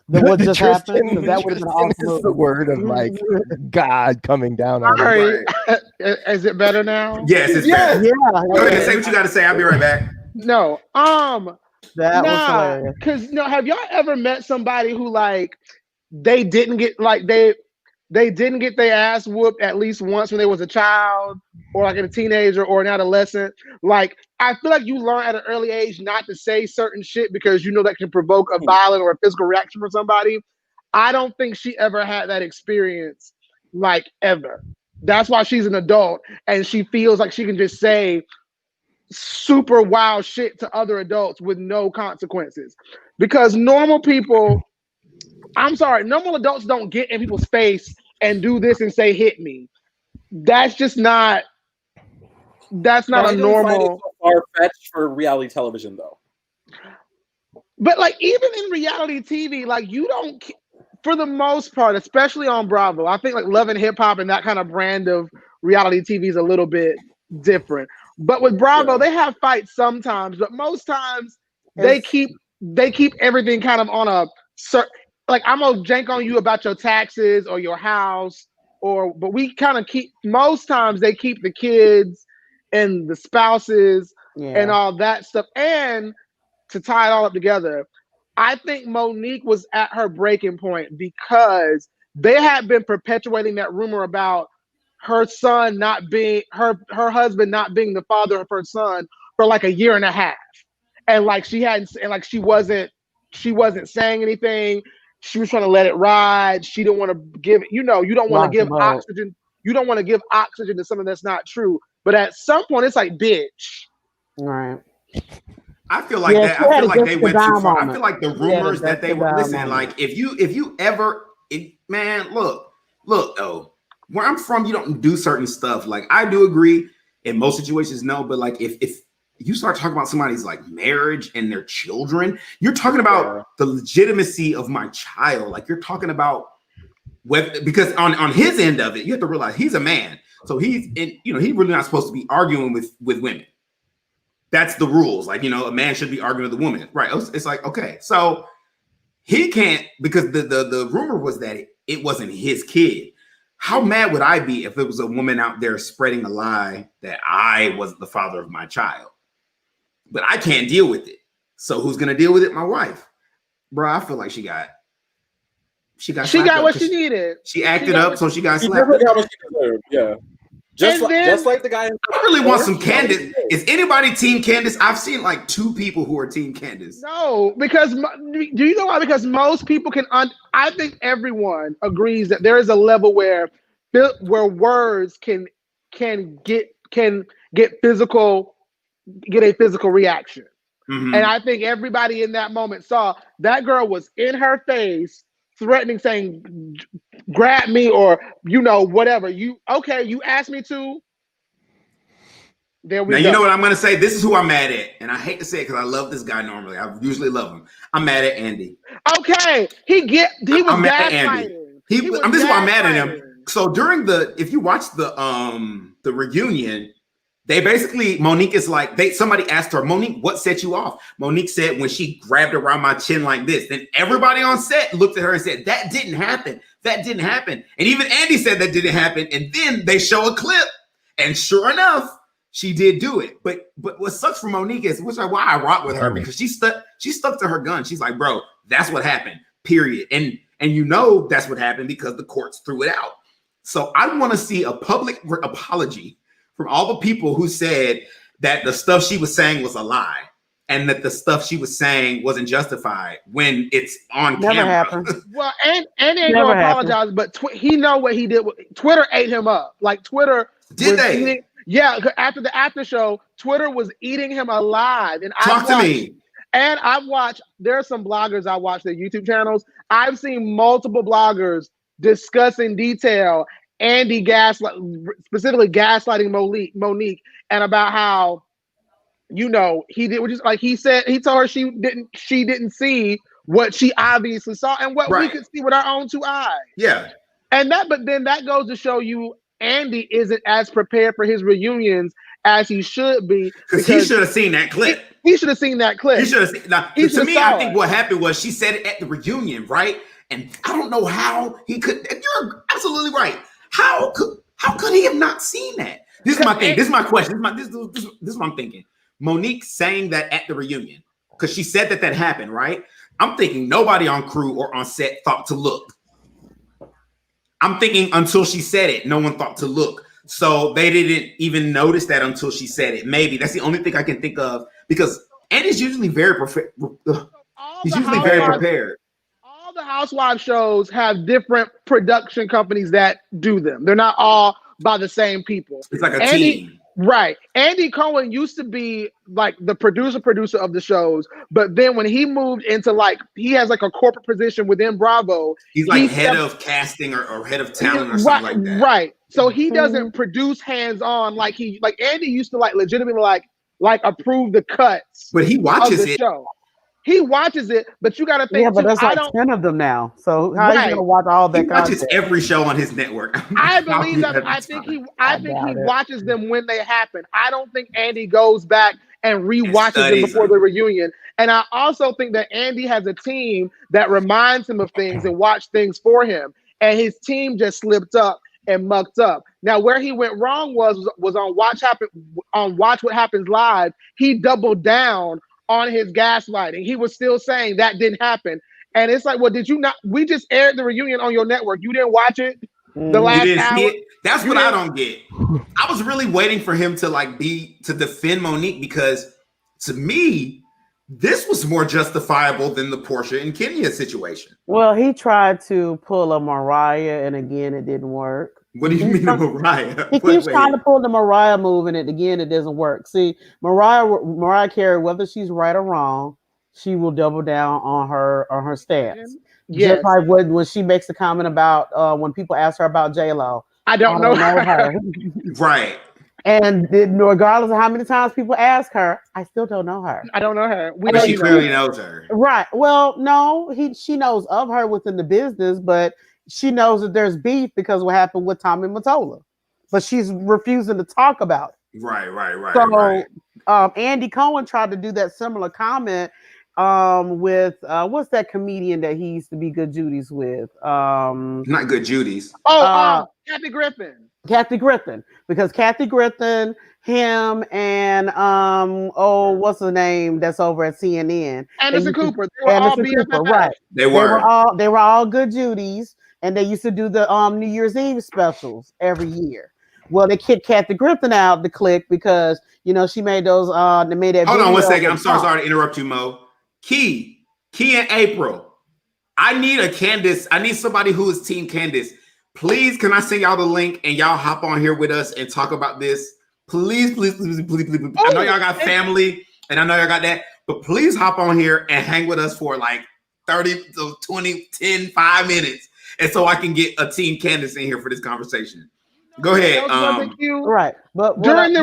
What just Tristan, happened? That would have been awesome. Is the word of like God coming down on us. Is it better now? Yes, it's better. Yeah. Go ahead, say what you got to say. I'll be right back. No. That was hilarious. Because have y'all ever met somebody who like they didn't get their ass whooped at least once when they was a child or like a teenager or an adolescent? Like I feel like you learn at an early age not to say certain shit because you know that can provoke a violent or a physical reaction from somebody. I don't think she ever had that experience, like ever. That's why she's an adult and she feels like she can just say super wild shit to other adults with no consequences. Because normal adults don't get in people's face and do this and say hit me. That's just not a normal. Far-fetched for reality television though. But like even in reality TV, like you don't, for the most part, especially on Bravo, I think like Love and Hip Hop and that kind of brand of reality TV is a little bit different. But with Bravo, they have fights sometimes, but most times they keep everything kind of on a certain. Like I'm gonna jank on you about your taxes or your house, but we kind of most times they keep the kids and the spouses and all that stuff. And to tie it all up together, I think Monique was at her breaking point because they had been perpetuating that rumor about her son not being her husband not being the father of her son for like a year and a half. And like she wasn't saying anything. She was trying to let it ride. She didn't want to give it, you don't want to give oxygen. You don't want to give oxygen to something that's not true. But at some point, it's like, bitch. Right. I feel like that. I feel like they went too far. I feel like the rumors that they were listening. Like if you ever, man, look, though, where I'm from, you don't do certain stuff. Like I do agree in most situations, no, but like if you start talking about somebody's like marriage and their children, you're talking about the legitimacy of my child. Like you're talking about whether, because on his end of it, you have to realize he's a man. So he's he's really not supposed to be arguing with women. That's the rules. Like, a man should be arguing with a woman. Right. It's like, okay, so he can't, because the rumor was that it wasn't his kid. How mad would I be if it was a woman out there spreading a lie that I was the father of my child? But I can't deal with it. So who's gonna deal with it? My wife. Bro, I feel like she got what she needed. She acted up, so she got slapped. Never got what she deserved. Yeah. Just like the guy. I really want some Candace. Is anybody team Candace? I've seen like 2 people who are team Candace. No, because do you know why? Because most people can. I think everyone agrees that there is a level where words can get a physical reaction. Mm-hmm. And I think everybody in that moment saw that girl was in her face, threatening, saying, grab me or whatever. You asked me to. There we now, go. you know what I'm going to say? This is who I'm mad at. And I hate to say it because I love this guy normally. I usually love him. I'm mad at Andy. Okay. He was gaslighting. This is why I'm mad at him. So if you watch the reunion, they basically, Monique is like, somebody asked her, Monique, what set you off? Monique said, when she grabbed around my chin like this. Then everybody on set looked at her and said, that didn't happen. That didn't happen. And even Andy said that didn't happen. And then they show a clip. And sure enough, she did do it. But what sucks for Monique is, which is why I rock with her, because she stuck to her gun. She's like, bro, that's what happened, period. And that's what happened because the courts threw it out. So I want to see a public apology from all the people who said that the stuff she was saying was a lie and that the stuff she was saying wasn't justified when it's on camera. Happened. Well, and ain't gonna apologize, but he know what he did. Twitter ate him up. Like Twitter did they? Yeah, after the after show, Twitter was eating him alive. And Talk to me. And I've watched, there are some bloggers I watch their YouTube channels. I've seen multiple bloggers discuss in detail Andy specifically gaslighting Monique, and about how, he did, which is like he told her she didn't see what she obviously saw and what we could see with our own two eyes. Yeah. But then that goes to show you Andy isn't as prepared for his reunions as he should be. Because he should have seen that clip. He should have seen that clip. He should have seen. Now, to me, I think what happened was she said it at the reunion, right? And I don't know how he could. You're absolutely right. How could he have not seen that? This is my thing. This is my question. This is what I'm thinking. Monique saying that at the reunion because she said that happened, right? I'm thinking nobody on crew or on set thought to look. I'm thinking until she said it, no one thought to look. So they didn't even notice that until she said it. Maybe that's the only thing I can think of because Andy's usually very prepared. He's usually very prepared. All the Housewives shows have different production companies that do them. They're not all by the same people. It's like a team. Right. Andy Cohen used to be like the producer of the shows, but then when he moved into he has like a corporate position within Bravo. He's like head of casting or head of talent or something like that. Right. So he doesn't produce hands-on like Andy used to legitimately approve the cuts. But he watches of the show. He watches it, but you got to think. Yeah, but there's 10 of them now. So how are you going to watch all that? He watches every show on his network. I believe that. I think he watches them when they happen. I don't think Andy goes back and rewatches them before the reunion. And I also think that Andy has a team that reminds him of things and watch things for him. And his team just slipped up and mucked up. Now, where he went wrong was on Watch What Happens Live. He doubled down on his gaslighting. He was still saying that didn't happen. And it's like, well, did you not? We just aired the reunion on your network. You didn't watch it the last hour? That's what I don't get. I was really waiting for him to defend Monique because to me, this was more justifiable than the Portia and Kenya situation. Well, he tried to pull a Mariah, and again, it didn't work. What do you mean a Mariah? He keeps trying to pull the Mariah move, and again, it doesn't work. See, Mariah Carey, whether she's right or wrong, she will double down on her stance. Yes. Just like when she makes the comment about when people ask her about J-Lo. I don't know her. Right. And regardless of how many times people ask her, I still don't know her. I don't know her. She clearly knows her. Right. Well, no, she knows of her within the business, but she knows that there's beef because of what happened with Tommy Mottola. But she's refusing to talk about it. Right. So Andy Cohen tried to do that similar comment with what's that comedian that he used to be Good Judy's with? Not Good Judy's. Kathy Griffin. Because Kathy Griffin, him, and what's the name that's over at CNN? Anderson Cooper. They were all BFFs. Right. They were all Good Judy's, and they used to do the New Year's Eve specials every year. Well, they kicked Kathy Griffin out the clique because she made those. They made that. Hold on 1 second. I'm sorry to interrupt you, Mo. Key and April. I need a Candace. I need somebody who is Team Candace. Please, can I send y'all the link and y'all hop on here with us and talk about this? Please. I know y'all got family and I know y'all got that, but please hop on here and hang with us for 30 to 20, 10, 5 minutes and so I can get a Team Candace in here for this conversation. Go ahead. Right, but during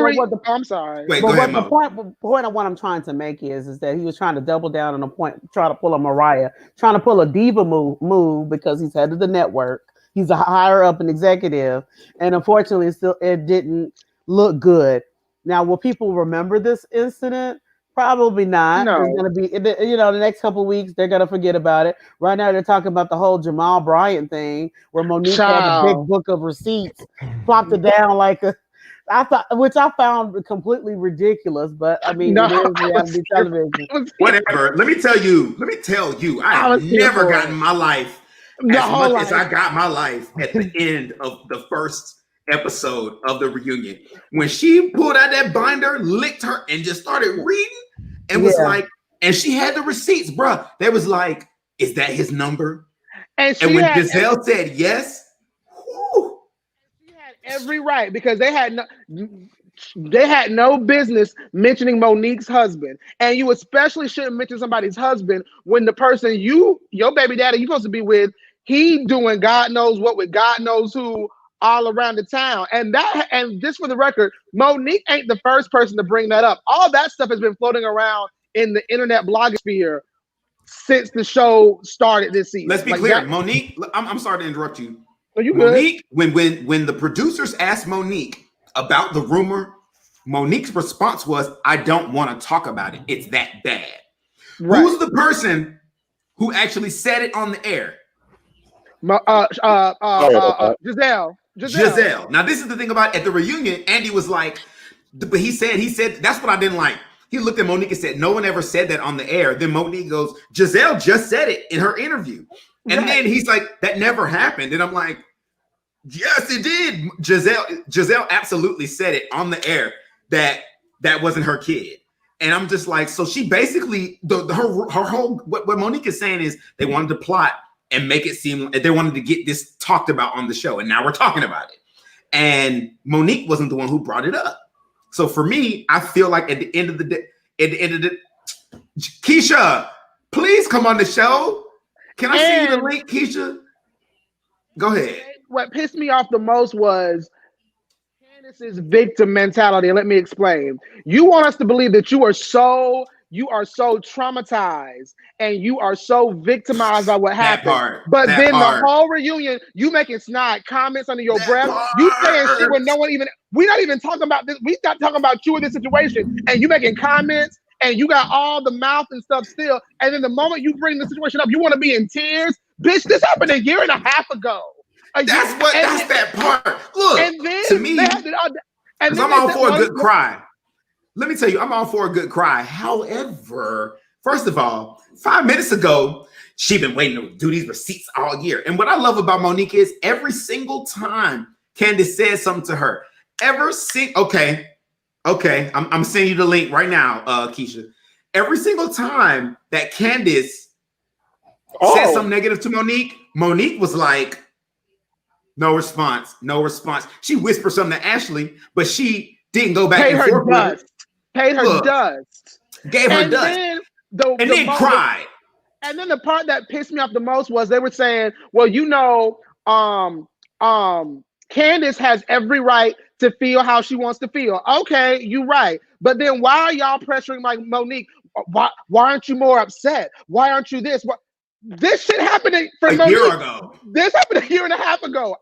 I'm sorry. Wait, but go ahead, the Mo. point of what I'm trying to make is that he was trying to double down on a point, try to pull a Mariah, trying to pull a diva move because he's head of the network. He's a higher up an executive, and unfortunately, it didn't look good. Now, will people remember this incident? Probably not. No. There's going to be, the next couple of weeks, they're going to forget about it. Right now, they're talking about the whole Jamal Bryant thing, where Monique had a big book of receipts, plopped it down which I found completely ridiculous. But I mean, it is reality television. Whatever. Let me tell you, I have never gotten my life as much as I got my life at the end of the first episode of the reunion. When she pulled out that binder, licked her, and just started reading, and was like, and she had the receipts, bruh. They was like, is that his number? And when Giselle said yes, she had every right, because they had no business mentioning Monique's husband. And you especially shouldn't mention somebody's husband when the person your baby daddy you're supposed to be with, he doing God knows what with God knows who all around the town. And just for the record, Monique ain't the first person to bring that up. All that stuff has been floating around in the internet blogosphere since the show started this season. Let's be clear, Monique. I'm sorry to interrupt you. Are you Monique, good? When the producers asked Monique about the rumor, Monique's response was, "I don't want to talk about it. It's that bad." Right. Who's the person who actually said it on the air? Giselle. Now, this is the thing about at the reunion, Andy was like, but he said, that's what I didn't like. He looked at Monique and said, no one ever said that on the air. Then Monique goes, Giselle just said it in her interview. And then he's like, that never happened. And I'm like, yes, it did. Giselle absolutely said it on the air that wasn't her kid. And I'm just like, so she basically, her whole, what Monique is saying is they wanted to plot and make it seem like they wanted to get this talked about on the show. And now we're talking about it. And Monique wasn't the one who brought it up. So for me, I feel like at the end of the day, Keisha, please come on the show. Can I see you the link, Keisha? Go ahead. What pissed me off the most was Candace's victim mentality. And let me explain. You want us to believe that you are so traumatized and you are so victimized by what happened. But then the whole reunion, you making snide comments under your breath. You saying shit when no one even, we're not even talking about this. We not talking about you in this situation. And you making comments and you got all the mouth and stuff still. And then the moment you bring the situation up, you want to be in tears. Bitch, this happened a year and a half ago. That's that part. Look, and then to me, because I'm all for a good cry. Let me tell you, I'm all for a good cry. However, first of all, 5 minutes ago, she's been waiting to do these receipts all year. And what I love about Monique is every single time Candace says something to her, okay, I'm sending you the link right now, Keisha. Every single time that Candace said something negative to Monique, Monique was like, no response. She whispered something to Ashley, but she didn't go back and forth. Paid her dust. Gave her dust. Then cried. And then the part that pissed me off the most was they were saying, well, Candace has every right to feel how she wants to feel. Okay, you're right. But then why are y'all pressuring like Monique? Why aren't you more upset? Why aren't you this? This shit happened for Monique. Year ago. This happened a year and a half ago.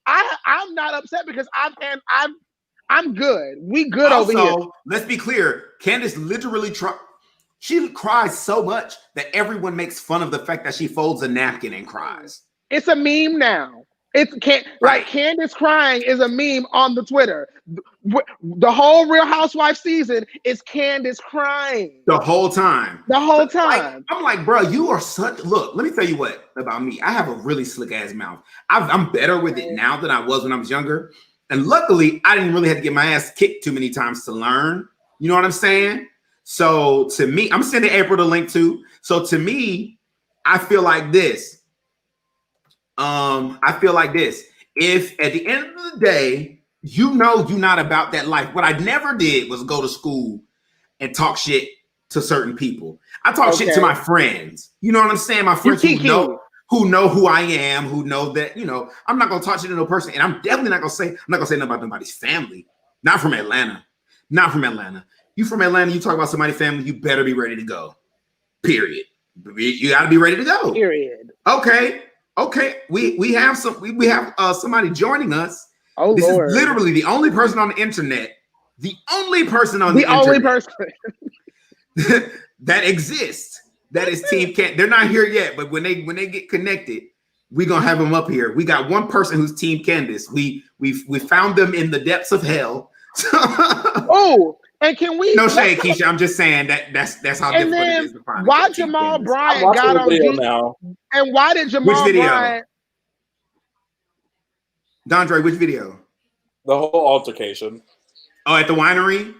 I'm not upset because I'm good. We good also, over here. Let's be clear. Candace literally she cries so much that everyone makes fun of the fact that she folds a napkin and cries. It's a meme now. Like Candace crying is a meme on the Twitter. The whole Real Housewives season is Candace crying. The whole time. Like, I'm like, bro, you are look, let me tell you what about me. I have a really slick ass mouth. I'm better with it now than I was when I was younger. And luckily, I didn't really have to get my ass kicked too many times to learn. You know what I'm saying? So to me, I'm sending April the link too. So to me, I feel like this. If at the end of the day, you're not about that life. What I never did was go to school and talk shit to certain people. I talk shit to my friends. You know what I'm saying? My friends who know who I am, who know that, you know, I'm not gonna talk to no person, and I'm definitely not gonna say nothing about nobody's family. Not from Atlanta. Not from Atlanta. You from Atlanta, you talk about somebody's family, you better be ready to go. Period. You gotta be ready to go. Period. Okay. We have somebody joining us. Oh, this Lord. is literally the only person on the internet. The only person on the only internet person that exists. That is Team Candace. They're not here yet, but when they get connected, we're gonna have them up here. We got one person who's Team Candace. We found them in the depths of hell. Oh, and can we? No shade, Keisha. I'm just saying that's how difficult it is to find. Why Jamal Bryant got on video now? And why did Jamal Which video? Bryant? Dondre, which video? The whole altercation. Oh, at the winery.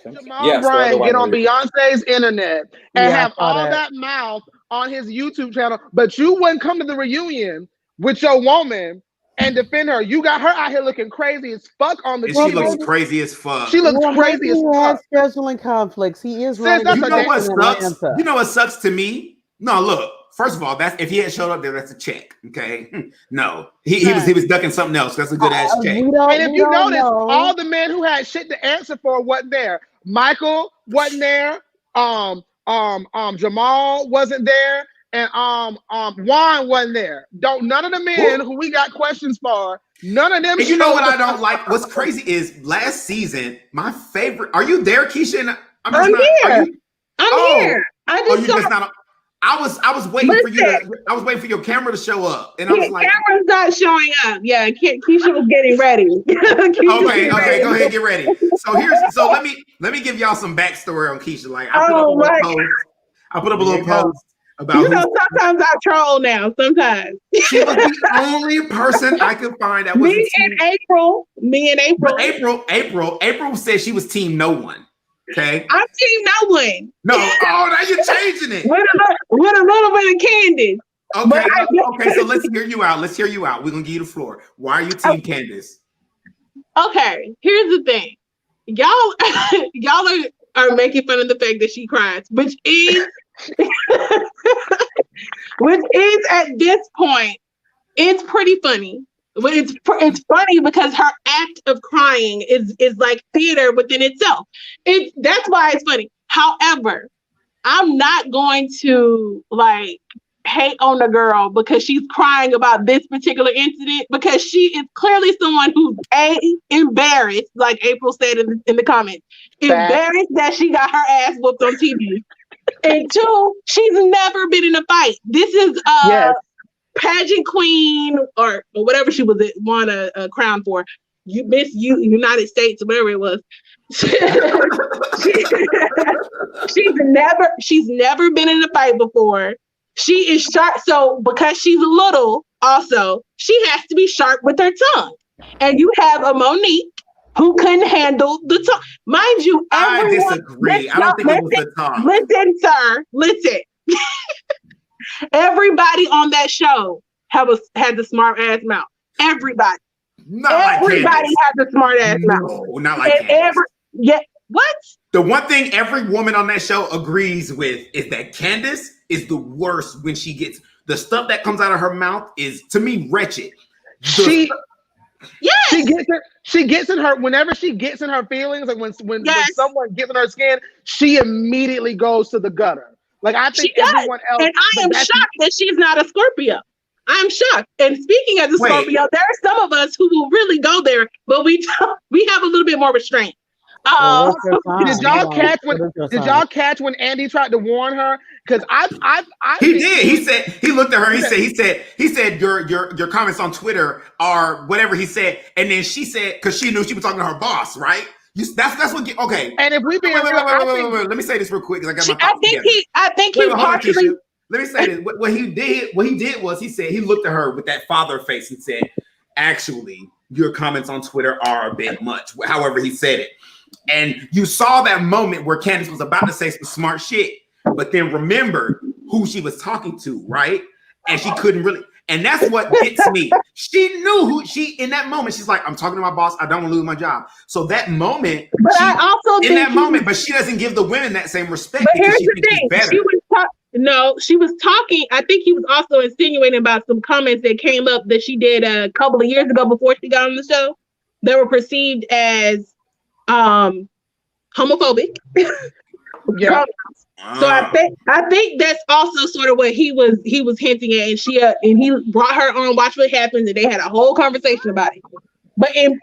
Jamal Bryant get on Beyonce's internet and have all that mouth on his YouTube channel, but you wouldn't come to the reunion with your woman and defend her. You got her out here looking crazy as fuck on the TV. She looks crazy as fuck. She looks crazy as fuck. He has scheduling conflicts. He is running. You know what sucks? You know what sucks to me? No, look. First of all, that's if he had showed up there, that's a check. Okay, no, he was ducking something else. That's a good ass check. And if you notice, all the men who had shit to answer for wasn't there. Michael wasn't there. Jamal wasn't there, and Juan wasn't there. None of the men who we got questions for. None of them. And you know what I don't like? What's crazy is last season, my favorite. Are you there, Keisha? I'm here. I'm here. I just saw. Just not, I was waiting for you. I was waiting for your camera to show up, and I was like, "Camera's not showing up." Yeah, Keisha was getting ready. Okay, go ahead, get ready. So let me give y'all some backstory on Keisha. Like, I put up a little post about. Sometimes I troll now. Sometimes she was the only person I could find that was me and April. But April said she was team no one. Okay, I'm team no one. No, now you're changing it with a little bit of Candace. Okay, so let's hear you out. We're gonna give you the floor. Why are you Team Candace? Okay, here's the thing. Y'all are making fun of the fact that she cries, which is at this point, it's pretty funny. But it's funny because her act of crying is like theater within itself. That's why it's funny. However, I'm not going to like hate on the girl because she's crying about this particular incident, because she is clearly someone who's embarrassed, like April said in the comments, embarrassed that she got her ass whooped on TV. And two, she's never been in a fight. This is pageant queen or whatever she won a crown for. You Miss United States, whatever it was. she's never been in a fight before. She is sharp, so because she's little, also she has to be sharp with her tongue. And you have a Monique who couldn't handle the tongue. Mind you, I disagree. I don't think it was the tongue. Listen, sir. Listen. Everybody on that show had the smart ass mouth. Everybody. Everybody has a smart ass mouth. No, not like that. What? The one thing every woman on that show agrees with is that Candace is the worst when she gets the stuff that comes out of her mouth is, to me, wretched. She gets in her whenever she gets in her feelings, like when someone gets in her skin, she immediately goes to the gutter. Like I think everyone else. And I am shocked that she's not a Scorpio. I'm shocked. And speaking as a Scorpio, there are some of us who will really go there, but we have a little bit more restraint. Did y'all catch when Andy tried to warn her? Because he did. He said he looked at her. He said your comments on Twitter are whatever he said, and then she said, because she knew she was talking to her boss, right? That's what. Okay. And if we be wait, let me say this real quick. I think he partially. Let me say this. What he did was he said he looked at her with that father face and said, "Actually, your comments on Twitter are a bit much." However, he said it. And you saw that moment where Candace was about to say some smart shit, but then remembered who she was talking to, right? And she couldn't really, and that's what gets me. She knew who in that moment, she's like, I'm talking to my boss, I don't want to lose my job. So that moment, but she doesn't give the women that same respect. But here's the thing, No, she was talking. I think he was also insinuating about some comments that came up that she did a couple of years ago before she got on the show. They were perceived as homophobic. Yeah. So I think that's also sort of what he was hinting at, and he brought her on Watch What Happens, and they had a whole conversation about it. But in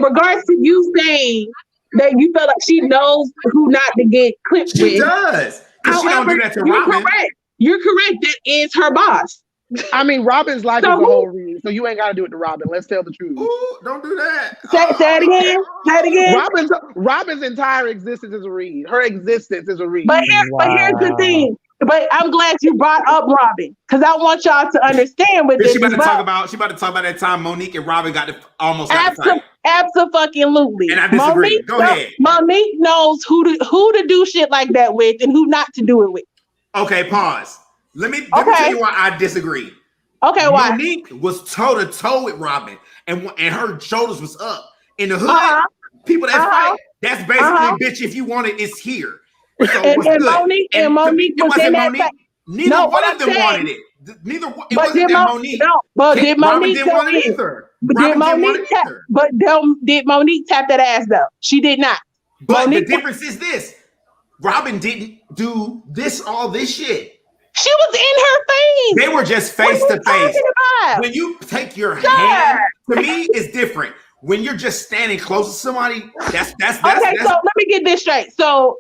regards to you saying that you feel like she knows who not to get clipped with, she does. However, she don't do that to Robin. You're correct. That is her boss. I mean, Robin's life is a whole read, so you ain't got to do it to Robin. Let's tell the truth. Ooh, don't do that. Say it again. Say it again. Robin's entire existence is a read. Her existence is a read. But here's the thing. But I'm glad you brought up Robin, because I want y'all to understand with this. She about to talk about that time Monique and Robin almost got to fight. Absolutely. And I disagree. Go ahead. Monique knows who to do shit like that with and who not to do it with. Okay, pause. Let me tell you why I disagree. Okay, why? Monique was toe to toe with Robin, and her shoulders was up. In the hood, people that fight, that's basically bitch. If you want it, it's here. So and Monique was in that fight. Neither one of them wanted it. Neither one. It wasn't that Monique. No, but did Monique didn't want it either. Did Monique tap that ass though? She did not. But the difference is this: Robin didn't do all this shit. She was in her face. They were just face to face. When you take your hand, to me, it's different. When you're just standing close to somebody, that's okay. So let me get this straight. So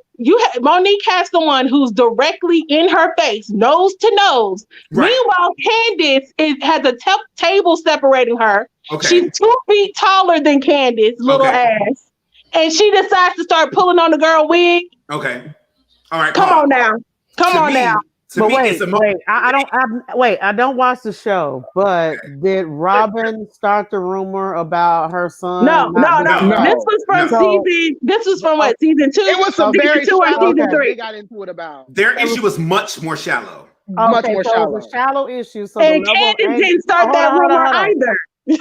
Monique has someone who's directly in her face, nose to nose. Right. Meanwhile, Candace has a table separating her. Okay. She's 2 feet taller than Candace, little ass, and she decides to start pulling on the girl wig. Okay, all right. Come on now. But I don't watch the show. But did Robin start the rumor about her son? No. This was from season. This was from what, season 2? It was some very season 2 or season 3. They got into it about their issue was much more shallow. Much more shallow. It was a shallow issue. So and Candace didn't start that rumor either.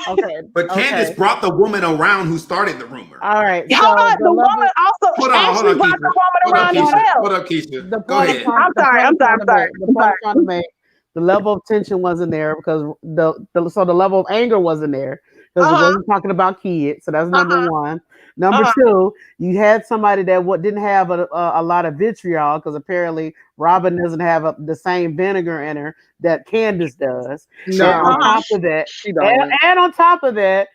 Okay, but Candace brought the woman around who started the rumor. All right, hold on. The woman also hold on, brought the woman around as well. Hold up, Keisha. Go ahead. I'm sorry. The point I'm trying to make, the level of tension wasn't there because the level of anger wasn't there because it wasn't talking about kids. So that's number one. Number two, you had somebody that didn't have a lot of vitriol because apparently Robin doesn't have the same vinegar in her that Candace does. No. And on top of that, and on top of that,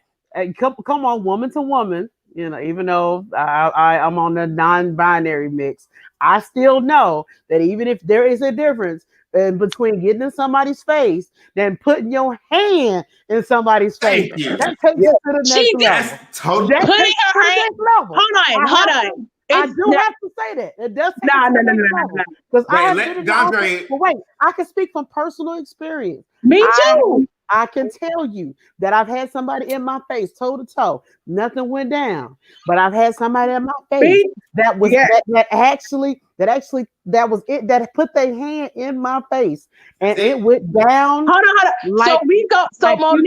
come on, woman to woman. You know, even though I'm on the non-binary mix, I still know that even if there is a difference in between getting in somebody's face than putting your hand in somebody's face, that takes it to the next level. Totally. Putting her hand. Hold on. I do have to say that it does. No. Because I can speak from personal experience. Me too. I can tell you that I've had somebody in my face, toe to toe. Nothing went down, but I've had somebody in my face that was that put their hand in my face and it went down. Hold on. Like, so Monique goes from. Hold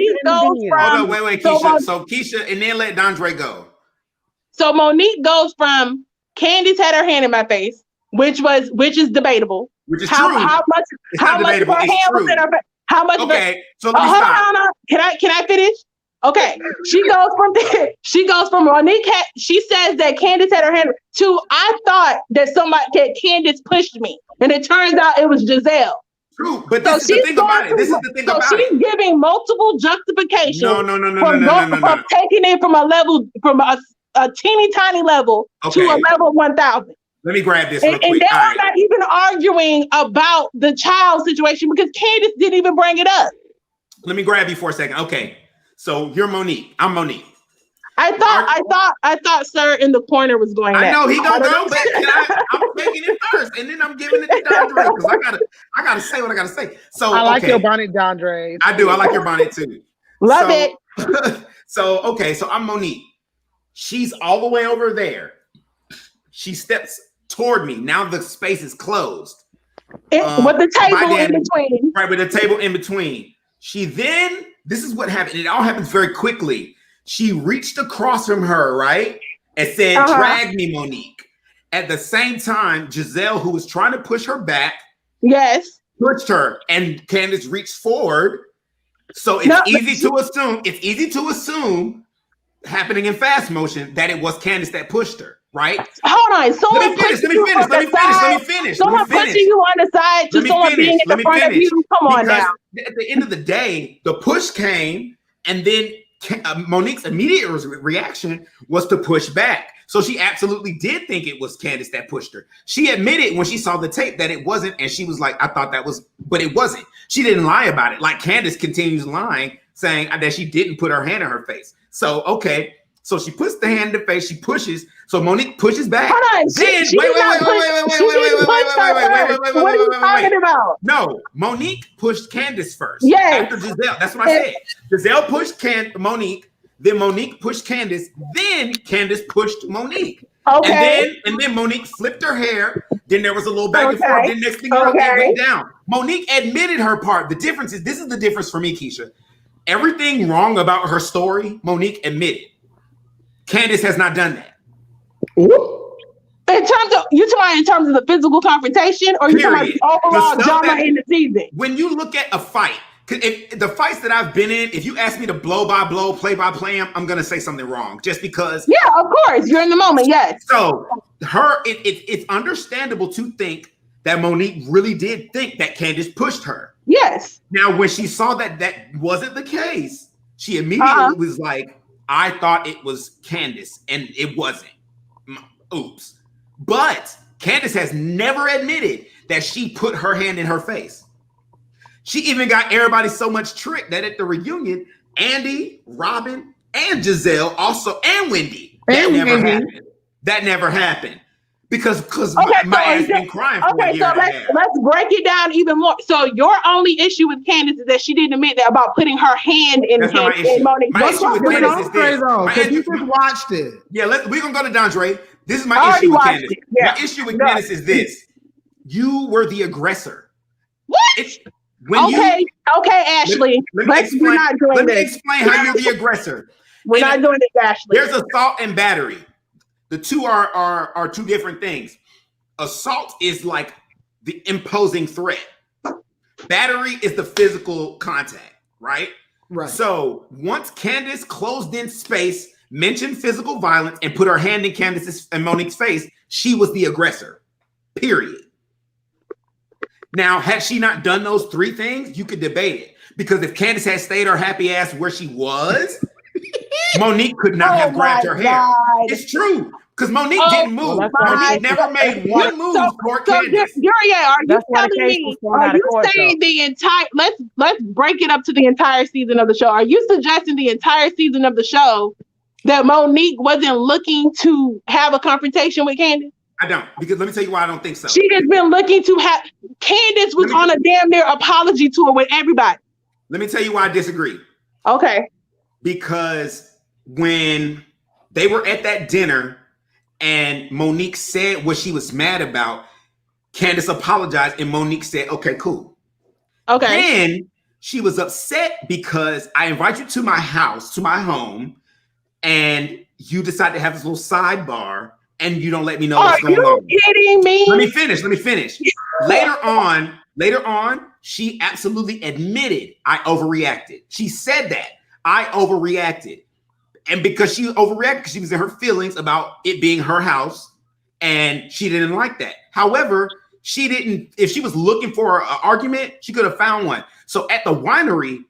on, wait, Keisha. So Keisha, and then let Dandre go. So Monique goes from Candace had her hand in my face, which is debatable. Which is true. How much of her hand was in her face? How much? Okay, so let me stop. Can I finish? Okay, she goes from Monique. She says that Candace had her hand to. I thought that Candace pushed me, and it turns out it was Giselle. True, but this is the thing about it. So she's giving multiple justifications. No. From taking it from a teeny tiny level to a level 1,000. Let me grab this real quick. And they are not even arguing about the child situation because Candace didn't even bring it up. Let me grab you for a second. Okay, so you're Monique. I'm Monique. I thought Sir in the corner was going. I know he gonna go, but I'm taking it first, and then I'm giving it to Dandre because I gotta say what I gotta say. So I like your bonnet, Dandre. I do. I like your bonnet too. Love it. So I'm Monique. She's all the way over there. She steps toward me. Now the space is closed. With the table in between. Right, with the table in between. This is what happened. It all happens very quickly. She reached across from her, right? And said, drag me, Monique. At the same time, Giselle, who was trying to push her back, Yes. Pushed her, and Candace reached forward. So it's easy to assume, happening in fast motion, that it was Candace that pushed her, right? Hold on. Let me finish. Someone pushing you on the side to someone being in the front of you. Come on now. At the end of the day, the push came, and then Monique's immediate reaction was to push back. So she absolutely did think it was Candace that pushed her. She admitted when she saw the tape that it wasn't, and she was like, I thought that was, but it wasn't. She didn't lie about it. Like Candace continues lying, saying that she didn't put her hand in her face. So, okay. So she puts the hand in the face, she pushes. So Monique pushes back. Hold on. What are you talking about? No, Monique pushed Candace first. Yes. After Giselle. That's what I said. Giselle pushed Monique, then Monique pushed Candace, then Candace pushed Monique. Okay. And then Monique flipped her hair. Then there was a little back and forth. Then next thing you know, it went down. Monique admitted her part. The difference is, this is the difference for me, Keisha. Everything wrong about her story, Monique admitted. Candace has not done that. In terms of the physical confrontation, or you talking about the overall drama in the season? When you look at a fight, if the fights that I've been in, if you ask me to blow by blow, play by play, I'm gonna say something wrong just because. Yeah, of course, you're in the moment. Yes. So it's understandable to think that Monique really did think that Candace pushed her. Yes. Now, when she saw that wasn't the case, she immediately was like, I thought it was Candace, and it wasn't. Oops. But Candace has never admitted that she put her hand in her face. She even got everybody so much tricked that at the reunion, Andy, Robin, and Giselle also, and Wendy, that never happened. Because my ass been crying for a year. Okay, so let's break it down even more. So your only issue with Candace is that she didn't admit that about putting her hand in Monique's. My issue with Candace is this. Because you just watched it. Yeah, we're going to go to Dondre. This is my issue with Candace. My issue with Candace is this. You were the aggressor. What? Okay, Ashley. We're not doing Let me this. explain how you're the aggressor. We're not doing this, Ashley. There's assault and battery. The two are two different things. Assault is like the imposing threat. Battery is the physical contact, right? Right. So once Candace closed in space, mentioned physical violence, and put her hand in Candace's and Monique's face, she was the aggressor. Period. Now, had she not done those three things, you could debate it. Because if Candace had stayed her happy ass where she was, Monique could not have grabbed her hair. It's true. Because Monique didn't move. Monique never made one move for Candace. Are you saying the entire, let's break it up to the entire season of the show. Are you suggesting the entire season of the show that Monique wasn't looking to have a confrontation with Candace? I don't, because let me tell you why I don't think so. She has been looking to have, Candace was on a damn near apology tour with everybody. Let me tell you why I disagree. Okay. Because when they were at that dinner and Monique said what she was mad about, Candace apologized and Monique said, okay, cool. Okay. Then she was upset because I invite you to my house, to my home, and you decide to have this little sidebar and you don't let me know what's going on. Are you kidding me? Let me finish. Later on, she absolutely admitted I overreacted. She said that I overreacted. And because she overreacted, because she was in her feelings about it being her house, and she didn't like that. However, she didn't, if she was looking for an argument, she could have found one. So at the winery,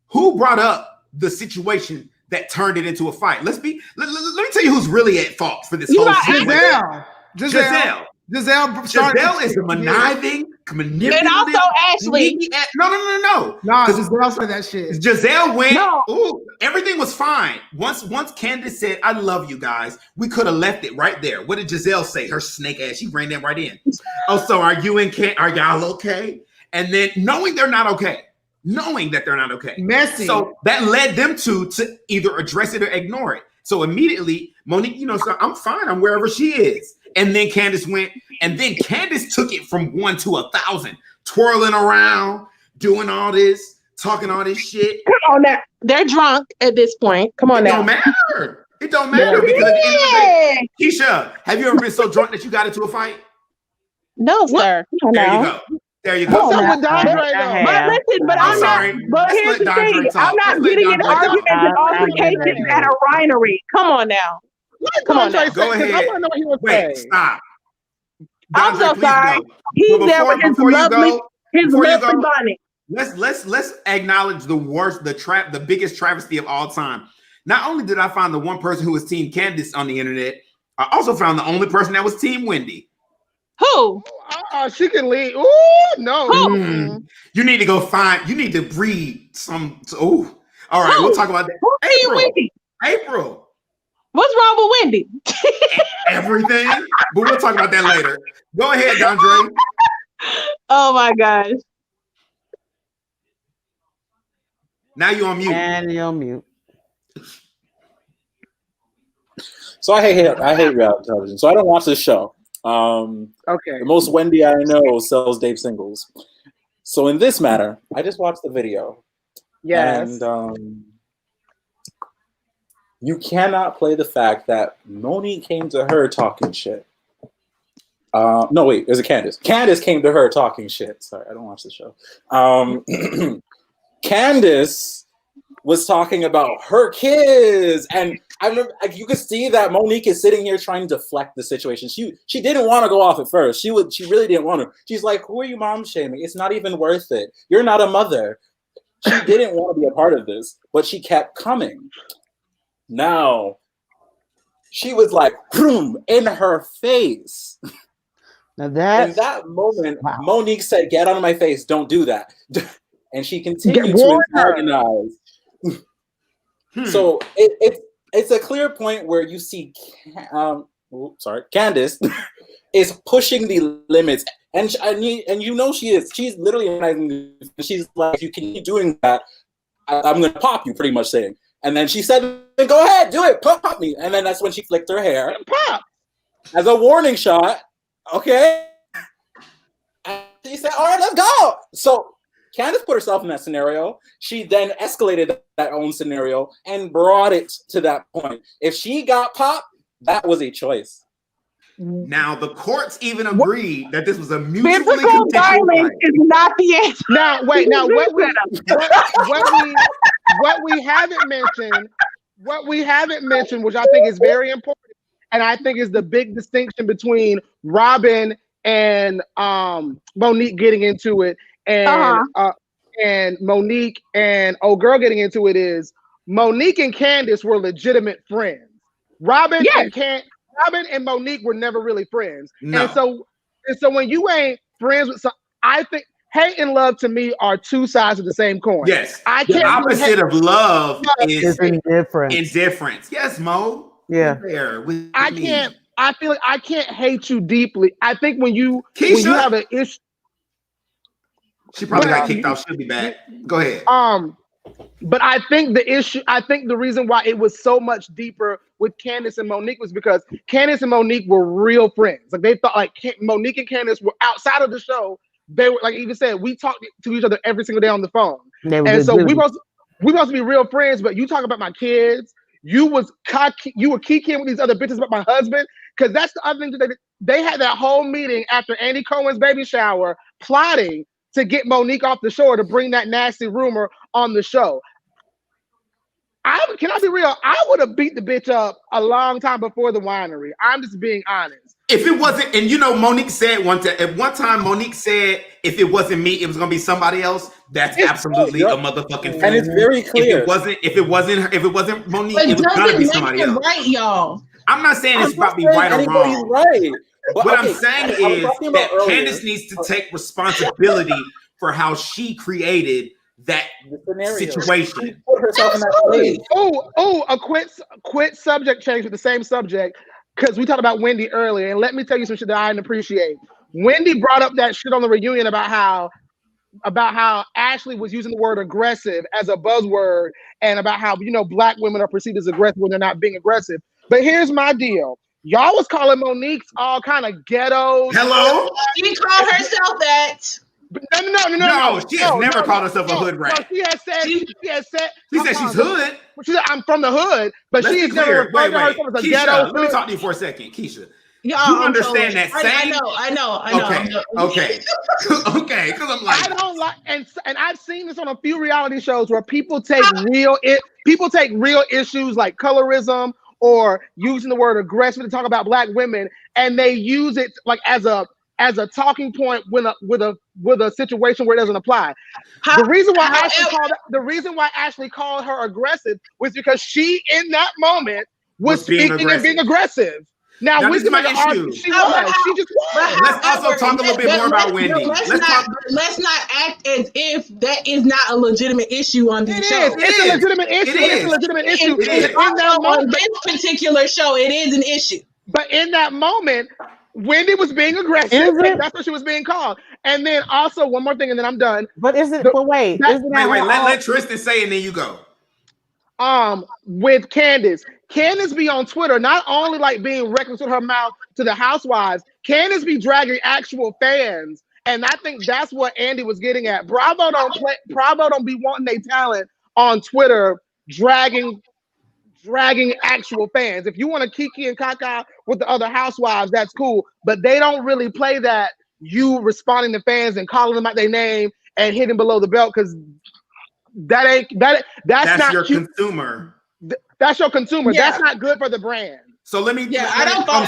who brought up the situation that turned it into a fight? Let me tell you who's really at fault for this whole situation. Giselle. Giselle is the conniving, manipulative. And also Ashley. No. Giselle said that shit. Giselle went, ooh, everything was fine. Once Candace said, I love you guys, we could have left it right there. What did Giselle say? Her snake ass, she ran that right in. Oh, so are y'all okay? And then knowing that they're not okay. Messy. So that led them to either address it or ignore it. So immediately, Monique, so I'm fine. I'm wherever she is. And then Candace went, and then Candace took it from 1 to 1,000, twirling around, doing all this, talking all this shit. Come on now. They're drunk at this point. Come on now. It don't matter because at the end of the day, Keisha, have you ever been so drunk that you got into a fight? No, sir. There you go. There you What's go. up with Dondre though? But listen, but I'm sorry. not. But Let's here's let the Dondre thing: talk. I'm not Let's let getting in Dondre arguments talk. and altercations at a winery. Come on now. Come on now. Go ahead. I want to know what he was Wait, saying. stop. I'm so Dondre, please sorry. go. He's But there with his before you lovely, go, his before you lovely go, bonnet. let's acknowledge the worst, the biggest travesty of all time. Not only did I find the one person who was Team Candace on the internet, I also found the only person that was Team Wendy. Who? She can leave. Ooh, no. Who? You need to go find. You need to breed some. Oh, all right. We'll talk about that. Who's Team Wendy? April. What's wrong with Wendy? Everything. But we'll talk about that later. Go ahead, Dondre. Oh my gosh. Now you're on mute. And you're on mute. So I hate reality television. So I don't watch this show. Okay. The most Wendy I know sells Dave singles. So in this matter, I just watched the video. Yes. And you cannot play the fact that Monique came to her talking shit. No, wait, there's a Candace. Candace came to her talking shit. Sorry, I don't watch the show. Candace was talking about her kids, and I remember you could see that Monique is sitting here trying to deflect the situation. She didn't want to go off at first. She really didn't want to. She's like, "Who are you mom shaming? It's not even worth it. You're not a mother." She didn't want to be a part of this, but she kept coming. Now, she was like, boom, in her face. Now in that moment, wow. Monique said, "Get out of my face. Don't do that." And she continued to antagonize. So it's a clear point where you see, Candace is pushing the limits, and you know she is. She's literally, she's like, "If you keep doing that, I'm going to pop you," pretty much saying. And then she said, "Go ahead, do it, pop me." And then that's when she flicked her hair, pop, as a warning shot. Okay. And she said, "All right, let's go." So Candace put herself in that scenario. She then escalated that own scenario and brought it to that point. If she got popped, that was a choice. Now the courts even agreed that this was a mutually physical violence is not the answer. Now wait, now what we haven't mentioned, which I think is very important, and I think is the big distinction between Robin and Monique getting into it, and Monique and old girl getting into it, is Monique and Candace were legitimate friends. Robin and Monique were never really friends. No. And so when you ain't friends with I think hate and love to me are two sides of the same coin. Yes. The opposite of love is indifference. Yes, Mo. Yeah. I feel like I can't hate you deeply. I think when you have an issue. She probably got kicked off. She'll be back. Go ahead. But I think the reason why it was so much deeper with Candace and Monique was because Candace and Monique were real friends. Like they thought, like Monique and Candace were outside of the show. They were, like even said, we talked to each other every single day on the phone. And so we must be real friends. But you talk about my kids. You were kicking with these other bitches about my husband, because that's the other thing that they had that whole meeting after Andy Cohen's baby shower, plotting to get Monique off the show, to bring that nasty rumor on the show. Can I be real? I would have beat the bitch up a long time before the winery. I'm just being honest. If it wasn't, and Monique said at one time, Monique said, if it wasn't me, it was gonna be somebody else. That's absolutely a motherfucking fact. And it's very clear. If it wasn't Monique, it was gonna be somebody else. Right, y'all. I'm not saying it's probably right or wrong. Right. What I'm saying is that Candace needs to take responsibility for how she created that situation. She put herself in that place. A quick subject change with the same subject, because we talked about Wendy earlier, and let me tell you some shit that I didn't appreciate. Wendy brought up that shit on the reunion about how Ashley was using the word aggressive as a buzzword, and about how black women are perceived as aggressive when they're not being aggressive. But here's my deal. Y'all was calling Monique's all kind of ghetto. Hello? She called herself that. No, she has never called herself a hood rat. No, she said she said she's hood. She said, I'm from the hood, but she has never referred to herself as a Keisha, ghetto. Let me talk to you for a second, Keisha. Y'all, you understand that I know. Okay. Okay. Because I'm like, I don't like, and I've seen this on a few reality shows where people take real issues like colorism or using the word aggressive to talk about Black women, and they use it like as a talking point with a situation where it doesn't apply. The reason why Ashley called her aggressive was because she in that moment was speaking and being aggressive. Now we this is can my make an argument. issue. She just was. Let's also talk a little bit more about Wendy. Let's not act as if that is not a legitimate issue on these shows. It's a legitimate issue. It's a legitimate issue. On this particular show, it is an issue. But in that moment, Wendy was being aggressive. That's what she was being called. And then also one more thing, and then I'm done. But wait, let Tristan say, and then you go. With Candace be on Twitter, not only like being reckless with her mouth to the housewives, Candace be dragging actual fans, and I think that's what Andy was getting at. Bravo don't be wanting their talent on Twitter, dragging actual fans. If you want to kiki and kaka with the other housewives, that's cool, but they don't really play that. You responding to fans and calling them out their name and hitting below the belt, because that's not your cute. Consumer. That's your consumer. Yeah. That's not good for the brand. So let me. I don't follow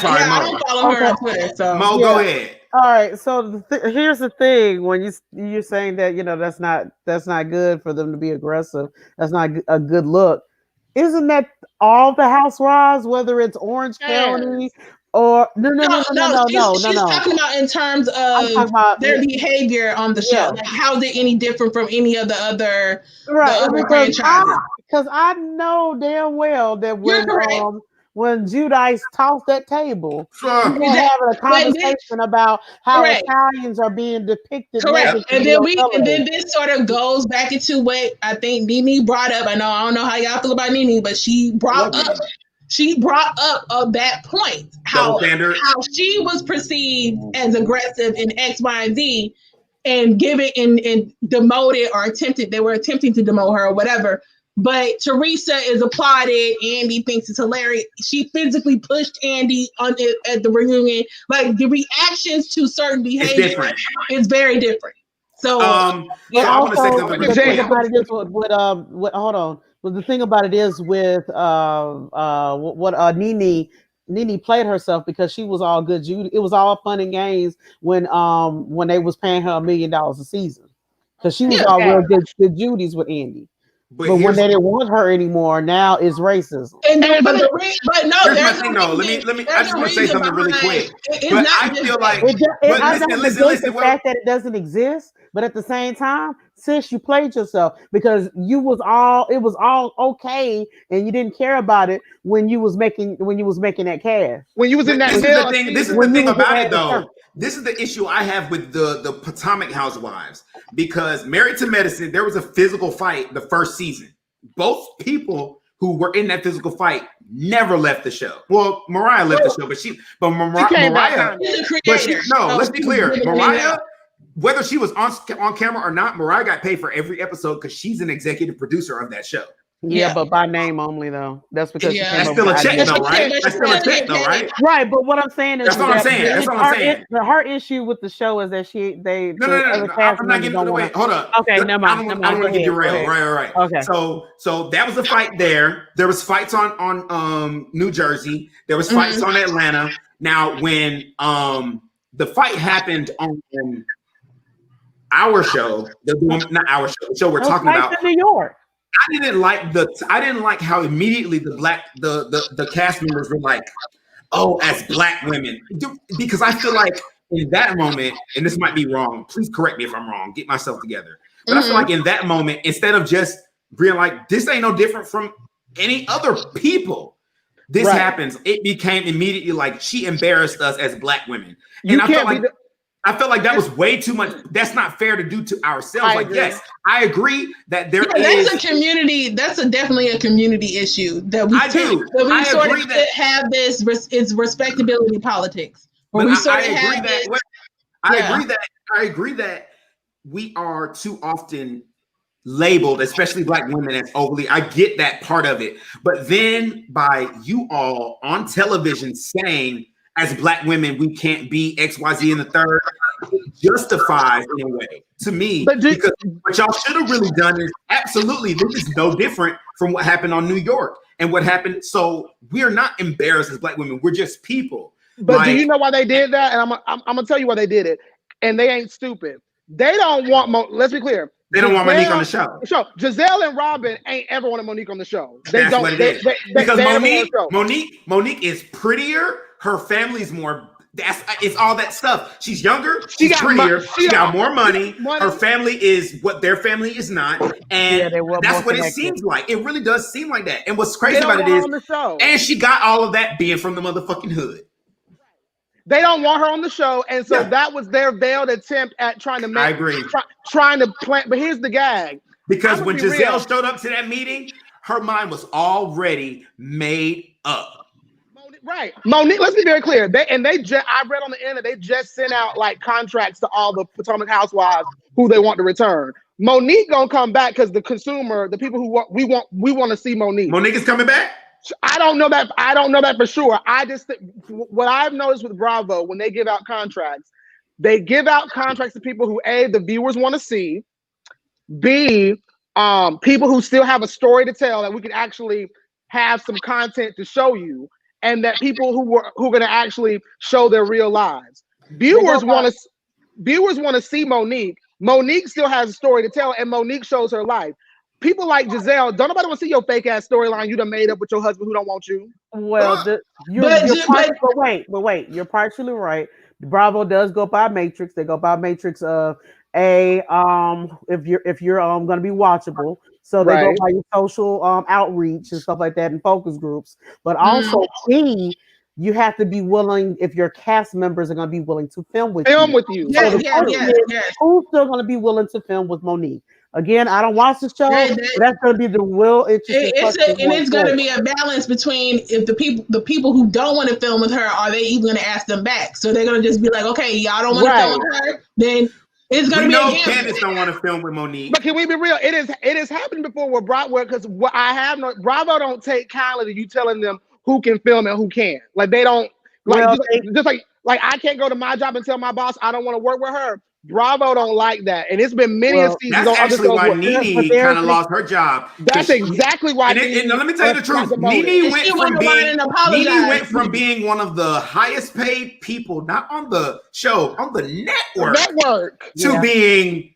her on Twitter. So Mo, go ahead. All right. So here's the thing: when you're saying that that's not good for them to be aggressive. That's not a good look. Isn't that all the housewives, whether it's Orange County or no? She's talking about in terms of their behavior on the show. Like, how is it any different from any of the other franchises? Because I know damn well that when Judice tossed that table, we were having a conversation about how Italians are being depicted. Correct. And then this sort of goes back into what I think Nene brought up. I don't know how y'all feel about Nene, but she brought up that point, how she was perceived as aggressive in X, Y, and Z, and given and demoted or they were attempting to demote her or whatever. But Teresa is applauded. Andy thinks it's hilarious. She physically pushed Andy at the reunion. Like, the reactions to certain behavior is very different. So, I want to say something really quick. Hold on. Well, the thing about it is with Nene played herself because she was all good Judy. It was all fun and games when they was paying her $1 million a season, because she was all real good Judy's with Andy. But when they didn't want her anymore, now it's racism. Here's my thing, though. Let me. I just want to say something really quick. But I feel like, listen. The fact that it doesn't exist, but at the same time, sis, you played yourself, because it was all okay, and you didn't care about it when you was making that cash. When you was in that. This is the thing about it, though. This is the issue I have with the Potomac housewives, because Married to Medicine, there was a physical fight the first season. Both people who were in that physical fight never left the show. Well, Mariah left the show, but Mariah. Let's be clear. Mariah, whether she was on camera or not, Mariah got paid for every episode because she's an executive producer of that show. Yeah, but by name only, though. That's because that's still a check, though, right? That's still a check, though, right? Right, but what I'm saying is that's what I'm saying. Her issue with the show is that I'm not getting away. Hold up. Okay, never mind. I don't want to get derailed. Right. Okay. So that was a fight there. There was fights on New Jersey. There was fights on Atlanta. Now, when the fight happened on our show, not our show, the show we're talking about, in New York. I didn't like how immediately the cast members were like, "Oh, as Black women," because I feel like in that moment, and this might be wrong, please correct me if I'm wrong, get myself together. But I feel like in that moment, instead of just being like, "This ain't no different from any other people," this happens. It became immediately like she embarrassed us as Black women, and I felt like that was way too much. That's not fair to do to ourselves. Yes, I agree that there is a community. That's definitely a community issue that we have this. It's respectability politics. I agree that we are too often labeled, especially Black women, as overly. I get that part of it, but then by you all on television saying as Black women, we can't be X, Y, Z in the third. It justifies in a way to me, because what y'all should have really done is absolutely, this is no different from what happened on New York and what happened. So we're not embarrassed as Black women. We're just people. But do you know why they did that? And I'm gonna tell you why they did it. And they ain't stupid. They don't want let's be clear. They don't want Monique on the show. Giselle and Robin ain't ever wanted Monique on the show. They That's don't. what it is. Because Monique is prettier. Her family's more. It's all that stuff. She's younger. She's prettier. She got more money. Her family is what their family is not, and that's what it seems like. It really does seem like that. And what's crazy about it is, and she got all of that being from the motherfucking hood. They don't want her on the show, and so that was their veiled attempt at trying to make. I agree. Trying to plant, but here's the gag. Because when Giselle showed up to that meeting, her mind was already made up. Right, Monique. Let's be very clear. I read on the internet they just sent out like contracts to all the Potomac housewives who they want to return. Monique gonna come back because the consumer, the people who we want to see Monique. Monique is coming back. I don't know that for sure. I just what I've noticed with Bravo when they give out contracts, they give out contracts to people who A, the viewers want to see, B, people who still have a story to tell that we can actually have some content to show you, and that people who are going to actually show their real lives. Viewers want to see Monique. Monique still has a story to tell, and Monique shows her life. People like Giselle, don't nobody want to see your fake ass storyline you done made up with your husband who don't want you. Well, wait, you're partially right. Bravo does go by matrix. They go by matrix of if you're going to be watchable. So they go by your social outreach and stuff like that and focus groups. But also you have to be willing, if your cast members are going to be willing to film with you. Yes. Who's still going to be willing to film with Monique? Again, I don't watch the show. But that's going to be the real interesting. It's going to be a balance between if the people who don't want to film with her, are they even going to ask them back? So they're going to just be like, okay, y'all don't want to film with her, then it's going to be. No, Candace don't want to film with Monique. But can we be real? It has happened before with Bravo, because what I have Bravo don't take kindly to you telling them who can film and who can't. Like they don't just like I can't go to my job and tell my boss I don't want to work with her. Bravo don't like that, and it's been many seasons. That's actually why Nene kind of lost her job. That's exactly why. And let me tell you the truth. Nene went from being one of the highest paid people, not on the show, on the network, to being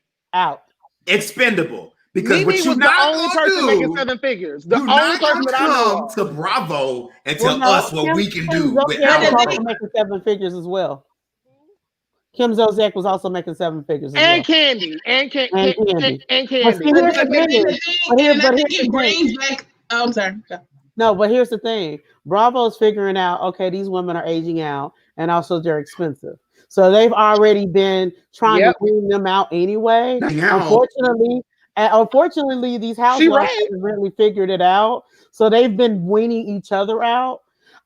expendable. Because Nene what you was the only person making 7 figures. The only person that I know to Bravo and tell us what we can do with making 7 figures as well. Kim Zolciak was also making 7 figures. And Candy. And Candy. But here's the thing. Bravo's figuring out, okay, these women are aging out, and also they're expensive. So they've already been trying to wean them out anyway. Unfortunately, these housewives haven't really figured it out. So they've been weaning each other out.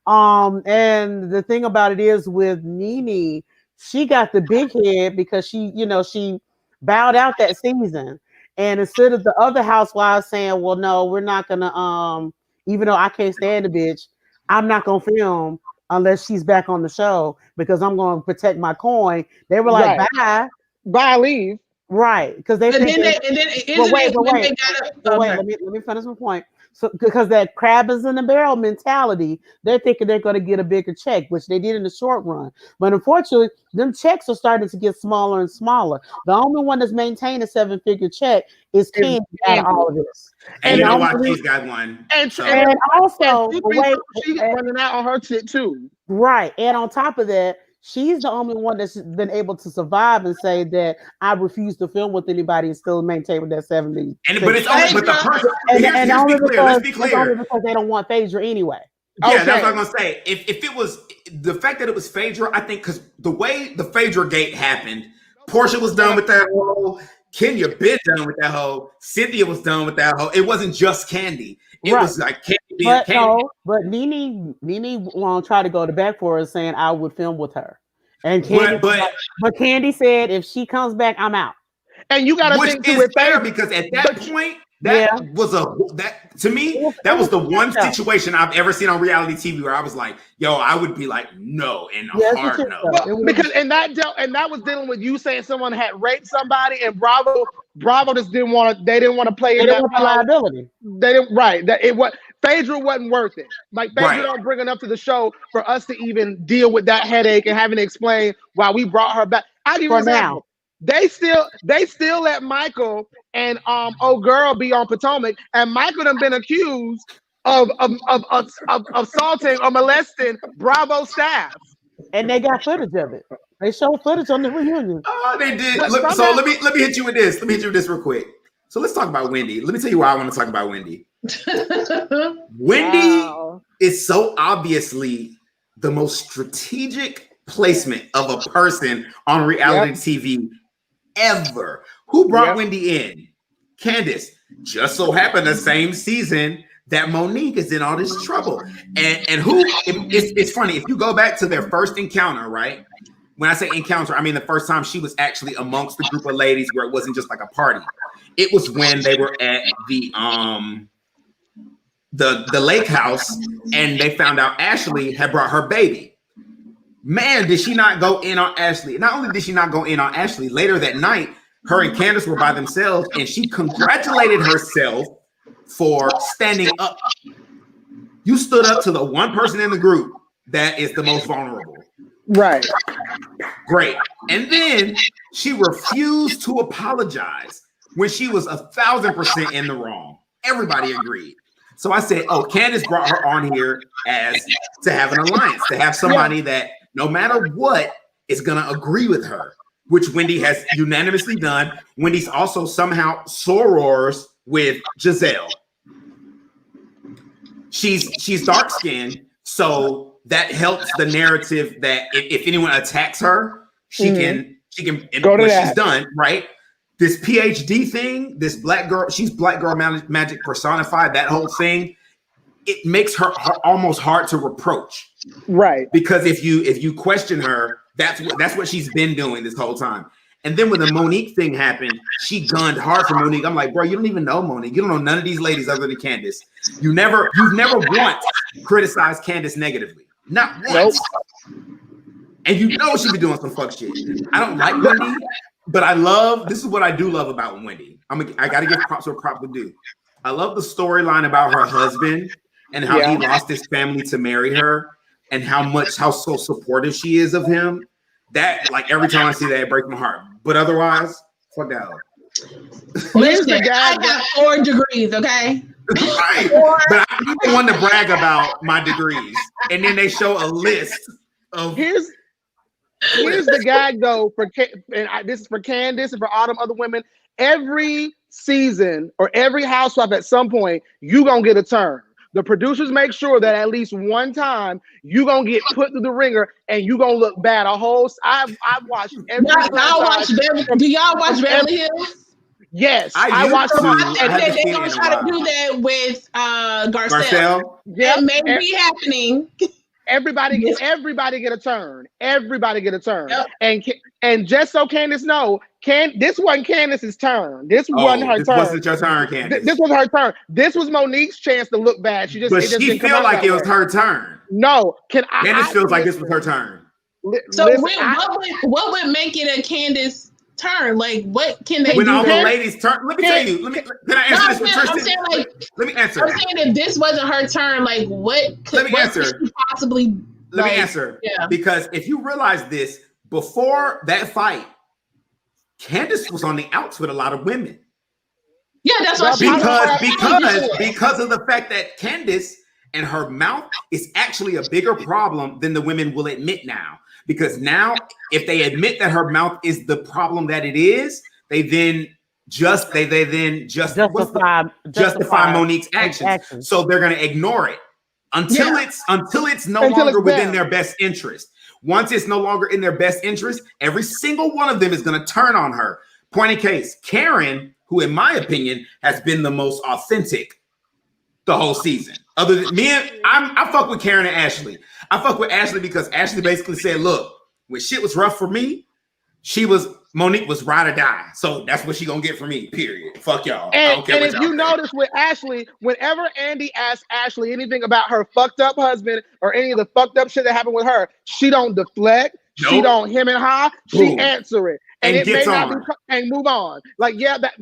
And the thing about it is with Nene, she got the big head because she bowed out that season. And instead of the other housewives saying, well, no, we're not gonna, even though I can't stand the bitch, I'm not gonna film unless she's back on the show because I'm gonna protect my coin. They were like, bye, leave. Right. Because they think wait, let me finish my point. So because that crab is in the barrel mentality, they're thinking they're going to get a bigger check, which they did in the short run. But unfortunately, them checks are starting to get smaller and smaller. The only one that's maintained a 7-figure check is Candy out of all of this. And you know why she's got one. And also, she's running out on her shit too. Right. And on top of that, she's the only one that's been able to survive and say that I refuse to film with anybody and still maintain with that 70. But it's only the person. Let's be clear. It's only because they don't want Phaedra anyway. Yeah, that's what I'm gonna say. If it was the fact that it was Phaedra, I think because the way the Phaedra gate happened, Portia was done with that whole. Kenya been done with that whole. Cynthia was done with that whole. It wasn't just Candy. It was like Candy being Candy. No, but Nene won't try to go to back for her saying I would film with her. And Candy, but Candy said if she comes back, I'm out. And you got to think too with fair because at that point, was the one situation I've ever seen on reality TV where I was like, yo, I would be like, no, and hard no. Well, because that was dealing with you saying someone had raped somebody, and Bravo just didn't want to play in that liability. They didn't, right. That it was Phaedra wasn't worth it. Like Phaedra don't bring enough to the show for us to even deal with that headache and having to explain why we brought her back. I'll give you an example. They still let Michael and old girl be on Potomac, and Michael done been accused of assaulting or molesting Bravo staff. And they got footage of it. They showed footage on the reunion. Oh, they did. Look, so let me hit you with this. Let me hit you with this real quick. So let's talk about Wendy. Let me tell you why I want to talk about Wendy. Wendy is so obviously the most strategic placement of a person on reality TV ever. Who brought Wendy in? Candace. Just so happened the same season that Monique is in all this trouble. And who, it's funny, if you go back to their first encounter, right? When I say encounter, I mean the first time she was actually amongst the group of ladies where it wasn't just like a party. It was when they were at the lake house and they found out Ashley had brought her baby. Man, did she not go in on Ashley? Not only did she not go in on Ashley, later that night, her and Candace were by themselves and she congratulated herself for standing up. You stood up to the one person in the group that is the most vulnerable. Right. Great. And then she refused to apologize when she was 1,000% in the wrong. Everybody agreed. So I said, oh, Candace brought her on here as to have an alliance, to have somebody that no matter what is going to agree with her, which Wendy has unanimously done. Wendy's also somehow sorors with Giselle. She's dark skinned, so that helps the narrative that if anyone attacks her, she can go to what that. She's done, right? This PhD thing, this black girl, she's black girl magic personified, that whole thing, it makes her almost hard to reproach. Right. Because if you question her, that's what she's been doing this whole time. And then when the Monique thing happened, she gunned hard for Monique. I'm like, bro, you don't even know Monique. You don't know none of these ladies other than Candace. You've never once criticized Candace negatively. Not once. And you know she be doing some fuck shit. I don't like Wendy, but this is what I do love about Wendy. I gotta give props where props would do. I love the storyline about her husband and how he lost his family to marry her and how so supportive she is of him. That, like, every time I see that, it breaks my heart. But otherwise, fuck that. Listen, I got 4 degrees, okay? Right. But I'm the one to brag about my degrees. And then they show a list of... Here's the gag, though, this is for Candace and for all them other women. Every season or every housewife at some point, you going to get a turn. The producers make sure that at least one time you gonna get put through the ringer and you gonna look bad. I've watched every. Do y'all watch Beverly Hills? Yes, I watched. They're gonna try to do that with Garcelle. Yeah, it may be happening. Everybody get a turn. Everybody get a turn. Yep. And just so Candace know, this wasn't Candace's turn. This wasn't her turn. This wasn't your turn, Candace. This was her turn. This was Monique's chance to look bad. She feel like it was her turn. No, Candace feels like this was her turn. So what would make it a Candace turn? Like, what can they do? When all the ladies turn, let me tell you. Can I answer this for Tristan? Let me answer. I'm saying if this wasn't her turn, like, what could she possibly? Let me answer. Yeah. Because if you realize this, before that fight, Candace was on the outs with a lot of women. Yeah, that's what because of the fact that Candace and her mouth is actually a bigger problem than the women will admit now. Because now, if they admit that her mouth is the problem that it is, they then justify Monique's actions. So they're going to ignore it until it's no longer within their best interest. Once it's no longer in their best interest, every single one of them is going to turn on her. Point in case, Karen, who in my opinion has been the most authentic the whole season. Other than me, I fuck with Karen and Ashley. I fuck with Ashley because Ashley basically said, look, when shit was rough for me, Monique was ride or die. So that's what she gonna get from me, period. Fuck y'all. I And, don't care and what if y'all you think. notice with Ashley, whenever Andy asks Ashley anything about her fucked up husband or any of the fucked up shit that happened with her, she don't deflect. Nope. She don't hem and haw. She answer it. And it may gets not on. be and move on. Like, yeah, that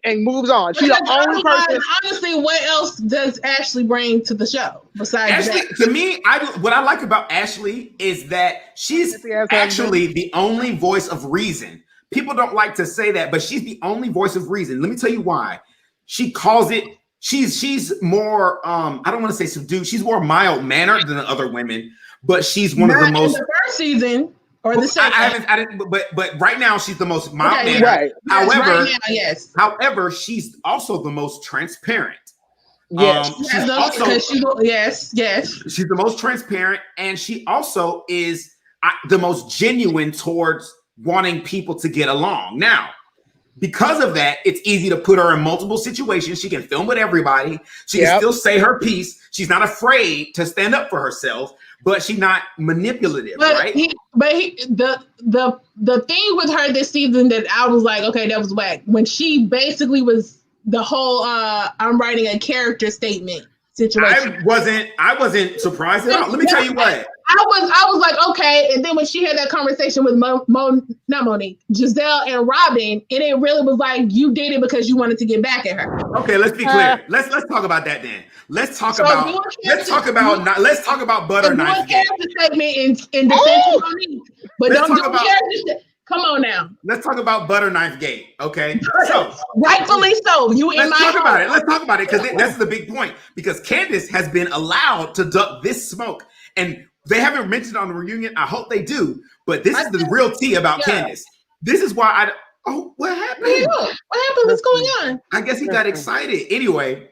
and moves on. She's the only person. Honestly, what else does Ashley bring to the show besides Ashley, that? to me, what I like about Ashley is that she's actually the only voice of reason. People don't like to say that, but she's the only voice of reason. Let me tell you why. She calls it. She's more. I don't want to say subdued. She's more mild mannered than the other women, but she's one of the most. In the first season or the second. I didn't. But right now she's the most mild mannered. Right. However, right now, yes. However, she's also the most transparent. Yes. She's also yes. She's the most transparent, and she also is the most genuine towards wanting people to get along. Now, because of that, it's easy to put her in multiple situations. She can film with everybody. She can still say her piece. She's not afraid to stand up for herself, but she's not manipulative, right? The thing with her this season that I was like, okay, that was whack. When she basically was the whole I'm writing a character statement situation. I wasn't surprised at all. Let me tell you what. I was like, okay, and then when she had that conversation with not Monique, Giselle and Robin, and it really was like you did it because you wanted to get back at her. Okay, let's be clear. Let's talk about that then. Let's talk about butter knife gate. Statement in defense of Monique, but don't do character. Come on now. Let's talk about butter knife gate. Okay, so rightfully so. Let's talk about it. Let's talk about it because that's the big point. Because Candace has been allowed to duck this smoke, and they haven't mentioned it on the reunion. I hope they do, but this is the real tea about Candace. This is why what happened? What happened? What's going on? I guess he got excited. Anyway,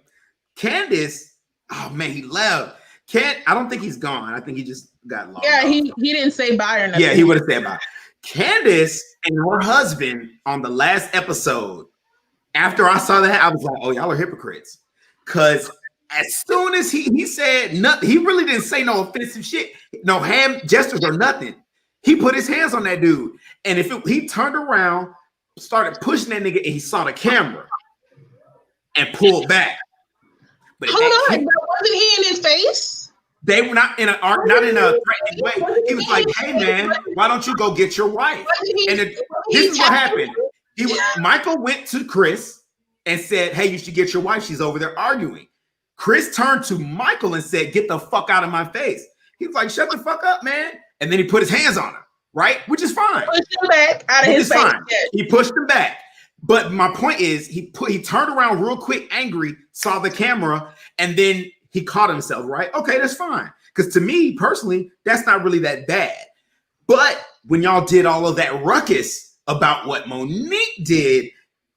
Candace, oh man, he left. I don't think he's gone. I think he just got lost. Yeah, he didn't say bye or nothing. Yeah, he would have said bye. Candace and her husband on the last episode, after I saw that, I was like, oh, y'all are hypocrites. Because as soon as he said nothing, he really didn't say no offensive shit, no hand gestures or nothing. He put his hands on that dude. And he turned around, started pushing that nigga, and he saw the camera and pulled back. But hold on, wasn't he in his face? They were not in a threatening way. He was like, "Hey man, why don't you go get your wife?" And this is what happened. Michael went to Chris and said, "Hey, you should get your wife. She's over there arguing." Chris turned to Michael and said, "Get the fuck out of my face." He was like, "Shut the fuck up, man." And then he put his hands on her, right? Which is fine. Pushed him back out of his face. Yes. He pushed him back. But my point is, he turned around real quick, angry, saw the camera, and then he caught himself, right? Okay, that's fine. Because to me, personally, that's not really that bad. But when y'all did all of that ruckus about what Monique did,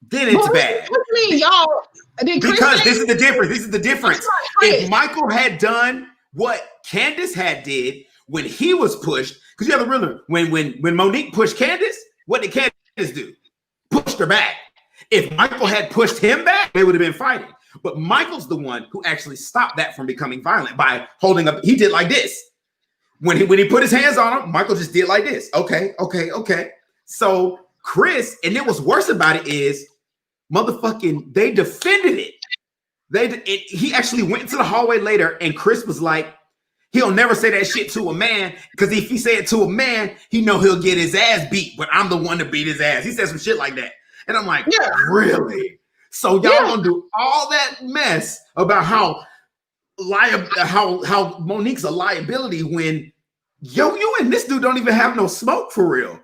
then it's bad. What do you mean, y'all? Because this is the difference. This is the difference. If Michael had done what Candace did when he was pushed, because you have to remember, when Monique pushed Candace, what did Candace do? Pushed her back. If Michael had pushed him back, they would have been fighting. But Michael's the one who actually stopped that from becoming violent by holding up. He did like this. When he put his hands on him, Michael just did like this. Okay. So Chris, and then what's worse about it is, motherfucking, they defended it. He actually went into the hallway later, and Chris was like, he'll never say that shit to a man, because if he say it to a man, he know he'll get his ass beat, but I'm the one to beat his ass. He said some shit like that. And I'm like, really? So y'all gonna do all that mess about how Monique's a liability when you and this dude don't even have no smoke for real.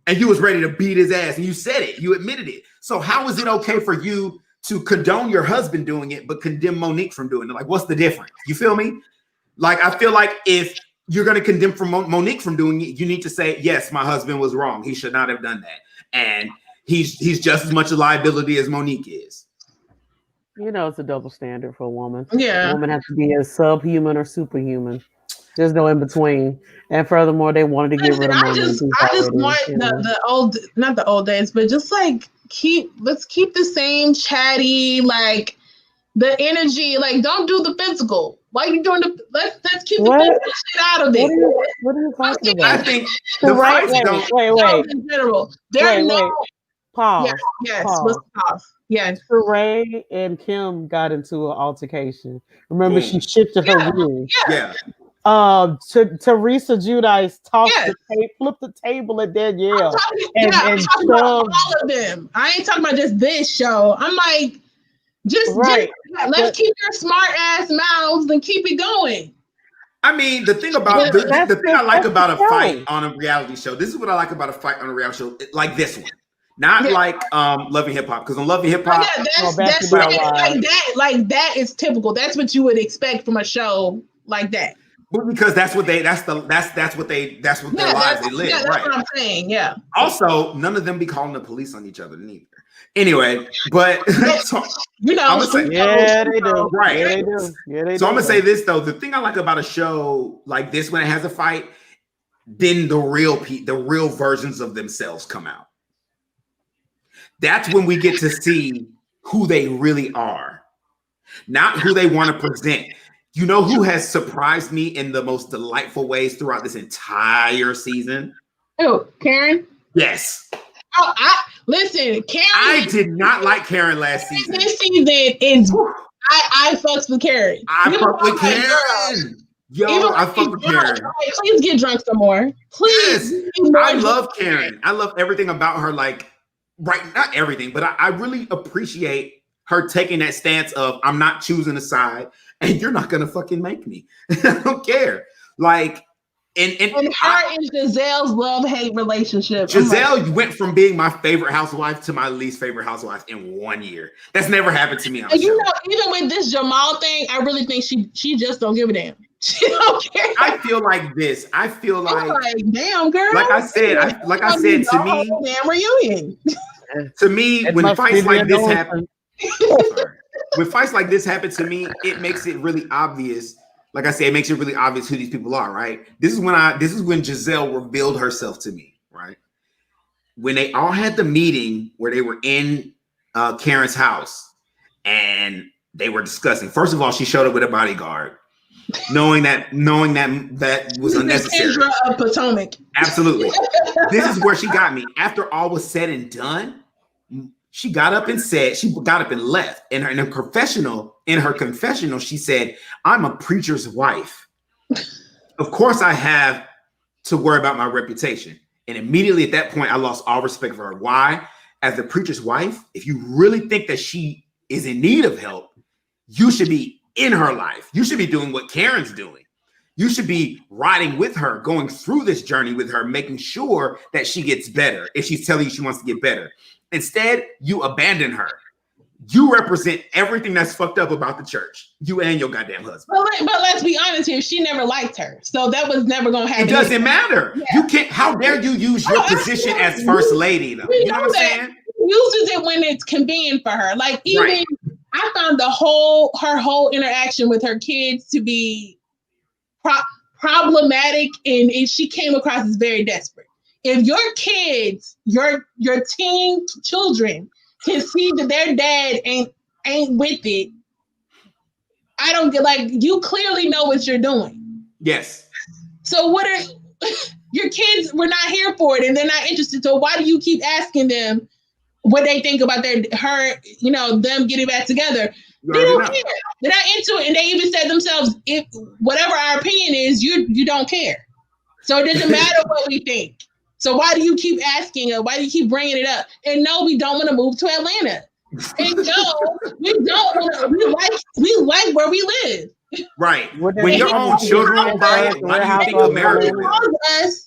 And you was ready to beat his ass, and you said it, you admitted it. So how is it okay for you to condone your husband doing it, but condemn Monique from doing it? Like, what's the difference? You feel me? Like, I feel like if you're going to condemn Monique from doing it, you need to say, yes, my husband was wrong. He should not have done that. And he's just as much a liability as Monique is. You know, it's a double standard for a woman. Yeah. A woman has to be a subhuman or superhuman. There's no in between. And furthermore, they wanted to get rid of Monique. I just want the old, not the old days, but just like let's keep the same chatty, like the energy, like don't do the physical. Why are you doing the? Let's keep the physical shit out of it. What are you talking about? I think the fights wait. In general, there Pause. Yes. Pause. What's off? Yes. Sheree and Kim got into an altercation. Remember, she shifted her wig. Yeah. Teresa Giudice flipped the table at Danielle. I'm talking about all of them. I ain't talking about just this show. I'm like, let's keep your smart ass mouths and keep it going. I mean, the thing about the thing I like about a fight on a reality show. This is what I like about a fight on a reality show, like this one. Not like Love and Hip Hop, because on Love and Hip Hop, that's like that is typical. That's what you would expect from a show like that. But because that's what their lives they live. Yeah, that's what I'm saying. Yeah. Also, none of them be calling the police on each other neither. Anyway, but so, you know, I'm gonna say, they do. Right. Yeah, they do. Yeah, they do. So I'm gonna say this though: the thing I like about a show like this, when it has a fight, then the real versions of themselves come out. That's when we get to see who they really are, not who they want to present. You know who has surprised me in the most delightful ways throughout this entire season? Oh, Karen? Yes. Oh, listen, Karen. I did not like Karen last season. This season is I fucks with Karen. I fuck with Karen. Yo, I fuck with Karen. Please get drunk some more. Please. Yes. I love Karen. I love everything about her. Like, not everything, but I really appreciate her taking that stance of I'm not choosing a side, and you're not gonna fucking make me. I don't care. Like, and her and Giselle's love-hate relationship. Giselle went from being my favorite housewife to my least favorite housewife in 1 year. That's never happened to me. And you know, even with this Jamal thing, I really think she just don't give a damn. She don't care. I feel like this. I feel like damn girl. Like I said to me, damn reunion. To me, when fights like this happen, when fights like this happen to me, it makes it really obvious. Like I said, it makes it really obvious who these people are, right? This is when Giselle revealed herself to me, right? When they all had the meeting where they were in Karen's house and they were discussing. First of all, she showed up with a bodyguard, knowing that was unnecessary. Kendra of Potomac. Absolutely. This is where she got me. After all was said and done, she got up and left. In her confessional, she said, "I'm a preacher's wife. Of course I have to worry about my reputation." And immediately at that point, I lost all respect for her. Why? As the preacher's wife, if you really think that she is in need of help, you should be in her life. You should be doing what Karen's doing. You should be riding with her, going through this journey with her, making sure that she gets better if she's telling you she wants to get better. Instead, you abandon her. You represent everything that's fucked up about the church. You and your goddamn husband. But let's be honest here. She never liked her. So that was never going to happen. It doesn't matter. Yeah. You can't. How dare you use your position as first lady, though? You know what I'm saying? Uses it when it's convenient for her. Like, even... Right. I found her whole interaction with her kids to be problematic, and she came across as very desperate. If your kids, your teen children, can see that their dad ain't with it, I don't get, like, you clearly know what you're doing. Yes. So what are your kids were not here for it, and they're not interested. So why do you keep asking them what they think about them getting back together? They don't care. They're not into it. And they even said themselves, if whatever our opinion is, you don't care. So it doesn't matter what we think. So why do you keep asking us? Why do you keep bringing it up? And no, we don't want to move to Atlanta. And no, we don't. We like where we live. Right. When your own children buy it, why do you think America?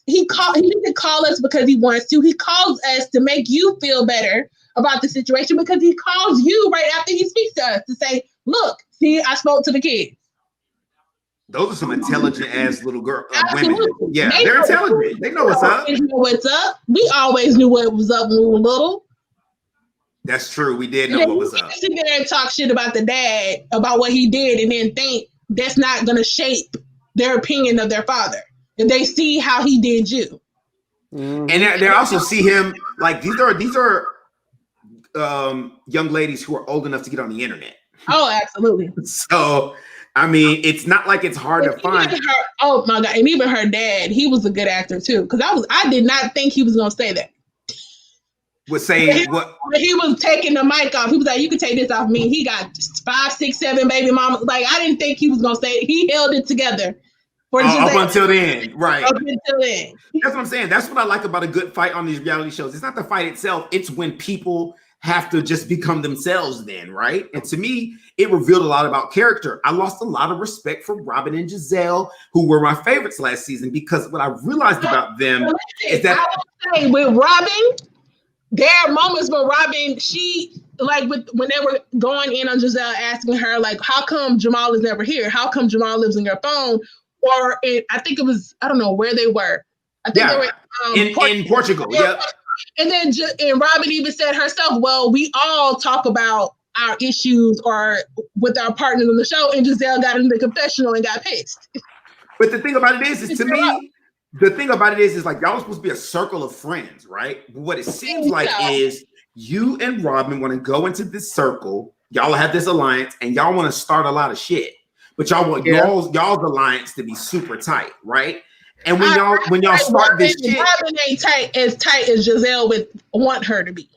He didn't call us because he wants to. He calls us to make you feel better about the situation, because he calls you right after he speaks to us to say, "Look, see, I spoke to the kids." Those are some intelligent ass little women. Yeah, they're intelligent. They know what's up. Know what's up. We always knew what was up when we were little. That's true. We did know what was up. Sit there and talk shit about the dad, about what he did, and then think that's not going to shape their opinion of their father. If they see how he did you. And they also see him, like, these are young ladies who are old enough to get on the internet. Oh, absolutely. So I mean, it's not like it's hard to find. Oh my God. And even her dad, he was a good actor too. Because I did not think he was going to say that. Would say what? When he was taking the mic off, he was like, "You can take this off me." He got 5, 6, 7 baby mamas. Like, I didn't think he was going to say it. He held it together. Up until then, right? Up until then. That's what I'm saying. That's what I like about a good fight on these reality shows. It's not the fight itself. It's when people have to just become themselves then, right? And to me, it revealed a lot about character. I lost a lot of respect for Robin and Giselle, who were my favorites last season, because what I realized about them is that I would say with Robin, there are moments where Robin, she, like when they were going in on Giselle, asking her, like, how come Jamal is never here? How come Jamal lives in your phone? Or I think it was, I don't know where they were. I think they were in Portugal. Yep. And then and Robin even said herself, well, we all talk about our issues or with our partners on the show, and Giselle got into the confessional and got pissed. But the thing about it is to me, the thing about it is like y'all are supposed to be a circle of friends, right? What it seems like is you and Robin want to go into this circle, y'all have this alliance, and y'all want to start a lot of shit. But y'all want y'all's alliance to be super tight, right? And when y'all start this shit, Robin ain't as tight as Giselle would want her to be.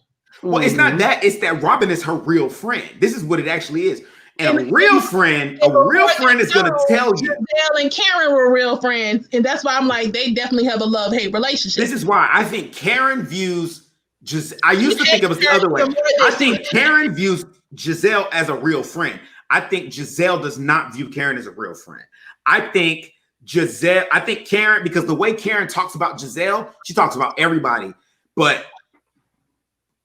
Well, it's not that. It's that Robin is her real friend. This is what it actually is. And a real friend is going to tell you. Giselle and Karen were real friends, and that's why I'm like, they definitely have a love-hate relationship. This is why I think Karen views I used to think it was the other way. I think Karen views Giselle as a real friend. I think Giselle does not view Karen as a real friend. I think Karen, because the way Karen talks about Giselle, she talks about everybody, but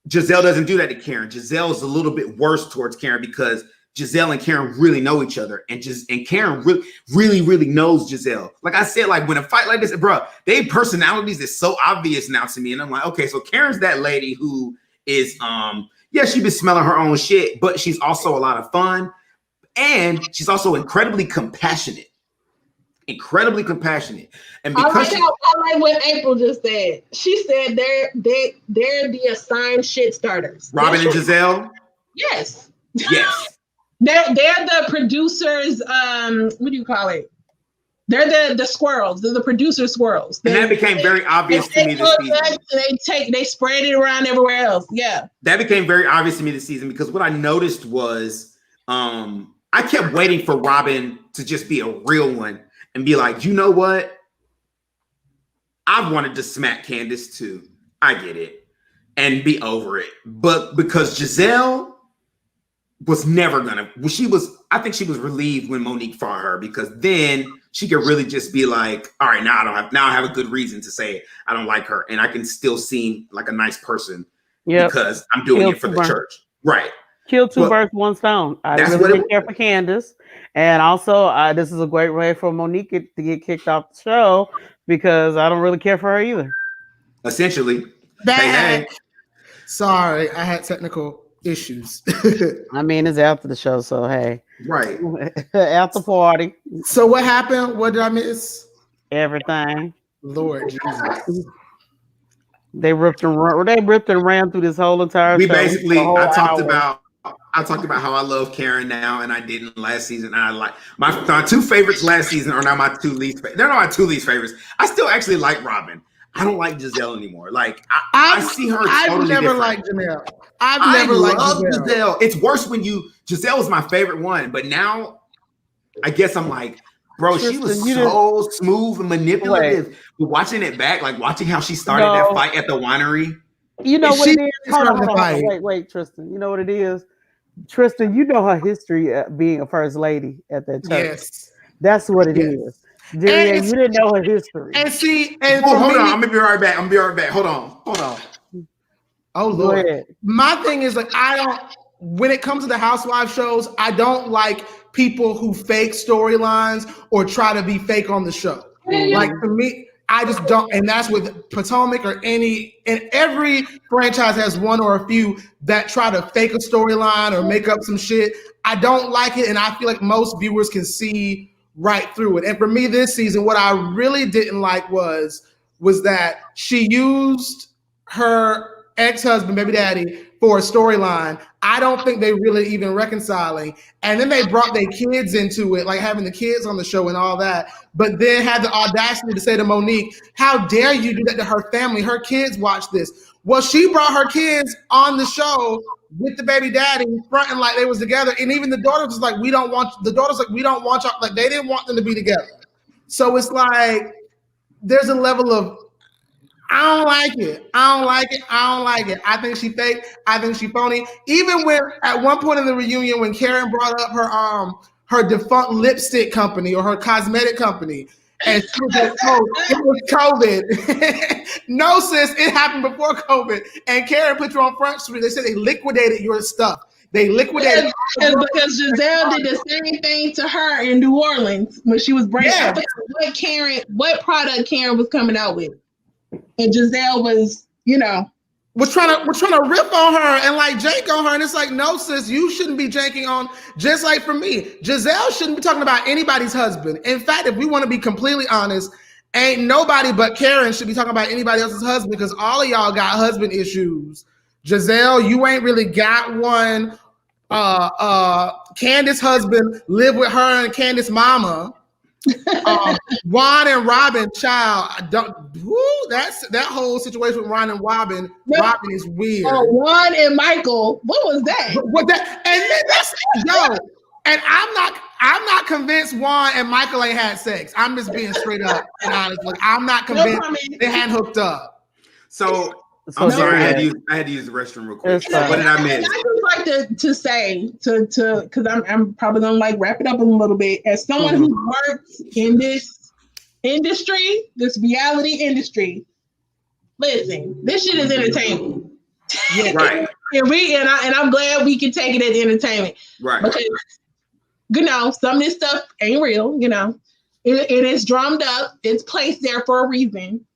Giselle doesn't do that to Karen. Giselle is a little bit worse towards Karen because Giselle and Karen really know each other, and Karen really knows Giselle. Like I said, like when a fight like this, bro, their personalities is so obvious now to me, and I'm like, okay, so Karen's that lady who is, she been smelling her own shit, but she's also a lot of fun, and she's also incredibly compassionate. And because I like what April just said. She said they're the assigned shit starters. Robin and Giselle? Yes. Yes. They're the producers, what do you call it? They're the squirrels. They're the producer squirrels. And that became very obvious to me this season. They spread it around everywhere else. Yeah. That became very obvious to me this season because what I noticed was I kept waiting for Robin to just be a real one and be like, you know what? I wanted to smack Candace too. I get it. And be over it. But because Giselle was never gonna, I think she was relieved when Monique fought her because then she could really just be like, all right, now I have a good reason to say I don't like her. And I can still seem like a nice person because I'm doing it for the church. Right. Kill two birds, one stone. I really didn't care for Candace. And also, this is a great way for Monique to get kicked off the show because I don't really care for her either. Essentially. Hey. Sorry, I had technical issues. I mean, it's after the show, so hey. Right. After party. So what happened? What did I miss? Everything. Lord Jesus. They ripped and ran through this whole entire show. Basically, I talked about how I love Karen now, and I didn't last season. And I like my two favorites last season are now my two least. They're not my two least favorites. I still actually like Robin. I don't like Giselle anymore. Like I see her. I've never liked Giselle. I've never liked Giselle. It's worse when Giselle was my favorite one, but now I guess I'm like, bro, Tristan, she was so smooth and manipulative. But watching it back, like watching how she started that fight at the winery. You know what it is? Hold on. Wait, Tristan. You know what it is? Tristan, you know her history being a first lady at that church. Yes. That's what it is. Julia, you didn't know her history. And see, hold on. I'm gonna be right back. Hold on. Oh Lord. My thing is like when it comes to the housewife shows, I don't like people who fake storylines or try to be fake on the show. Mm-hmm. Like for me, I just don't, and that's with Potomac and every franchise has one or a few that try to fake a storyline or make up some shit. I don't like it, and I feel like most viewers can see right through it. And for me this season, what I really didn't like was that she used her ex-husband, baby daddy, for a storyline. I don't think they really even reconciling. And then they brought their kids into it, like having the kids on the show and all that, but then had the audacity to say to Monique, how dare you do that to her family? Her kids watch this. Well, she brought her kids on the show with the baby daddy, fronting like they was together. And even the daughter was like, we don't want y'all, like they didn't want them to be together. So it's like, there's a level of, I don't like it. I think she fake. I think she phony. Even when at one point in the reunion, when Karen brought up her defunct lipstick company or her cosmetic company, and she was like, "Oh, it was COVID." No, sis, it happened before COVID. And Karen put you on Front Street. They said they liquidated your stuff. They liquidated because Giselle did the same thing to her in New Orleans when she was breaking up. What product Karen was coming out with. And Giselle was, we're trying to rip on her and like jank on her, and it's like, no, sis, you shouldn't be janking on. Just like for me, Giselle shouldn't be talking about anybody's husband. In fact, if we want to be completely honest, ain't nobody but Karen should be talking about anybody else's husband, because all of y'all got husband issues. Giselle, you ain't really got one. Candace's husband lived with her and Candace's mama. Juan and Robin, child, that whole situation with Juan and Robin is weird. Juan and Michael, what was that? And then that's and I'm not convinced Juan and Michael ain't had sex. I'm just being straight up and honest. Like, I'm not convinced they hadn't hooked up. So I'm sorry, I had to use the restroom real quick. What did I miss? I just like to say because I'm probably gonna like wrap it up a little bit. As someone who works in this industry, this reality industry, listen, this shit is entertainment. Yeah, right. and I'm glad we can take it as entertainment. Right. Because some of this stuff ain't real. It is drummed up. It's placed there for a reason.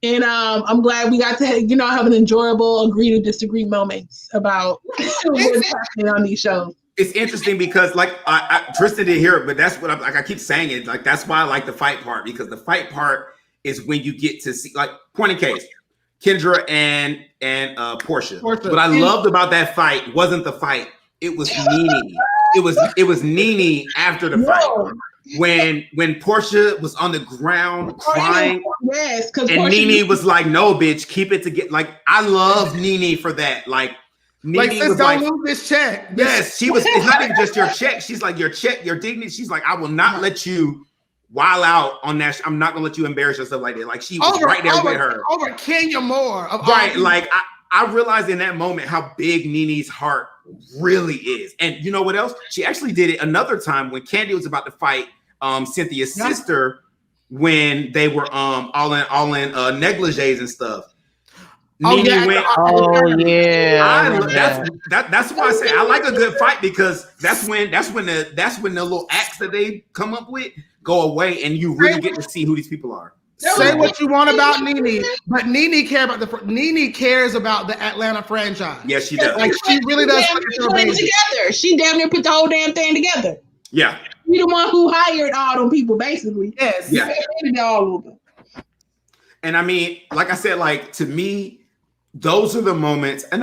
And I'm glad we got to, have an enjoyable agree to disagree moments about what's happening on these shows. It's interesting because, like, Tristan didn't hear it, but that's what I keep saying it. Like, that's why I like the fight part, because the fight part is when you get to see, like, point in case, Kendra and Portia. What I loved about that fight wasn't the fight; it was Nene. It was Nene after the fight. When Portia was on the ground crying, and Nene was like, "No, bitch, keep it together." Like, I love Nene for that. Like, Nene sis, don't lose this check. Yes, she was. It's not even just your check. She's like, your check, your dignity. She's like, I will not let you wild out on that. I'm not gonna let you embarrass yourself like that. Like, she was right there with her. Over Kenya Moore. Right. Like, I realized in that moment how big Nene's heart really is. And you know what else? She actually did it another time when Candy was about to fight Cynthia's sister, when they were all in negligees and stuff. Nene went. That's why I say I like a good fight, because that's when the little acts that they come up with go away, and you really get to see who these people are. Say what you want about Nene, but Nene cares about the Atlanta franchise. Yes, she does. Like, she really does. Together. She damn near put the whole damn thing together. Yeah. You the one who hired all them people, basically. Yes. Yeah. All of them. And I mean, like I said, like, to me, those are the moments, and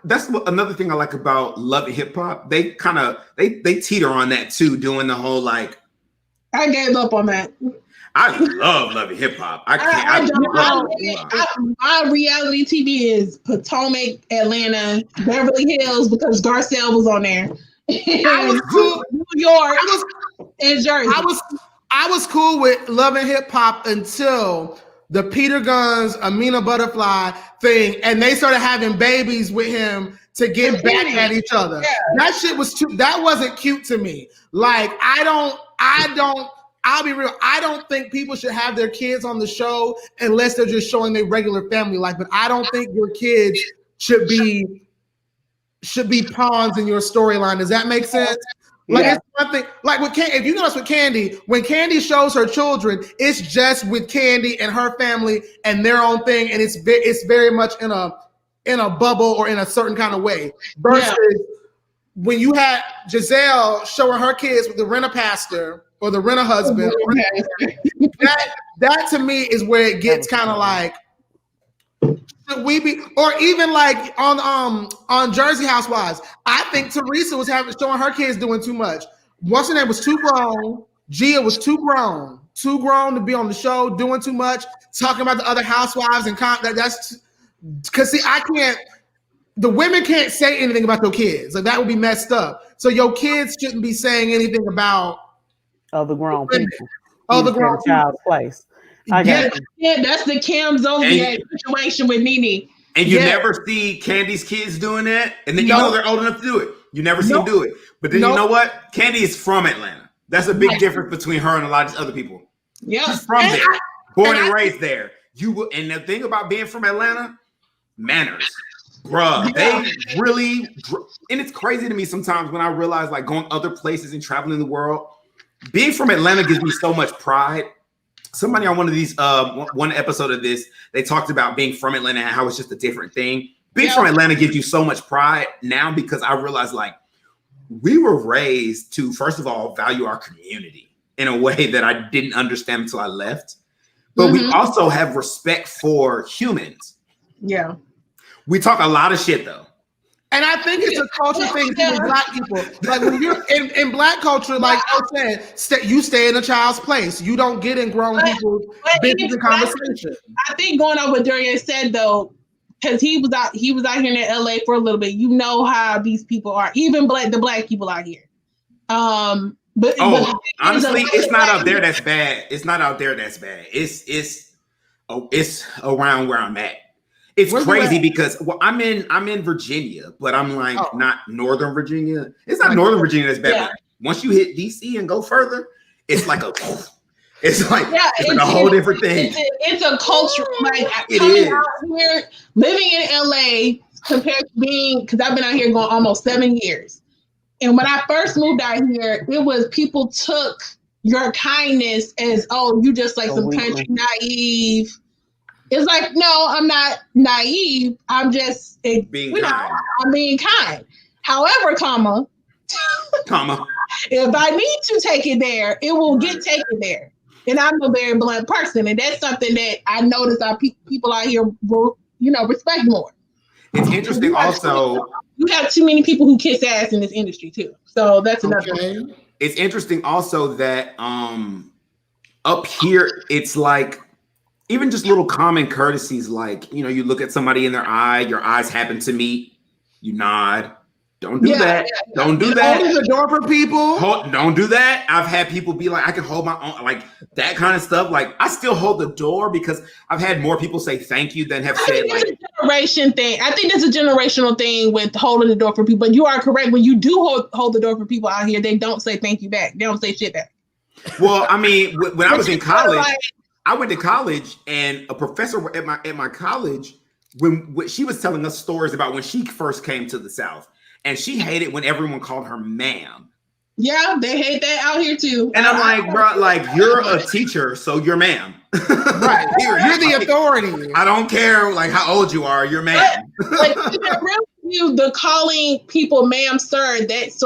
that's another thing I like about Love and Hip Hop. They kind of they teeter on that too, doing the whole like. I gave up on that. I love Love and Hip Hop. My reality TV is Potomac, Atlanta, Beverly Hills, because Garcelle was on there. I was cool. New York, and Jersey. I was cool with Love and Hip Hop until the Peter Guns, Amina Butterfly thing, and they started having babies with him to get back at each other. Yeah. That shit was that wasn't cute to me. Like, I'll be real. I don't think people should have their kids on the show unless they're just showing their regular family life. But I don't think your kids should be pawns in your storyline. Does that make sense? Like, it's one thing. Like, if you notice with Candy, when Candy shows her children, it's just with Candy and her family and their own thing, and it's very much in a bubble or in a certain kind of way. Versus when you had Giselle showing her kids with the rent-a-pastor or the rent-a-husband, that to me is where it gets kind of like Should we be, or even like on Jersey Housewives? I think Teresa was showing her kids doing too much. What's her name was too grown. Gia was too grown to be on the show, doing too much, talking about the other housewives and that's because see, I can't. The women can't say anything about your kids. Like that would be messed up. So your kids shouldn't be saying anything about other grown people. Other grown child's place. I got yeah, that's the Cam Zodiac situation with Nene. And you never see Candy's kids doing that. And then you know they're old enough to do it. You never see them do it. But then you know what? Candy is from Atlanta. That's a big difference between her and a lot of other people. Yeah. She's from there. Born and raised there. And the thing about being from Atlanta, manners. Bruh, they really, and it's crazy to me sometimes when I realize like going other places and traveling the world, being from Atlanta gives me so much pride. Somebody on one of these, one episode of this, they talked about being from Atlanta and how it's just a different thing. Being from Atlanta gives you so much pride now because I realize like we were raised to, first of all, value our community in a way that I didn't understand until I left. But we also have respect for humans. Yeah. We talk a lot of shit though. And I think it's a culture thing with black people. Like when you're in black culture, like I said, you stay in a child's place. You don't get in grown people's business and conversation. I think going on what Durian said though, because he was out here in LA for a little bit. You know how these people are, even the black people out here. But honestly, it's not out there that's bad. It's not out there that's bad. It's around where I'm at. It's crazy because I'm in Virginia, but I'm like not Northern Virginia. It's not Northern Virginia that's bad. Yeah. Once you hit DC and go further, it's like it's like a whole different thing. It's a culture. Like it is. Out here, living in LA compared to being, because I've been out here going almost 7 years. And when I first moved out here, it was people took your kindness as, oh, you just like some country naive. It's like, no, I'm not naive. I'm just being kind. I'm being kind. However, comma, if I need to take it there, it will get taken there. And I'm a very blunt person, and that's something that I notice our people out here, respect more. It's interesting. Also, you have too many people who kiss ass in this industry too. So that's another thing. It's interesting also that up here, it's like. Even just little common courtesies, like, you look at somebody in their eye, your eyes happen to meet, you nod. Don't do that. Don't do that. Holding the door for people. Don't do that. I've had people be like, I can hold my own, like that kind of stuff. Like, I still hold the door because I've had more people say thank you than have said like. It's a generation thing. I think it's a generational thing with holding the door for people. But you are correct. When you do hold the door for people out here, they don't say thank you back. They don't say shit back. Well, I mean, when I was in college. I went to college, and a professor at my college, when she was telling us stories about when she first came to the South, and she hated when everyone called her ma'am. Yeah, they hate that out here too. And I'm like, bro, like you're a teacher, so you're ma'am. Right, you're the authority. I don't care like how old you are, you're ma'am. Like the calling people ma'am, sir. That's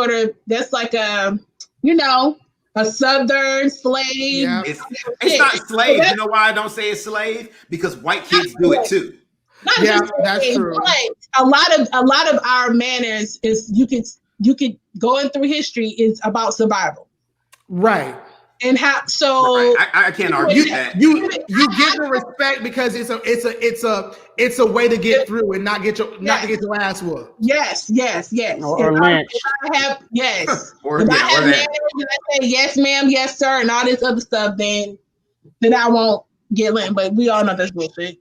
like a Southern slave. Yeah. It's not slave. You know why I don't say it's slave? Because white kids do it too. That's true. A lot of our manners is you could going through history is about survival. Right. And how so I can't argue that. You get the respect because it's a way to get through and not get your ass whooped. Yes. Or lynched. If I have manners and I say yes, ma'am, yes, sir, and all this other stuff, then I won't get lynched. But we all know that's bullshit.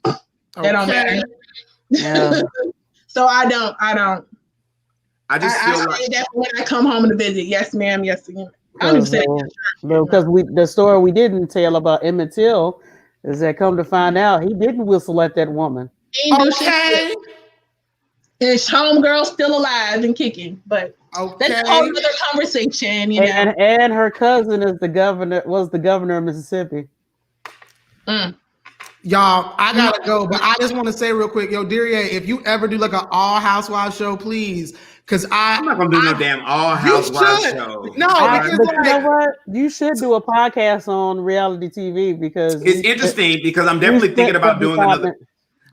That don't matter. Yeah. So I don't. I just feel like that when I come home to visit. Yes, ma'am. Yes, ma'am. Because the story we didn't tell about Emmett Till is that come to find out he didn't whistle at that woman. Okay. His homegirl still alive and kicking, but that's a whole other conversation, And her cousin was the governor of Mississippi. Y'all, I gotta go, but I just want to say real quick, Deria, if you ever do like an all housewives show, please, because I'm not gonna do no damn all housewives show. No, but you know what? You should do a podcast on reality TV because it's interesting. Because I'm definitely thinking about doing another.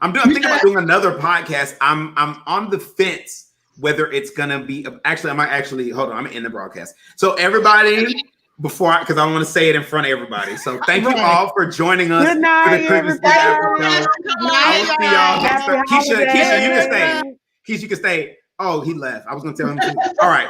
I'm thinking about doing another podcast. I'm on the fence whether it's gonna be. Actually, I might actually hold on. I'm in the broadcast. So everybody, because I want to say it in front of everybody. So thank you all for joining us Good night, for the Christmas everybody. episode. I will see y'all next time. Keisha, you can stay. Keisha, you can stay. Oh, he left. I was gonna tell him to. All right.